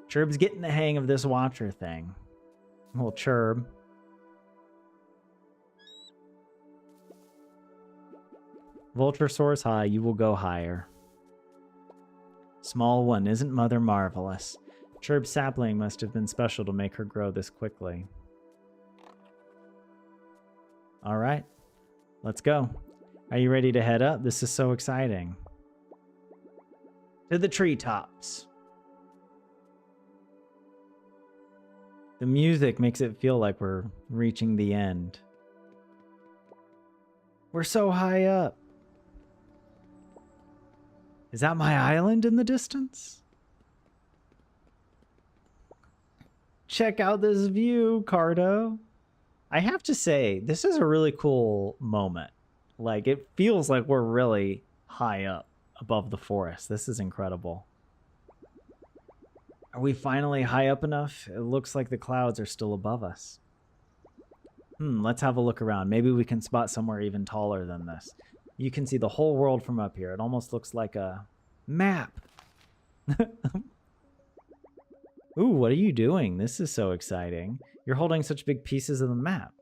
Churb's getting the hang of this watcher thing. Little Churb. Vulture soars high, you will go higher. Small one, isn't Mother marvelous? Churb's sapling must have been special to make her grow this quickly. Alright, let's go. Are you ready to head up? This is so exciting. To the treetops. The music makes it feel like we're reaching the end. We're so high up. Is that my island in the distance? Check out this view, Carto. I have to say, this is a really cool moment. Like, it feels like we're really high up above the forest. This is incredible. Are we finally high up enough? It looks like the clouds are still above us. Let's have a look around. Maybe we can spot somewhere even taller than this. You can see the whole world from up here. It almost looks like a map. Ooh, what are you doing? This is so exciting. You're holding such big pieces of the map.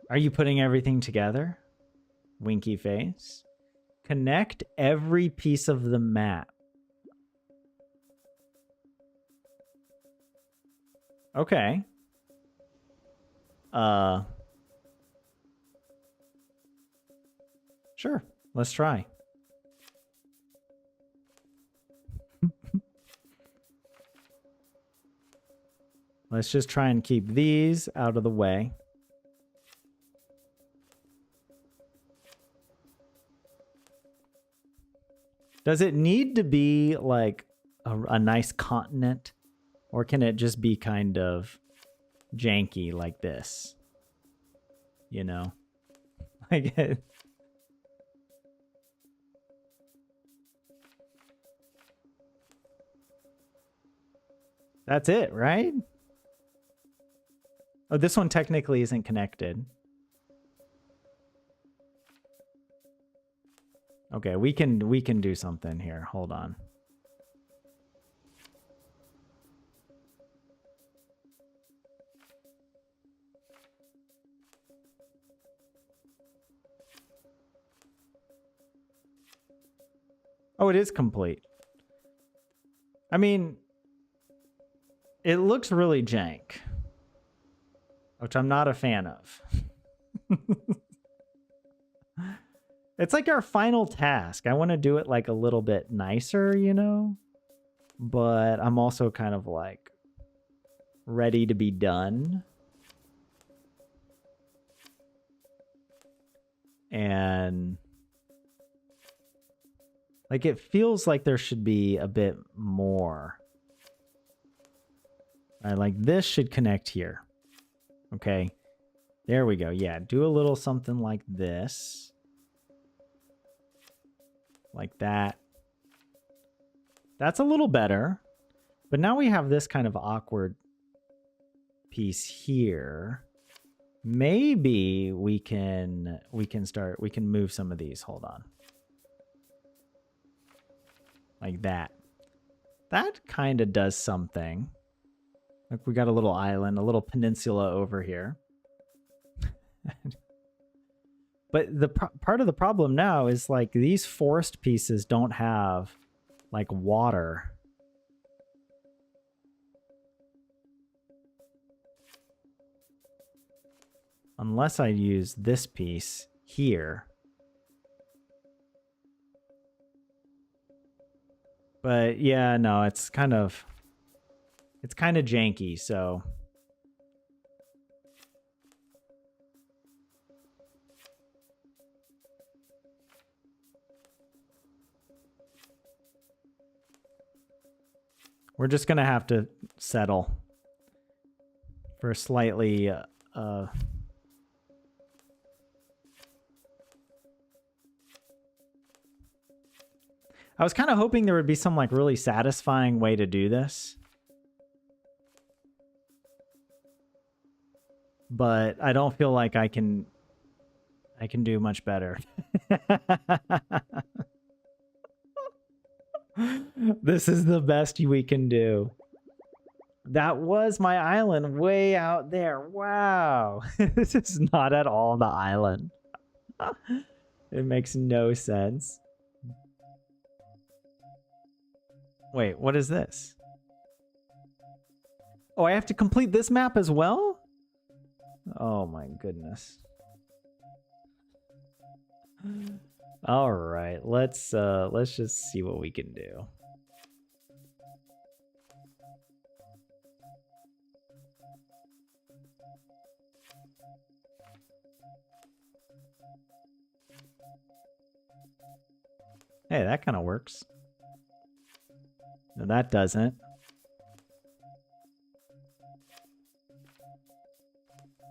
Are you putting everything together? Winky face. Connect every piece of the map. Okay. Sure. Let's try. Let's just try and keep these out of the way. Does it need to be like a nice continent? Or can it just be kind of janky like this? You know? Like it. That's it, right? Oh, this one technically isn't connected. Okay, we can do something here. Hold on. Oh, it is complete. I mean, it looks really jank, which I'm not a fan of. It's like our final task. I want to do it like a little bit nicer, you know? But I'm also kind of like ready to be done. And like it feels like there should be a bit more. All right, like this should connect here. Okay. There we go. Yeah, do a little something like this. Like that. That's a little better. But now we have this kind of awkward piece here. Maybe we can move some of these. Hold on. Like that. That kind of does something. Like we got a little island, a little peninsula over here. But the part of the problem now is like these forest pieces don't have like water. Unless I use this piece here. But yeah, no, it's kind of janky, so we're just gonna have to settle for a slightly I was kind of hoping there would be some like really satisfying way to do this. But I don't feel like I can I can do much better. This is the best we can do. That was my island way out there. Wow. This is not at all the island. It makes no sense. Wait, what is this? Oh, I have to complete this map as well? Oh my goodness. All right, let's just see what we can do. Hey, that kind of works. No, that doesn't.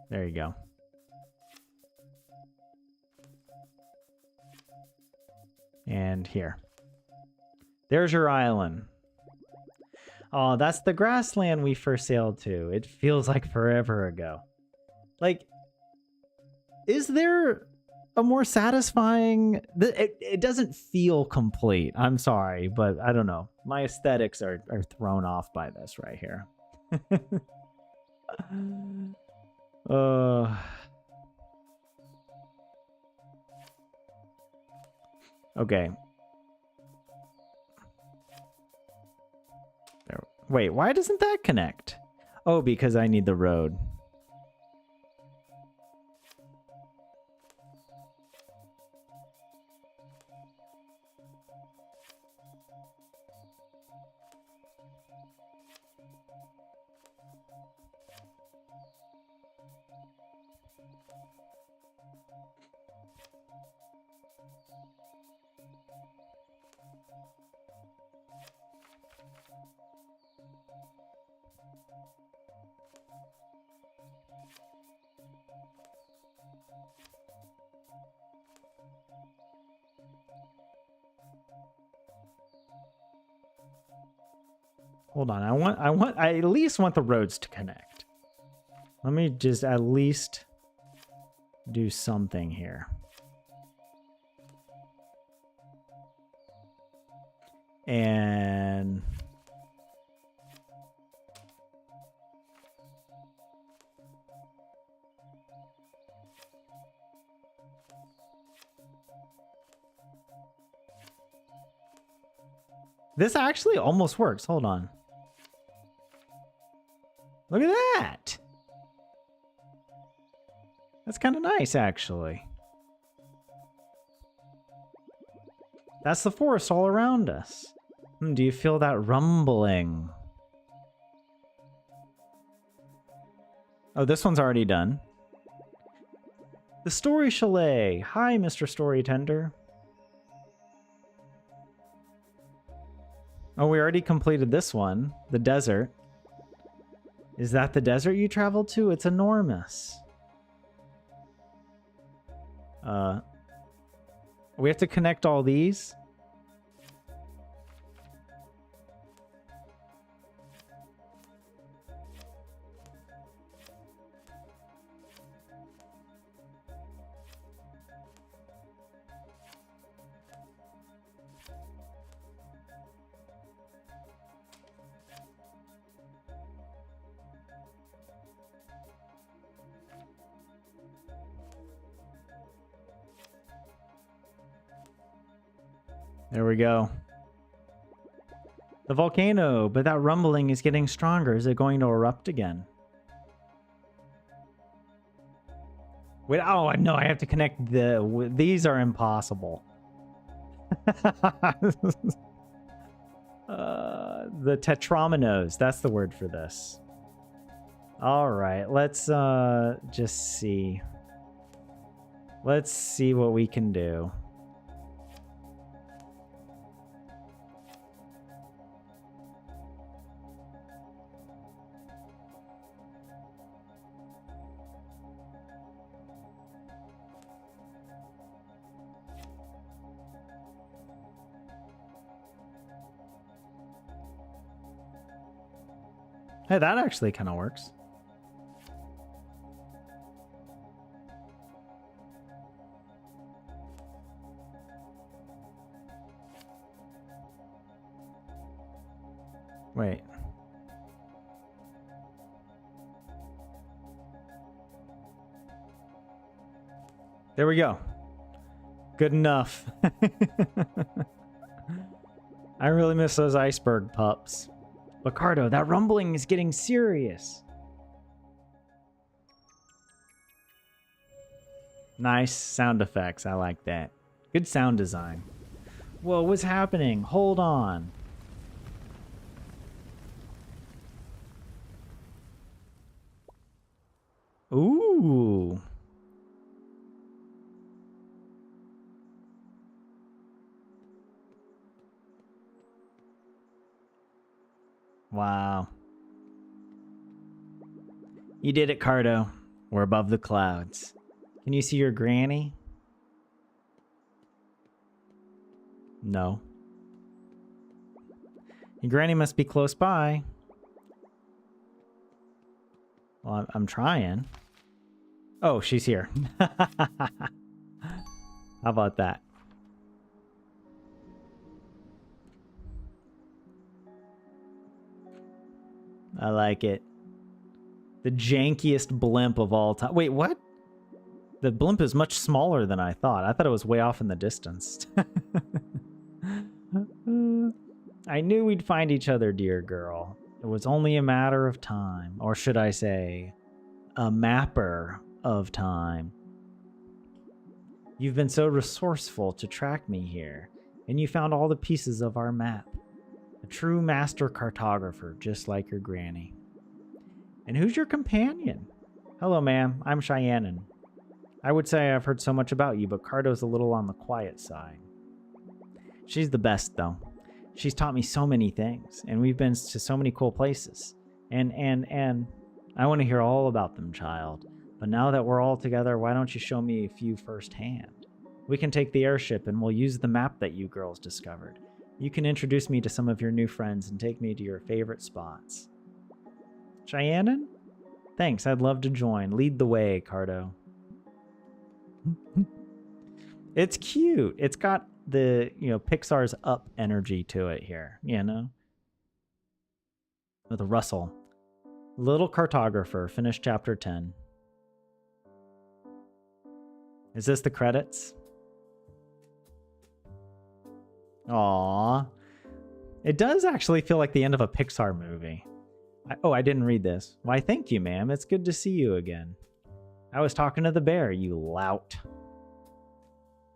There you go. And here. There's your island. Oh, that's the grassland we first sailed to. It feels like forever ago. Like, is there a more satisfying... It doesn't feel complete. I'm sorry, but I don't know. My aesthetics are thrown off by this right here. Okay. There. Wait, why doesn't that connect? Oh, because I need the road. Hold on, I at least want the roads to connect. Let me just at least do something here. And this actually almost works. Hold on. Look at that. That's kind of nice, actually. That's the forest all around us. Do you feel that rumbling? Oh, this one's already done. The Story Chalet. Hi, Mr. Story Tender. Oh, we already completed this one. The desert. Is that the desert you traveled to? It's enormous. We have to connect all these. There we go. The volcano, but that rumbling is getting stronger. Is it going to erupt again? Wait, oh, no, I have to connect the... These are impossible. The tetrominos, that's the word for this. All right, let's just see. Let's see what we can do. Hey, that actually kind of works. Wait. There we go. Good enough. I really miss those iceberg pups. But Carto, that rumbling is getting serious. Nice sound effects. I like that. Good sound design. Whoa, what's happening? Hold on. Ooh. Wow. You did it, Carto. We're above the clouds. Can you see your granny? No. Your granny must be close by. Well, I'm trying. Oh, she's here. How about that? I like it. The jankiest blimp of all time. Wait, what? The blimp is much smaller than I thought. I thought it was way off in the distance. I knew we'd find each other, dear girl. It was only a matter of time. Or should I say, a mapper of time. You've been so resourceful to track me here, and you found all the pieces of our map. A true master cartographer, just like your granny. And who's your companion? Hello, ma'am. I'm Cheyenne. I would say I've heard so much about you, but Carto's a little on the quiet side. She's the best, though. She's taught me so many things, and we've been to so many cool places. And I want to hear all about them, child. But now that we're all together, why don't you show me a few firsthand? We can take the airship, and we'll use the map that you girls discovered. You can introduce me to some of your new friends and take me to your favorite spots. Cheyenne? Thanks, I'd love to join. Lead the way, Carto. It's cute. It's got the, Pixar's Up energy to it here, With a rustle. Little Cartographer, finished chapter 10. Is this the credits? Aww. It does actually feel like the end of a Pixar movie. I didn't read this. Why, thank you, ma'am. It's good to see you again. I was talking to the bear, you lout.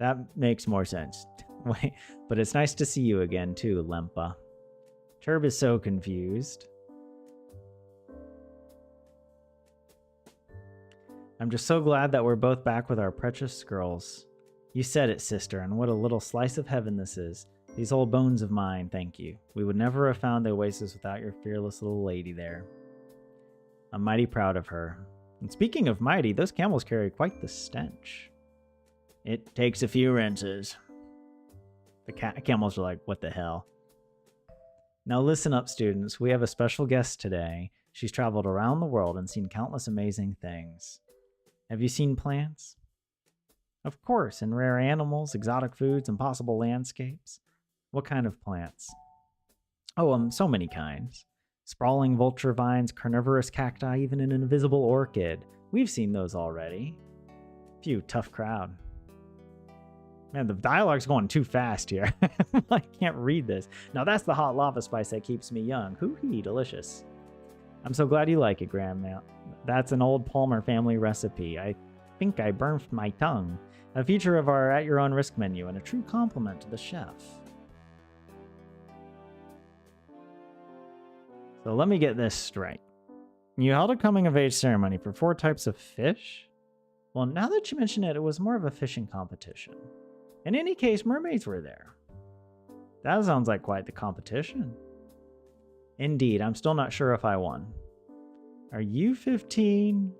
That makes more sense. Wait, but it's nice to see you again, too, Lempa. Turb is so confused. I'm just so glad that we're both back with our precious girls. You said it, sister, and what a little slice of heaven this is. These old bones of mine, thank you. We would never have found the oasis without your fearless little lady there. I'm mighty proud of her. And speaking of mighty, those camels carry quite the stench. It takes a few rinses. The camels are like, what the hell? Now listen up, students. We have a special guest today. She's traveled around the world and seen countless amazing things. Have you seen plants? Of course, and rare animals, exotic foods, impossible landscapes. What kind of plants? Oh, so many kinds. Sprawling vulture vines, carnivorous cacti, even an invisible orchid. We've seen those already. Phew, tough crowd. Man, the dialogue's going too fast here. I can't read this. Now that's the hot lava spice that keeps me young. Hoo-hee, delicious. I'm so glad you like it, Grandma. That's an old Palmer family recipe. I think I burned my tongue. A feature of our At Your Own Risk menu and a true compliment to the chef. So let me get this straight. You held a coming-of-age ceremony for 4 types of fish? Well, now that you mention it, it was more of a fishing competition. In any case, mermaids were there. That sounds like quite the competition. Indeed, I'm still not sure if I won. Are you 15?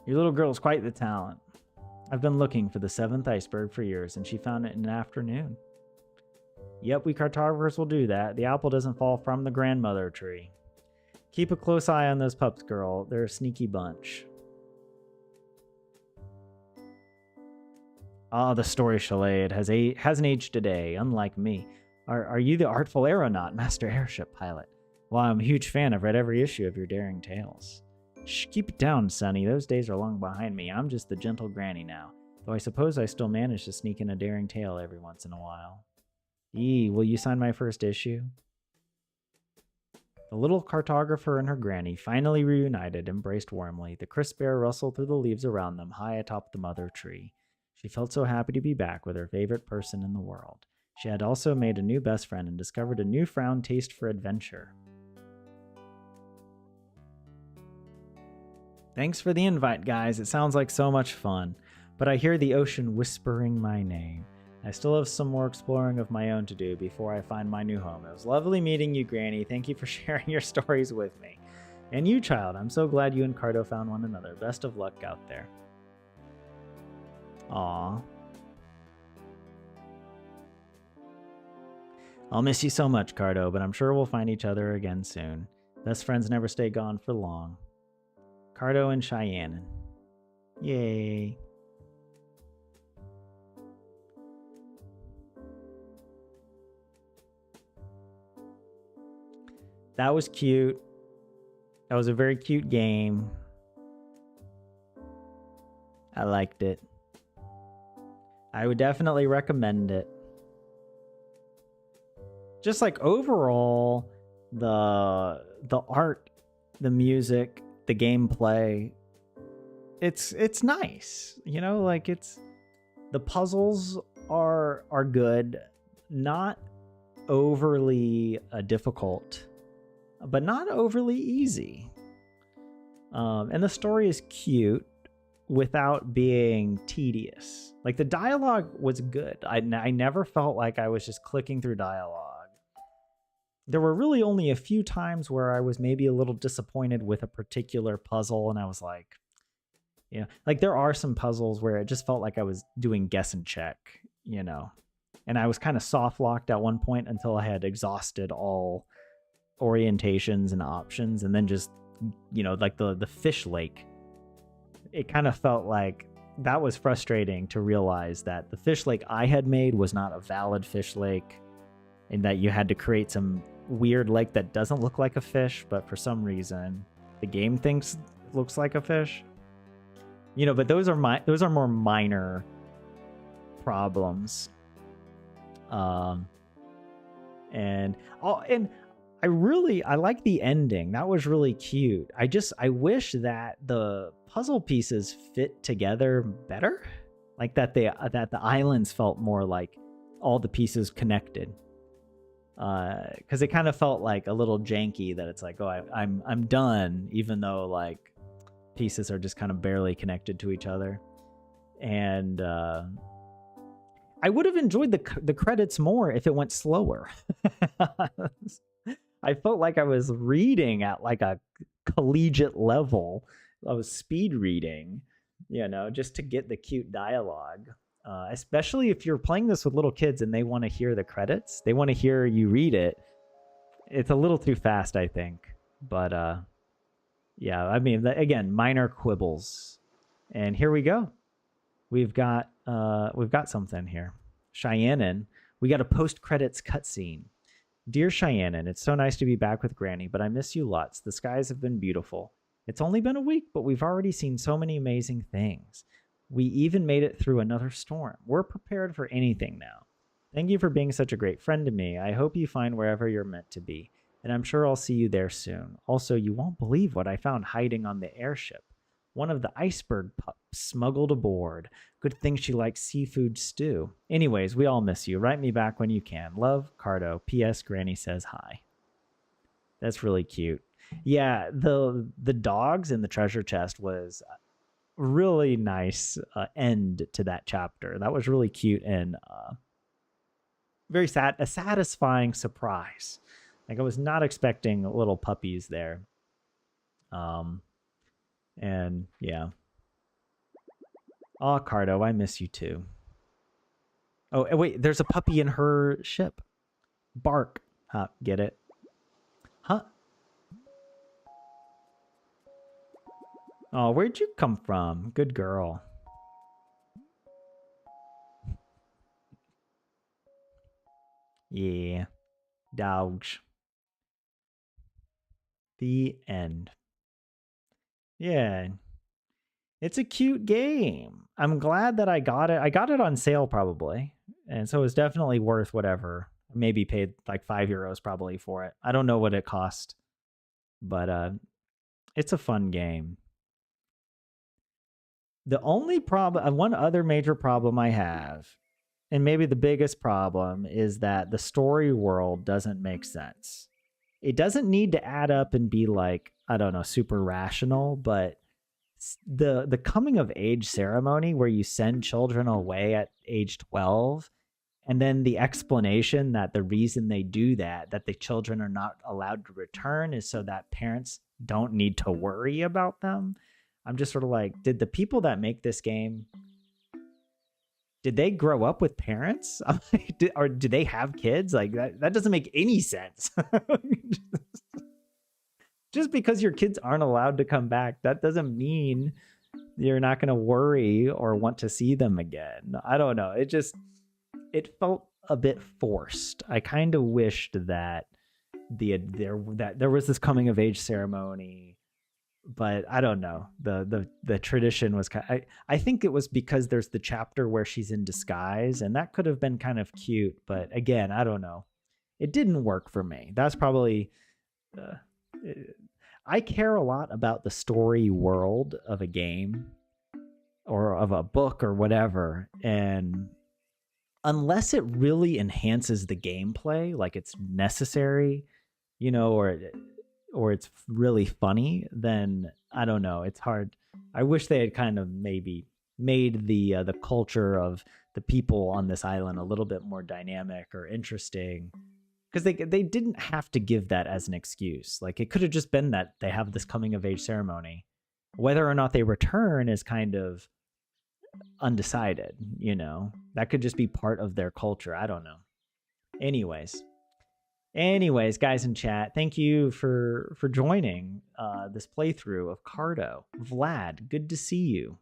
Your little girl's quite the talent. I've been looking for the 7th iceberg for years, and she found it in an afternoon. Yep, we cartographers will do that. The apple doesn't fall from the grandmother tree. Keep a close eye on those pups, girl. They're a sneaky bunch. Ah, the story chalet. It hasn't aged a day, unlike me. Are you the artful aeronaut, master airship pilot? Well, I'm a huge fan. I've read every issue of your daring tales. Shh, keep it down, Sonny. Those days are long behind me. I'm just the gentle granny now. Though I suppose I still manage to sneak in a daring tale every once in a while. Will you sign my first issue? The little cartographer and her granny, finally reunited, embraced warmly. The crisp air rustled through the leaves around them, high atop the mother tree. She felt so happy to be back with her favorite person in the world. She had also made a new best friend and discovered a newfound taste for adventure. Thanks for the invite, guys. It sounds like so much fun. But I hear the ocean whispering my name. I still have some more exploring of my own to do before I find my new home. It was lovely meeting you, Granny. Thank you for sharing your stories with me. And you, child. I'm so glad you and Carto found one another. Best of luck out there. Aww. I'll miss you so much, Carto, but I'm sure we'll find each other again soon. Best friends never stay gone for long. Carto and Cheyenne. Yay. That was cute. That was a very cute game. I liked it. I would definitely recommend it. Just like overall, the art, the music, the gameplay, it's nice. You know, like the puzzles are good, not overly difficult, but not overly easy. And the story is cute without being tedious. Like the dialogue was good. I never felt like I was just clicking through dialogue. There were really only a few times where I was maybe a little disappointed with a particular puzzle, and I was like, you know, like there are some puzzles where it just felt like I was doing guess and check, you know, and I was kind of soft locked at one point until I had exhausted all orientations and options, and then just, you know, like the fish lake, it kind of felt like that was frustrating to realize that the fish lake I had made was not a valid fish lake, and that you had to create some weird lake that doesn't look like a fish, but for some reason the game thinks it looks like a fish, you know. But those are more minor problems. And I like the ending. That was really cute. I wish that the puzzle pieces fit together better, like that the islands felt more like all the pieces connected. Because it kind of felt like a little janky, that it's like, oh, I'm done, even though like pieces are just kind of barely connected to each other. And I would have enjoyed the credits more if it went slower. I felt like I was reading at like a collegiate level. I was speed reading, you know, just to get the cute dialogue. Especially if you're playing this with little kids and they want to hear the credits, they want to hear you read it. It's a little too fast, I think. But yeah, I mean, again, minor quibbles. And here we go. We've got something here. Cheyenne, we got a post-credits cutscene. Dear Cheyenne, it's so nice to be back with Granny, but I miss you lots. The skies have been beautiful. It's only been a week, but we've already seen so many amazing things. We even made it through another storm. We're prepared for anything now. Thank you for being such a great friend to me. I hope you find wherever you're meant to be, and I'm sure I'll see you there soon. Also, you won't believe what I found hiding on the airship. One of the iceberg pups smuggled aboard. Good thing she likes seafood stew. Anyways, we all miss you. Write me back when you can. Love, Carto. P.S. Granny says hi. That's really cute. Yeah, the dogs in the treasure chest was really nice end to that chapter. That was really cute and a satisfying surprise. Like I was not expecting little puppies there. And yeah. Oh, Carto, I miss you too. Oh, wait, there's a puppy in her ship. Bark. Huh, get it? Huh? Oh, where'd you come from? Good girl. Yeah. Dogs. The end. Yeah. It's a cute game. I'm glad that I got it. I got it on sale probably. And so it's definitely worth whatever. Maybe paid like €5 probably for it. I don't know what it cost, but it's a fun game. The only problem, one other major problem I have, and maybe the biggest problem, is that the story world doesn't make sense. It doesn't need to add up and be like, I don't know, super rational, but the coming of age ceremony where you send children away at age 12, and then the explanation that the reason they do that the children are not allowed to return, is so that parents don't need to worry about them. I'm just sort of like, did the people that make this game, did they grow up with parents? Or do they have kids? Like that doesn't make any sense. Just because your kids aren't allowed to come back, that doesn't mean you're not going to worry or want to see them again. I don't know. It felt a bit forced. I kind of wished that there was this coming of age ceremony, but I don't know. The tradition was I think it was because there's the chapter where she's in disguise, and that could have been kind of cute, but again, I don't know. It didn't work for me. That's probably uh, I care a lot about the story world of a game or of a book or whatever, and unless it really enhances the gameplay, like it's necessary, or it's really funny, then I don't know. It's hard. I wish they had kind of maybe made the culture of the people on this island a little bit more dynamic or interesting, because they didn't have to give that as an excuse. Like it could have just been that they have this coming of age ceremony. Whether or not they return is kind of undecided, That could just be part of their culture. I don't know. Anyways, guys in chat, thank you for joining this playthrough of Carto. Vlad, good to see you.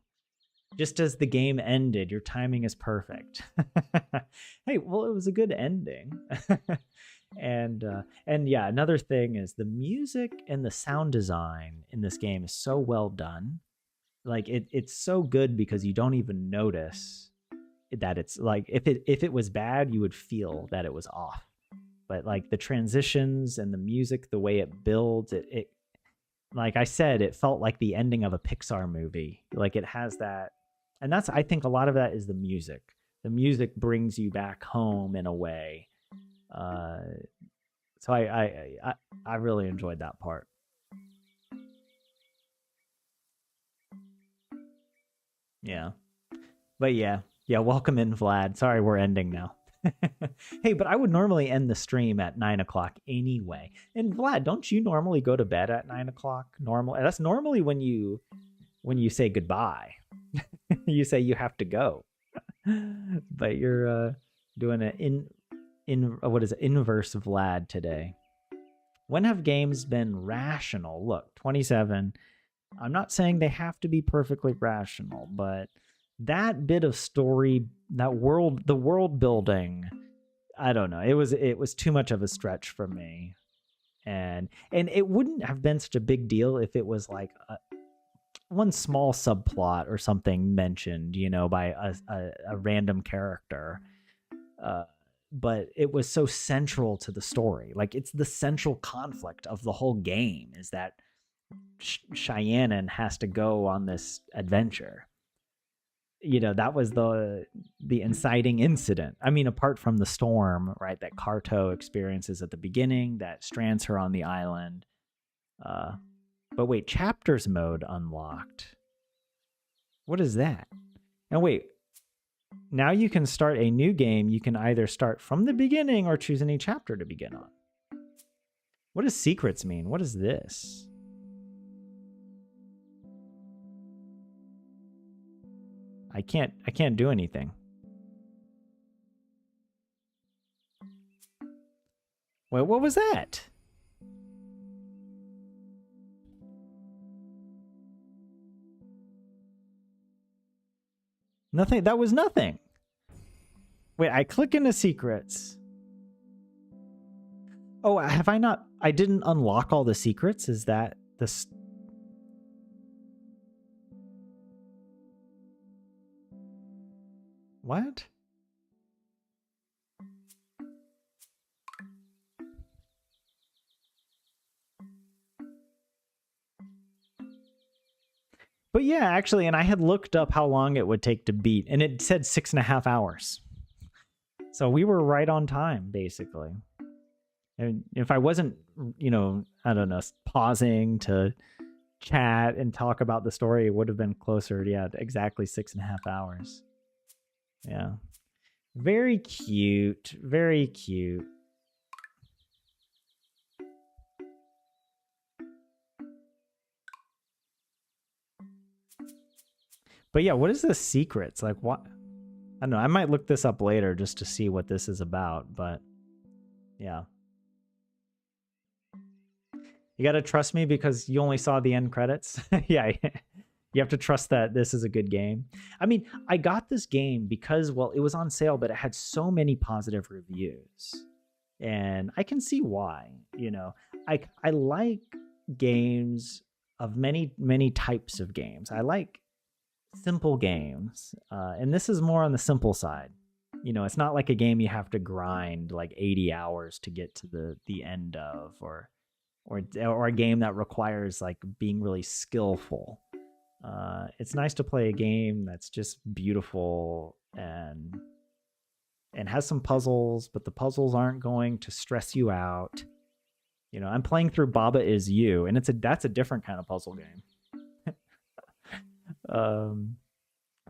Just as the game ended, your timing is perfect. Hey, well, it was a good ending. And yeah, another thing is the music and the sound design in this game is so well done. Like it's so good because you don't even notice that it's like, if it was bad, you would feel that it was off. But like the transitions and the music, the way it builds, it like I said, it felt like the ending of a Pixar movie. Like it has that, and that's, I think a lot of that is the music. The music brings you back home in a way. So I really enjoyed that part. Yeah. But yeah. Yeah, welcome in, Vlad. Sorry we're ending now. Hey, but I would normally end the stream at 9 o'clock anyway. And Vlad, don't you normally go to bed at 9 o'clock? Normal. That's normally when you say goodbye. You say you have to go. But you're doing an what is it, inverse Vlad today. When have games been rational? Look, 27. I'm not saying they have to be perfectly rational, but that bit of story, the world building, I don't know. It was too much of a stretch for me. And it wouldn't have been such a big deal if it was like one small subplot or something mentioned, by a random character. But it was so central to the story. Like it's the central conflict of the whole game, is that Cheyenne has to go on this adventure. That was the inciting incident. I mean, apart from the storm, right, that Carto experiences at the beginning that strands her on the island. But wait, chapters mode unlocked. What is that? And wait, now you can start a new game. You can either start from the beginning or choose any chapter to begin on. What does secrets mean? What is this? I can't do anything. Wait, what was that? Nothing. That was nothing. Wait, I click into secrets. Oh, have I not? I didn't unlock all the secrets? Is that this? What? But yeah, actually, and I had looked up how long it would take to beat, and it said 6.5 hours. So we were right on time, basically. And if I wasn't, I don't know, pausing to chat and talk about the story, it would have been closer, yeah, to exactly 6.5 hours. Yeah. Very cute. Very cute. But yeah, what is the secrets? Like, what? I don't know. I might look this up later just to see what this is about, but yeah. You got to trust me because you only saw the end credits. Yeah. You have to trust that this is a good game. I mean, I got this game because, well, it was on sale, but it had so many positive reviews. And I can see why, I like games of many types of games. I like simple games. And this is more on the simple side. It's not like a game you have to grind like 80 hours to get to the end of, or a game that requires like being really skillful. It's nice to play a game that's just beautiful and has some puzzles, but the puzzles aren't going to stress you out. I'm playing through Baba Is You, and that's a different kind of puzzle game.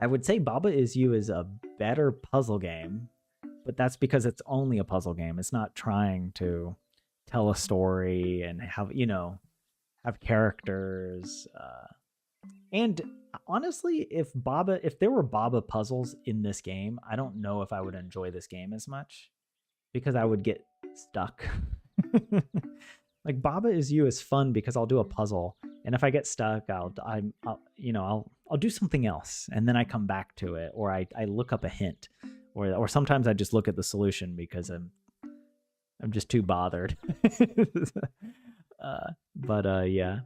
I would say Baba Is You is a better puzzle game, but that's because it's only a puzzle game. It's not trying to tell a story and have characters. And honestly, if there were Baba puzzles in this game, I don't know if I would enjoy this game as much because I would get stuck. Like Baba Is You is fun because I'll do a puzzle, and if I get stuck, I'll do something else, and then I come back to it, or I look up a hint, or sometimes I just look at the solution because I'm just too bothered. Yeah.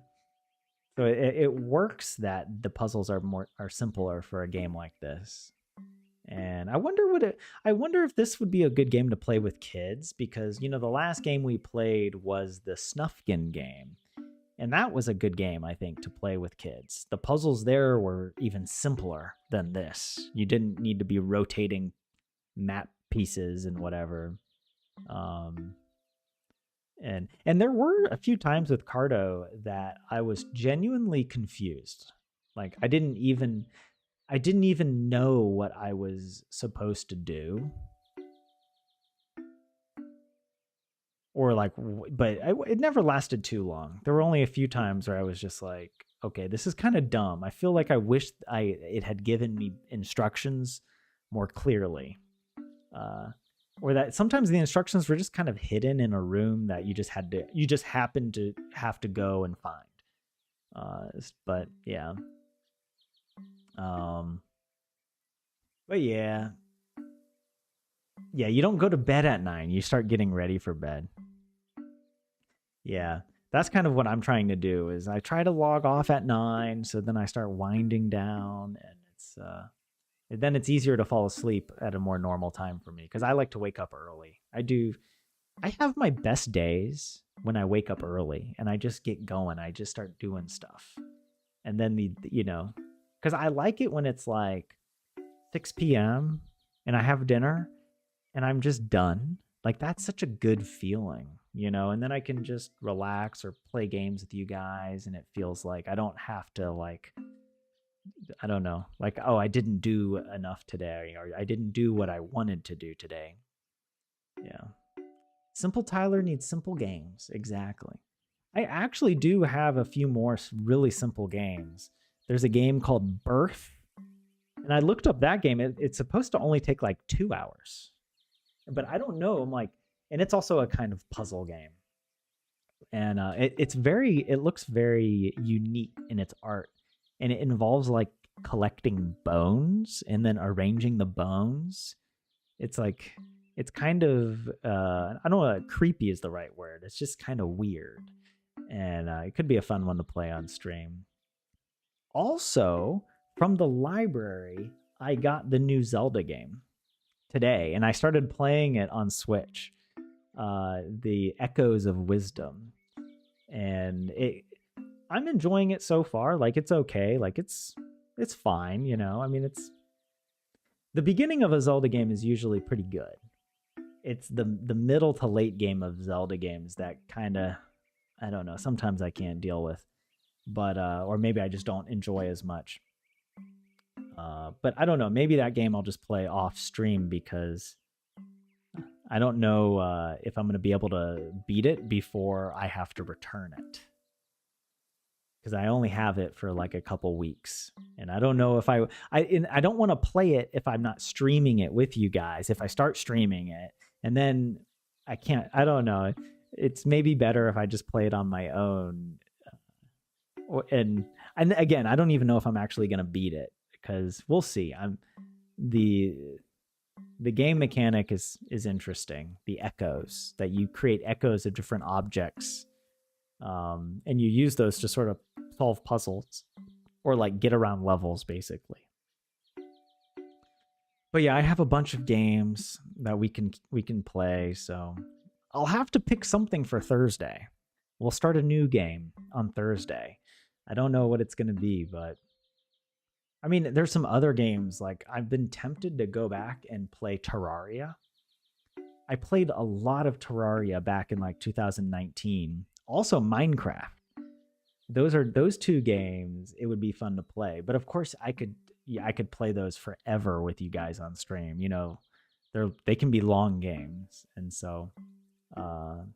So it works that the puzzles are simpler for a game like this. And I wonder if this would be a good game to play with kids, because the last game we played was the Snufkin game. And that was a good game, I think, to play with kids. The puzzles there were even simpler than this. You didn't need to be rotating map pieces and whatever. And there were a few times with Carto that I was genuinely confused. Like I didn't even know what I was supposed to do. Or like, but it never lasted too long. There were only a few times where I was just like, okay, this is kind of dumb. I feel like I wish it had given me instructions more clearly. Or that sometimes the instructions were just kind of hidden in a room that you just happened to have to go and find. But yeah. But yeah. Yeah, you don't go to bed at 9. You start getting ready for bed. Yeah. That's kind of what I'm trying to do is I try to log off at 9, so then I start winding down, and then it's easier to fall asleep at a more normal time for me because I like to wake up early. I have my best days when I wake up early and I just get going. I just start doing stuff. And then because I like it when it's like 6 p.m. and I have dinner and I'm just done. Like that's such a good feeling, and then I can just relax or play games with you guys. And it feels like I don't have to like, I don't know, like, oh, I didn't do enough today, or I didn't do what I wanted to do today. Yeah. Simple Tyler needs simple games. Exactly. I actually do have a few more really simple games. There's a game called Birth, and I looked up that game. It's supposed to only take like 2 hours, but I don't know. I'm like, and it's also a kind of puzzle game. And it looks very unique in its art. And it involves like collecting bones and then arranging the bones. It's like, it's kind of I don't know, creepy is the right word. It's just kind of weird, and it could be a fun one to play on stream. Also, from the library, I got the new Zelda game today, and I started playing it on Switch. The Echoes of Wisdom, and I'm enjoying it so far. Like it's okay. Like it's fine. You know, I mean, it's the beginning of a Zelda game is usually pretty good. It's the middle to late game of Zelda games that kind of, I don't know. Sometimes I can't deal with, but or maybe I just don't enjoy as much. But I don't know. Maybe that game I'll just play off stream because I don't know if I'm going to be able to beat it before I have to return it. Because I only have it for like a couple weeks. And I don't know if I don't want to play it if I'm not streaming it with you guys. If I start streaming it and then I can't, I don't know. It's maybe better if I just play it on my own. And again, I don't even know if I'm actually going to beat it because we'll see. The game mechanic is interesting. The echoes, that you create echoes of different objects, and you use those to sort of solve puzzles or like get around levels, basically. But yeah, I have a bunch of games that we can play, so I'll have to pick something for Thursday. We'll start a new game on Thursday. I don't know what it's going to be, but I mean, there's some other games. Like I've been tempted to go back and play Terraria. I played a lot of Terraria back in like 2019. Also Minecraft. Those two games, it would be fun to play. But of course I could play those forever with you guys on stream. You know, they can be long games. And so and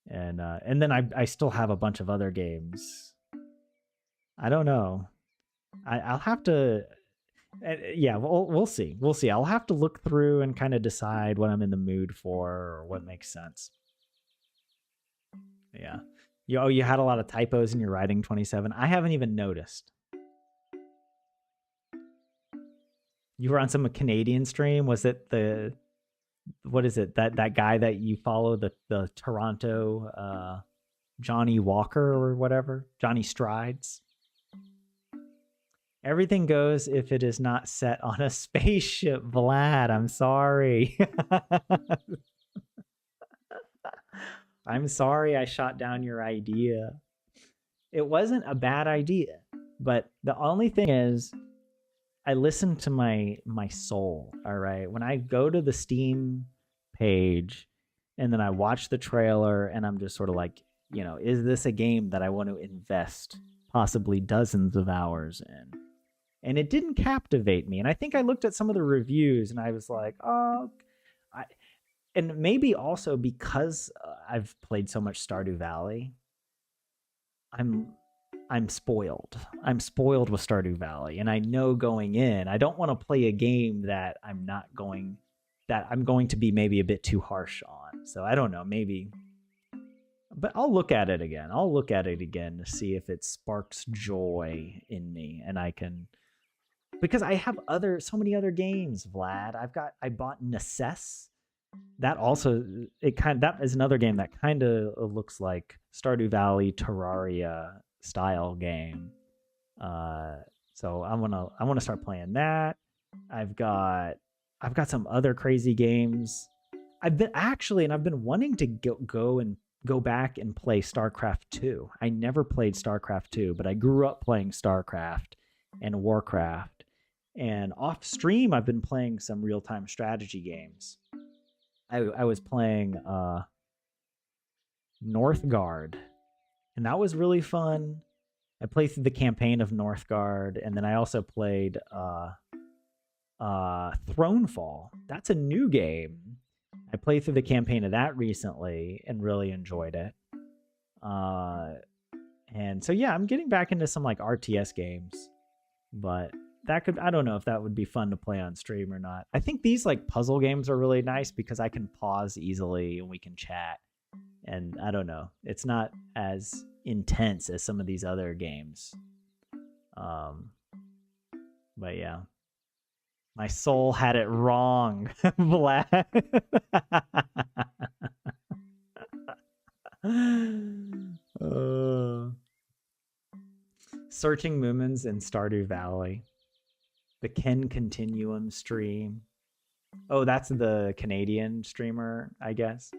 then I still have a bunch of other games. I don't know. I'll have to, yeah, we'll see. We'll see. I'll have to look through and kind of decide what I'm in the mood for or what makes sense. Yeah. You had a lot of typos in your writing 27. I haven't even noticed. You were on some Canadian stream. Was it what is it? That guy that you follow, the Toronto, Johnny Walker or whatever? Johnny Strides? Everything goes if it is not set on a spaceship, Vlad. I'm sorry. I'm sorry I shot down your idea. It wasn't a bad idea, but the only thing is I listen to my soul, all right? When I go to the Steam page and then I watch the trailer and I'm just sort of like, you know, is this a game that I want to invest possibly dozens of hours in? And it didn't captivate me. And I think I looked at some of the reviews and I was like, oh, and maybe also because I've played so much Stardew Valley, I'm spoiled. I'm spoiled with Stardew Valley. And I know going in, I don't want to play a game that I'm going to be maybe a bit too harsh on. So I don't know, maybe. But I'll look at it again. I'll look at it again to see if it sparks joy in me and I can. Because I have so many other games, Vlad. I bought Necess. That also, that is another game that kind of looks like Stardew Valley, Terraria style game. So I want to start playing that. I've got some other crazy games. I've been wanting to go back and play StarCraft 2. I never played StarCraft 2, but I grew up playing StarCraft and Warcraft. And off stream, I've been playing some real-time strategy games. I was playing Northgard, and that was really fun. I played through the campaign of Northgard, and then I also played Thronefall. That's a new game. I played through the campaign of that recently and really enjoyed it. And so yeah, I'm getting back into some like RTS games, but I don't know if that would be fun to play on stream or not. I think these like puzzle games are really nice because I can pause easily and we can chat. And I don't know, it's not as intense as some of these other games. But yeah. My soul had it wrong, Vlad. uh, Searching Moomins in Stardew Valley. The Ken Continuum stream. Oh, that's the Canadian streamer, I guess.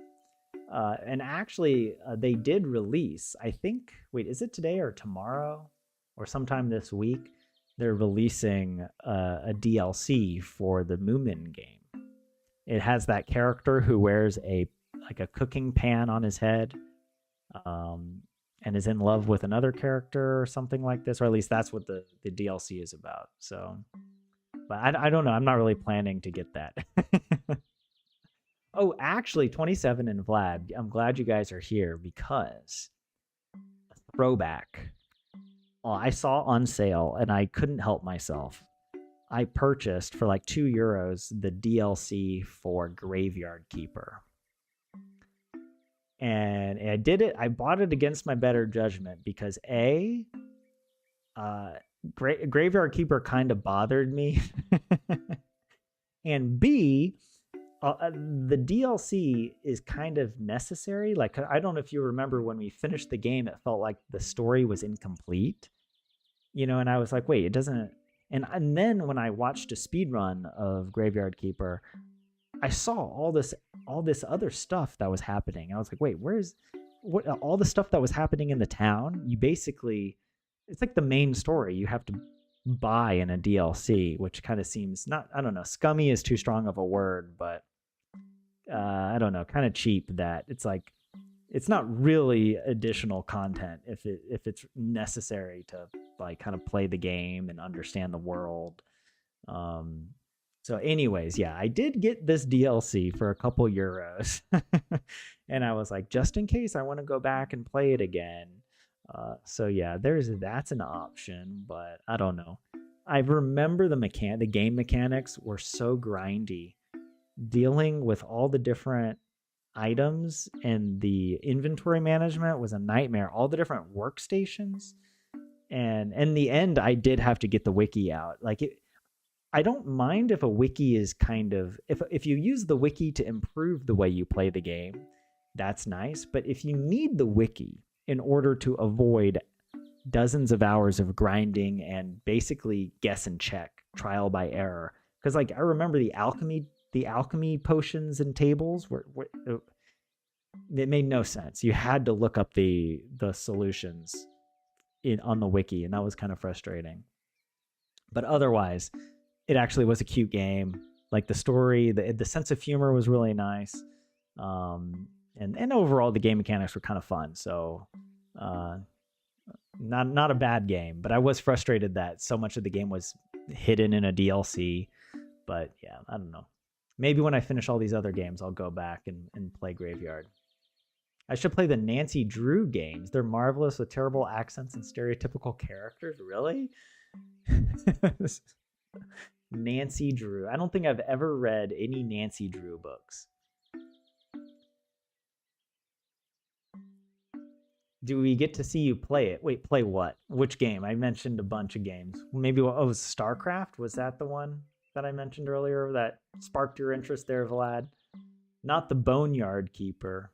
And actually, they did release, I think, wait, is it today or tomorrow or sometime this week? They're releasing a DLC for the Moomin game. It has that character who wears a cooking pan on his head, and is in love with another character or something like this, or at least that's what the DLC is about. So, but I don't know. I'm not really planning to get that. Oh, actually, 27 and Vlad, I'm glad you guys are here because throwback. Oh, I saw on sale and I couldn't help myself. I purchased for like €2 the DLC for Graveyard Keeper. And I did it. I bought it against my better judgment because Graveyard Keeper kind of bothered me. And B, the DLC is kind of necessary. Like, I don't know if you remember when we finished the game, it felt like the story was incomplete, and I was like, wait, it doesn't. And then when I watched a speed run of Graveyard Keeper, I saw all this other stuff that was happening. I was like, wait, what all the stuff that was happening in the town? You basically, it's like the main story you have to buy in a DLC, which kind of seems I don't know, scummy is too strong of a word, but I don't know, kind of cheap that it's like, it's not really additional content if it's necessary to like kind of play the game and understand the world. So anyways, yeah, I did get this DLC for a couple euros. And I was like, just in case I want to go back and play it again. So yeah, that's an option, but I don't know. I remember the game mechanics were so grindy. Dealing with all the different items and the inventory management was a nightmare. All the different workstations, and in the end, I did have to get the wiki out. I don't mind if a wiki is kind of if you use the wiki to improve the way you play the game, that's nice. But if you need the wiki in order to avoid dozens of hours of grinding and basically guess and check, trial by error, because I remember the alchemy potions and tables were it made no sense. You had to look up the solutions on the wiki, and that was kind of frustrating. But otherwise, it actually was a cute game. Like the story, the sense of humor was really nice, and overall the game mechanics were kind of fun. So, not a bad game. But I was frustrated that so much of the game was hidden in a DLC. But yeah, I don't know. Maybe when I finish all these other games, I'll go back and play Graveyard. I should play the Nancy Drew games. They're marvelous with terrible accents and stereotypical characters. Really? Nancy Drew. I don't think I've ever read any Nancy Drew books. Do we get to see you play it? Wait, play what? Which game? I mentioned a bunch of games. Maybe it was StarCraft? Was that the one that I mentioned earlier that sparked your interest there, Vlad? Not the Boneyard Keeper.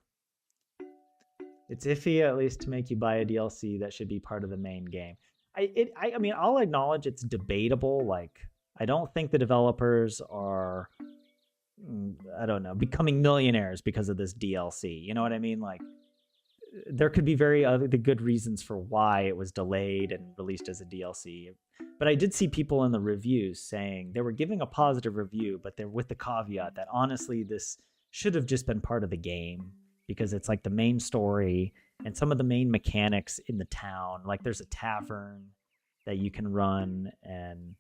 It's iffy, at least, to make you buy a DLC that should be part of the main game. I mean, I'll acknowledge it's debatable. Like, I don't think the developers are, I don't know, becoming millionaires because of this DLC. You know what I mean? Like, there could be the good reasons for why it was delayed and released as a DLC. But I did see people in the reviews saying they were giving a positive review, but they're with the caveat that honestly, this should have just been part of the game because it's like the main story and some of the main mechanics in the town. Like there's a tavern that you can run and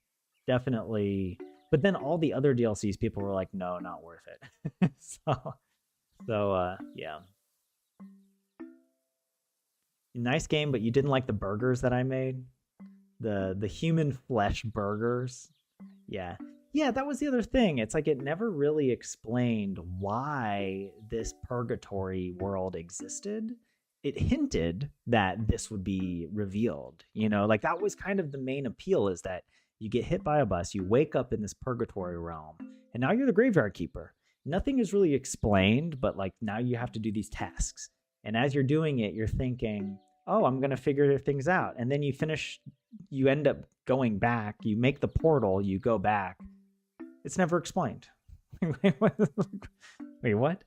definitely, but then all the other DLCs, people were like, no, not worth it. so yeah. Nice game, but you didn't like the burgers that I made? The human flesh burgers? Yeah. Yeah, that was the other thing. It's like it never really explained why this purgatory world existed. It hinted that this would be revealed, like that was kind of the main appeal, is that You get hit by a bus, you wake up in this purgatory realm, and now you're the graveyard keeper. Nothing is really explained, but like now you have to do these tasks. And as you're doing it, you're thinking, oh, I'm going to figure things out. And then you end up going back, you make the portal, you go back. It's never explained. Wait, what?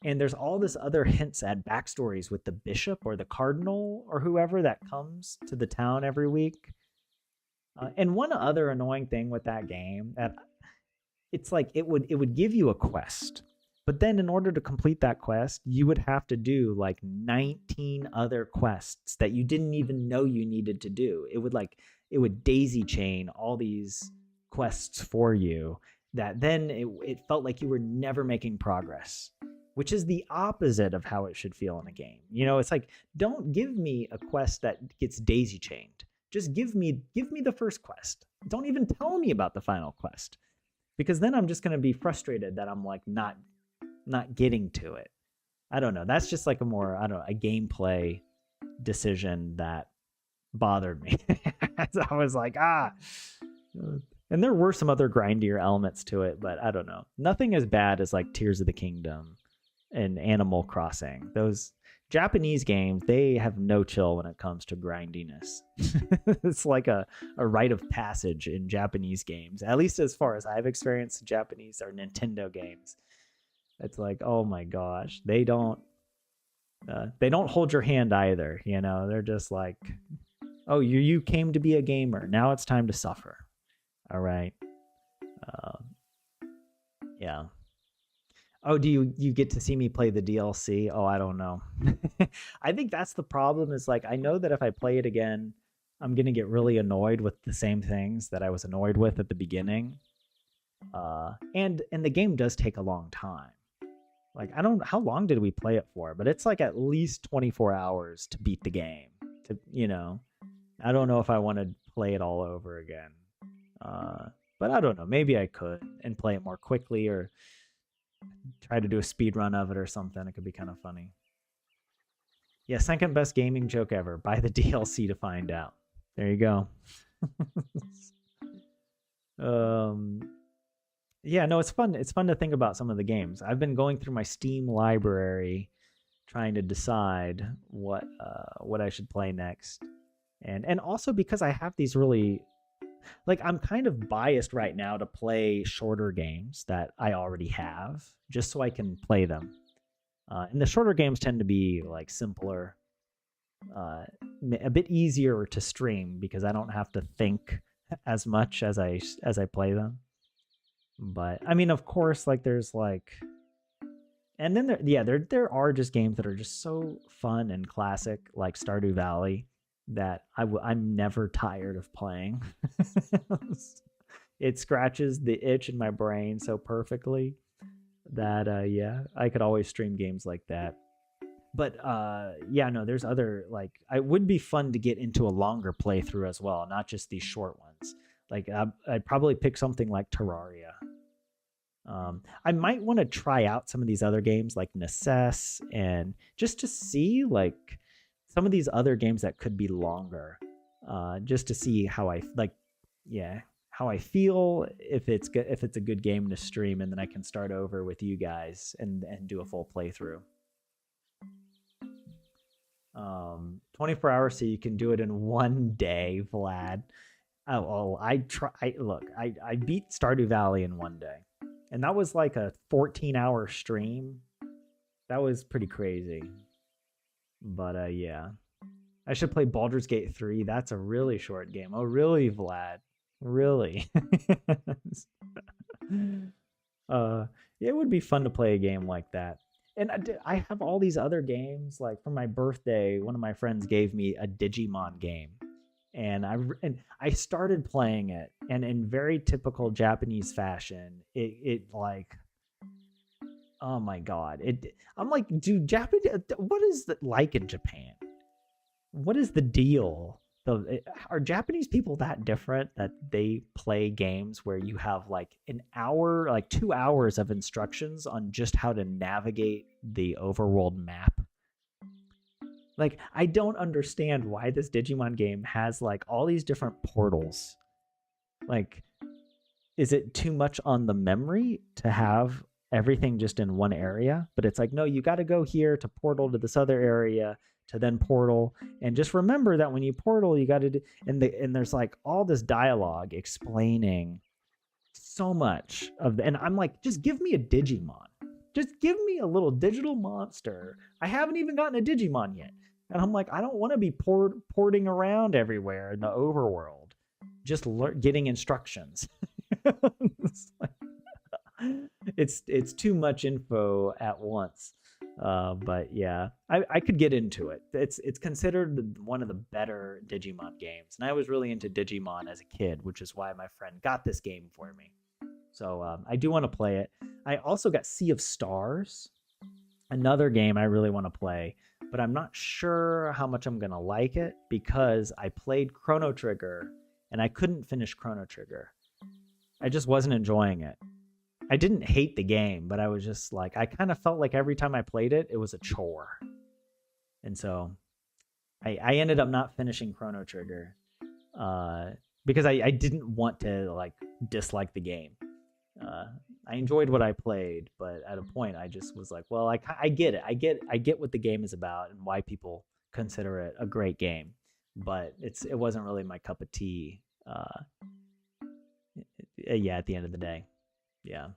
And there's all this other hints at backstories with the bishop or the cardinal or whoever that comes to the town every week. And one other annoying thing with that game, that it's like it would give you a quest, but then in order to complete that quest, you would have to do like 19 other quests that you didn't even know you needed to do. It would daisy chain all these quests for you that then it felt like you were never making progress, which is the opposite of how it should feel in a game. You know, it's like, don't give me a quest that gets daisy chained. Just give me the first quest. Don't even tell me about the final quest, because then I'm just going to be frustrated that I'm like not getting to it. I don't know. That's just like a gameplay decision that bothered me. So I was like, and there were some other grindier elements to it, but I don't know. Nothing as bad as like Tears of the Kingdom and Animal Crossing. Those Japanese games, they have no chill when it comes to grindiness. It's like a rite of passage in Japanese games, at least as far as I've experienced Japanese or Nintendo games. It's like, oh my gosh, they don't hold your hand either. You know, they're just like, oh, you came to be a gamer. Now it's time to suffer. All right. Yeah. Oh, do you get to see me play the DLC? Oh, I don't know. I think that's the problem, is like, I know that if I play it again, I'm going to get really annoyed with the same things that I was annoyed with at the beginning. And the game does take a long time. Like, I don't, how long did we play it for? But it's like at least 24 hours to beat the game. I don't know if I want to play it all over again. But I don't know. Maybe I could and play it more quickly, or try to do a speed run of it or something. It could be kind of funny. Yeah, second best gaming joke ever. Buy the DLC to find out. There you go. Yeah, no, it's fun. It's fun to think about some of the games. I've been going through my Steam library, trying to decide what I should play next, and also because I have these really, like, I'm kind of biased right now to play shorter games that I already have, just so I can play them. And the shorter games tend to be like simpler, a bit easier to stream because I don't have to think as much as I play them. But I mean, of course, like there's like, and then there are just games that are just so fun and classic, like Stardew Valley, that I'm never tired of playing. It scratches the itch in my brain so perfectly that I could always stream games like that. But no, there's other, like, it would be fun to get into a longer playthrough as well, not just these short ones. Like I'd probably pick something like Terraria. I might want to try out some of these other games like Necess, and just to see like some of these other games that could be longer, just to see how I feel, if it's good, if it's a good game to stream, and then I can start over with you guys and do a full playthrough. 24 hours, so you can do it in one day, Vlad. I beat Stardew Valley in one day, and that was like a 14-hour stream. That was pretty crazy. But yeah, I should play Baldur's Gate 3. That's a really short game. Oh, really, Vlad? Really? It would be fun to play a game like that. And I have all these other games. Like for my birthday, one of my friends gave me a Digimon game, and I started playing it, and in very typical Japanese fashion, it like, oh my god, I'm like, dude, what is it like in Japan? What is the deal? Are Japanese people that different that they play games where you have like an hour, like 2 hours of instructions on just how to navigate the overworld map? Like, I don't understand why this Digimon game has like all these different portals Like, is it too much on the memory to have everything just in one area? But it's like, no, you got to go here to portal to this other area to then portal. And just remember that when you portal, you got to do, and there's like all this dialogue explaining so much of the, and I'm like, just give me a Digimon. Just give me a little digital monster. I haven't even gotten a Digimon yet. And I'm like, I don't want to be porting around everywhere in the overworld, just getting instructions. it's, like, it's too much info at once. But yeah, I could get into it. It's considered one of the better Digimon games, and I was really into Digimon as a kid, which is why my friend got this game for me. So I do want to play it. I also got Sea of Stars, another game I really want to play, but I'm not sure how much I'm going to like it because I played Chrono Trigger and I couldn't finish Chrono Trigger. I just wasn't enjoying it. I didn't hate the game, but I was just like, I kind of felt like every time I played it, it was a chore. And so I ended up not finishing Chrono Trigger because I didn't want to like dislike the game. I enjoyed what I played, but at a point I just was like, well, I get it. I get what the game is about and why people consider it a great game, but it wasn't really my cup of tea. Yeah, at the end of the day, yeah.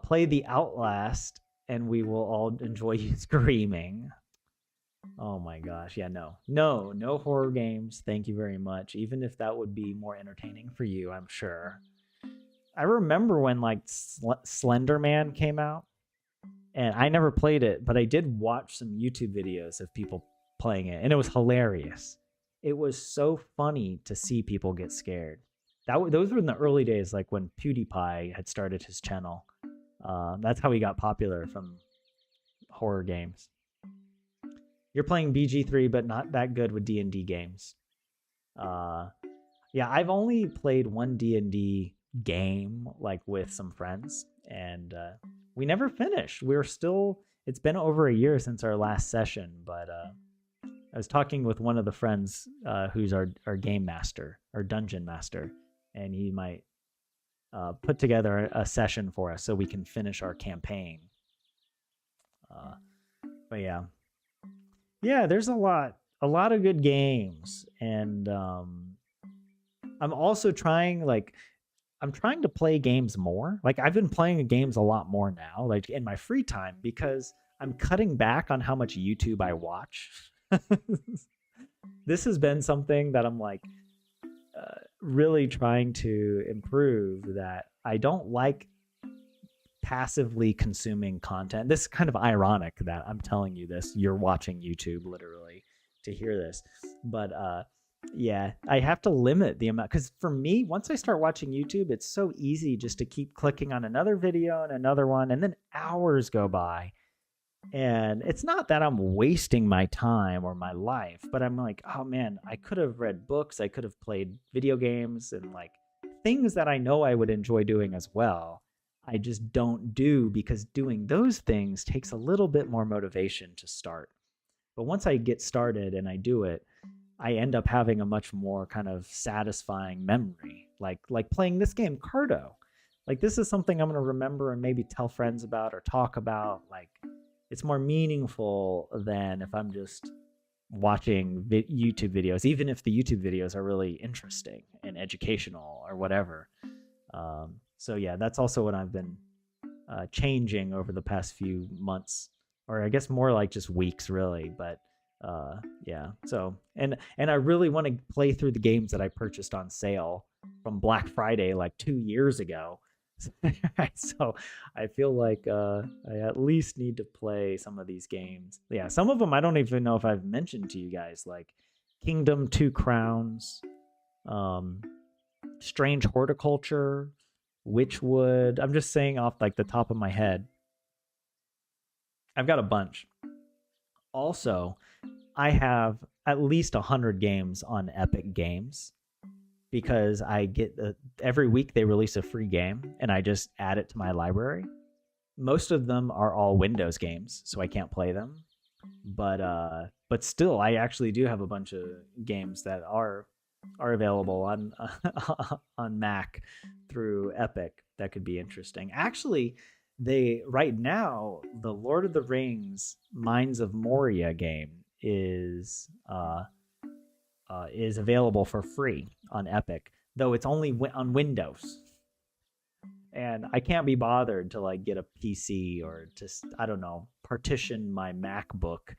Play the Outlast, and we will all enjoy you screaming. Oh my gosh, yeah, no horror games. Thank you very much. Even if that would be more entertaining for you, I'm sure. I remember when like Slender Man came out, and I never played it, but I did watch some YouTube videos of people playing it, and it was hilarious. It was so funny to see people get scared. Those were in the early days, like when PewDiePie had started his channel. That's how he got popular, from horror games. You're playing BG3, but not that good with D&D games. Yeah, I've only played one D&D game, like with some friends, and we never finished. It's been over a year since our last session, but I was talking with one of the friends who's our game master, our dungeon master, and he might put together a session for us so we can finish our campaign. But yeah, there's a lot of good games, and I'm also trying to play games more. Like, I've been playing games a lot more now, like in my free time, because I'm cutting back on how much YouTube I watch. This has been something that I'm like really trying to improve, that I don't like passively consuming content. This is kind of ironic that I'm telling you this. You're watching YouTube literally to hear this. But yeah, I have to limit the amount, because for me, once I start watching YouTube, it's so easy just to keep clicking on another video and another one, and then hours go by. And it's not that I'm wasting my time or my life, but I'm like, oh man, I could have read books, I could have played video games, and like things that I know I would enjoy doing as well. I just don't do, because doing those things takes a little bit more motivation to start. But once I get started and I do it, I end up having a much more kind of satisfying memory, like playing this game, Carto. Like, this is something I'm going to remember and maybe tell friends about or talk about. Like, it's more meaningful than if I'm just watching YouTube videos, even if the YouTube videos are really interesting and educational or whatever. So yeah, that's also what I've been changing over the past few months, or I guess more like just weeks, really. But yeah, so and I really want to play through the games that I purchased on sale from Black Friday like 2 years ago. So I feel like I at least need to play some of these games. Yeah, some of them I don't even know if I've mentioned to you guys, like Kingdom 2 Crowns, Strange Horticulture, Witchwood. I'm just saying off like the top of my head. I've got a bunch. Also, I have at least 100 games on Epic Games, because I get every week they release a free game and I just add it to my library. Most of them are all Windows games, so I can't play them. But still, I actually do have a bunch of games that are are available on on Mac through Epic. That could be interesting. Actually, they right now the Lord of the Rings Mines of Moria game is available for free on Epic, though it's only on Windows. And I can't be bothered to like get a PC or just I don't know partition my MacBook,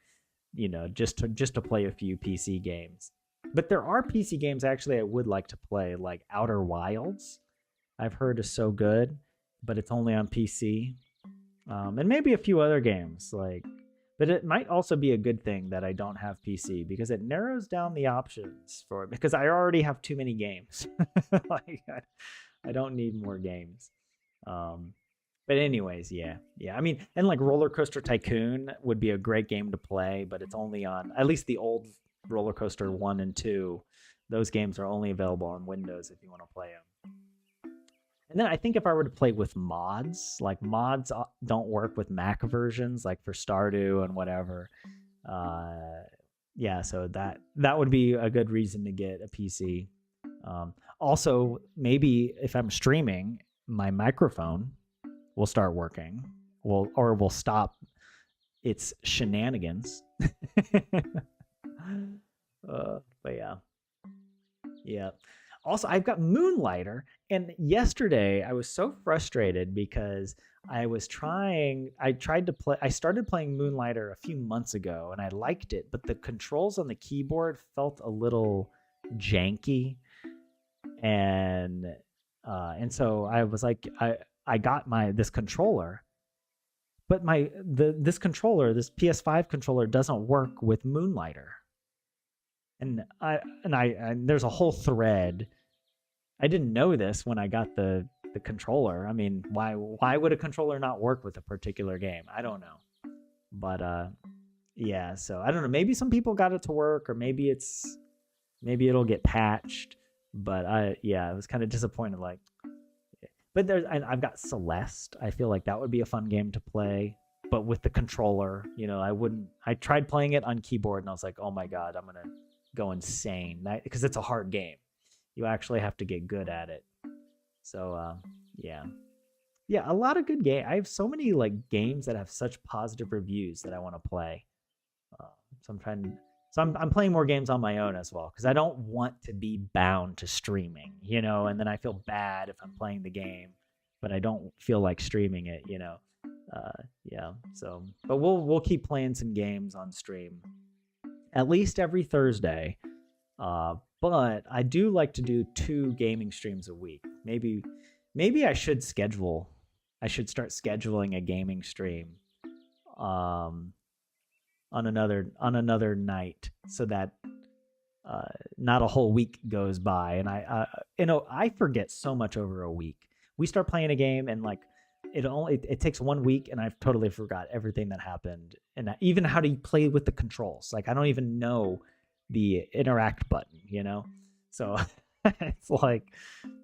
just to play a few PC games. But there are PC games actually I would like to play, like Outer Wilds. I've heard is so good, but it's only on PC. And maybe a few other games but it might also be a good thing that I don't have PC because it narrows down the options for it because I already have too many games. Like I don't need more games. But anyways, yeah. I mean, and like Roller Coaster Tycoon would be a great game to play, but it's only on at least the old Roller Coaster 1 and 2. Those games are only available on Windows if you want to play them. And then I think if I were to play with mods, like mods don't work with Mac versions, like for Stardew and whatever. Yeah, so that would be a good reason to get a PC. Also, maybe if I'm streaming, my microphone will start working. Will stop its shenanigans. But yeah. Also, I've got Moonlighter, and yesterday I was so frustrated because I started playing Moonlighter a few months ago, and I liked it, but the controls on the keyboard felt a little janky, and so I was like, I got this controller, but this PS5 controller doesn't work with Moonlighter. And there's a whole thread. I didn't know this when I got the controller. I mean, why would a controller not work with a particular game? I don't know. But yeah, so I don't know. Maybe some people got it to work, or maybe it'll get patched. But I was kind of disappointed. Like, but I've got Celeste. I feel like that would be a fun game to play, but with the controller. I tried playing it on keyboard, and I was like, oh my god, I'm gonna go insane because it's a hard game. You actually have to get good at it. So yeah, a lot of good games. I have so many like games that have such positive reviews that I want to play. So I'm playing more games on my own as well because I don't want to be bound to streaming, and then I feel bad if I'm playing the game, but I don't feel like streaming it, yeah. So, but we'll keep playing some games on stream at least every Thursday. But I do like to do 2 gaming streams a week. Maybe I should start scheduling a gaming stream on another night so that not a whole week goes by. And I forget so much over a week. We start playing a game and like it takes 1 week and I've totally forgot everything that happened and even how to play with the controls. Like I don't even know the interact button, so it's like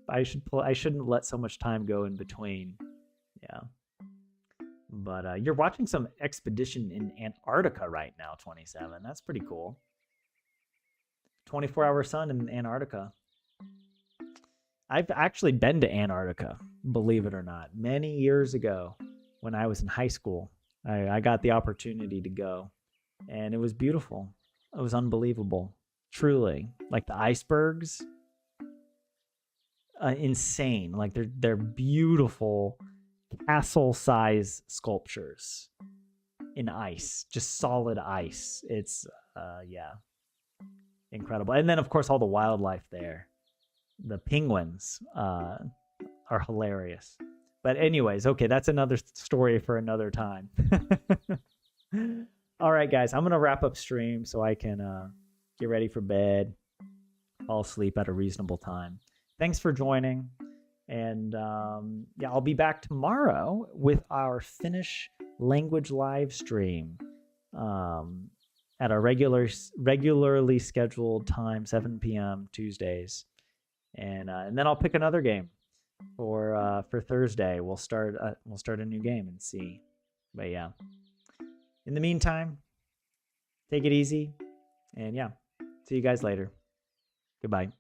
I shouldn't let so much time go in between. Yeah. But you're watching some expedition in Antarctica right now, 27. That's pretty cool. 24-hour sun in Antarctica. I've actually been to Antarctica, believe it or not. Many years ago when I was in high school, I got the opportunity to go, and it was beautiful. It was unbelievable. Truly. Like the icebergs, insane. Like they're beautiful castle-size sculptures in ice, just solid ice. It's incredible. And then of course all the wildlife there. The penguins are hilarious. But anyways, okay, that's another story for another time. All right, guys, I'm gonna wrap up stream so I can get ready for bed, fall asleep at a reasonable time. Thanks for joining. And I'll be back tomorrow with our Finnish language live stream at our regularly scheduled time, 7 p.m. Tuesdays. And then I'll pick another game for Thursday. We'll start a new game and see. But yeah, in the meantime, take it easy, and see you guys later. Goodbye.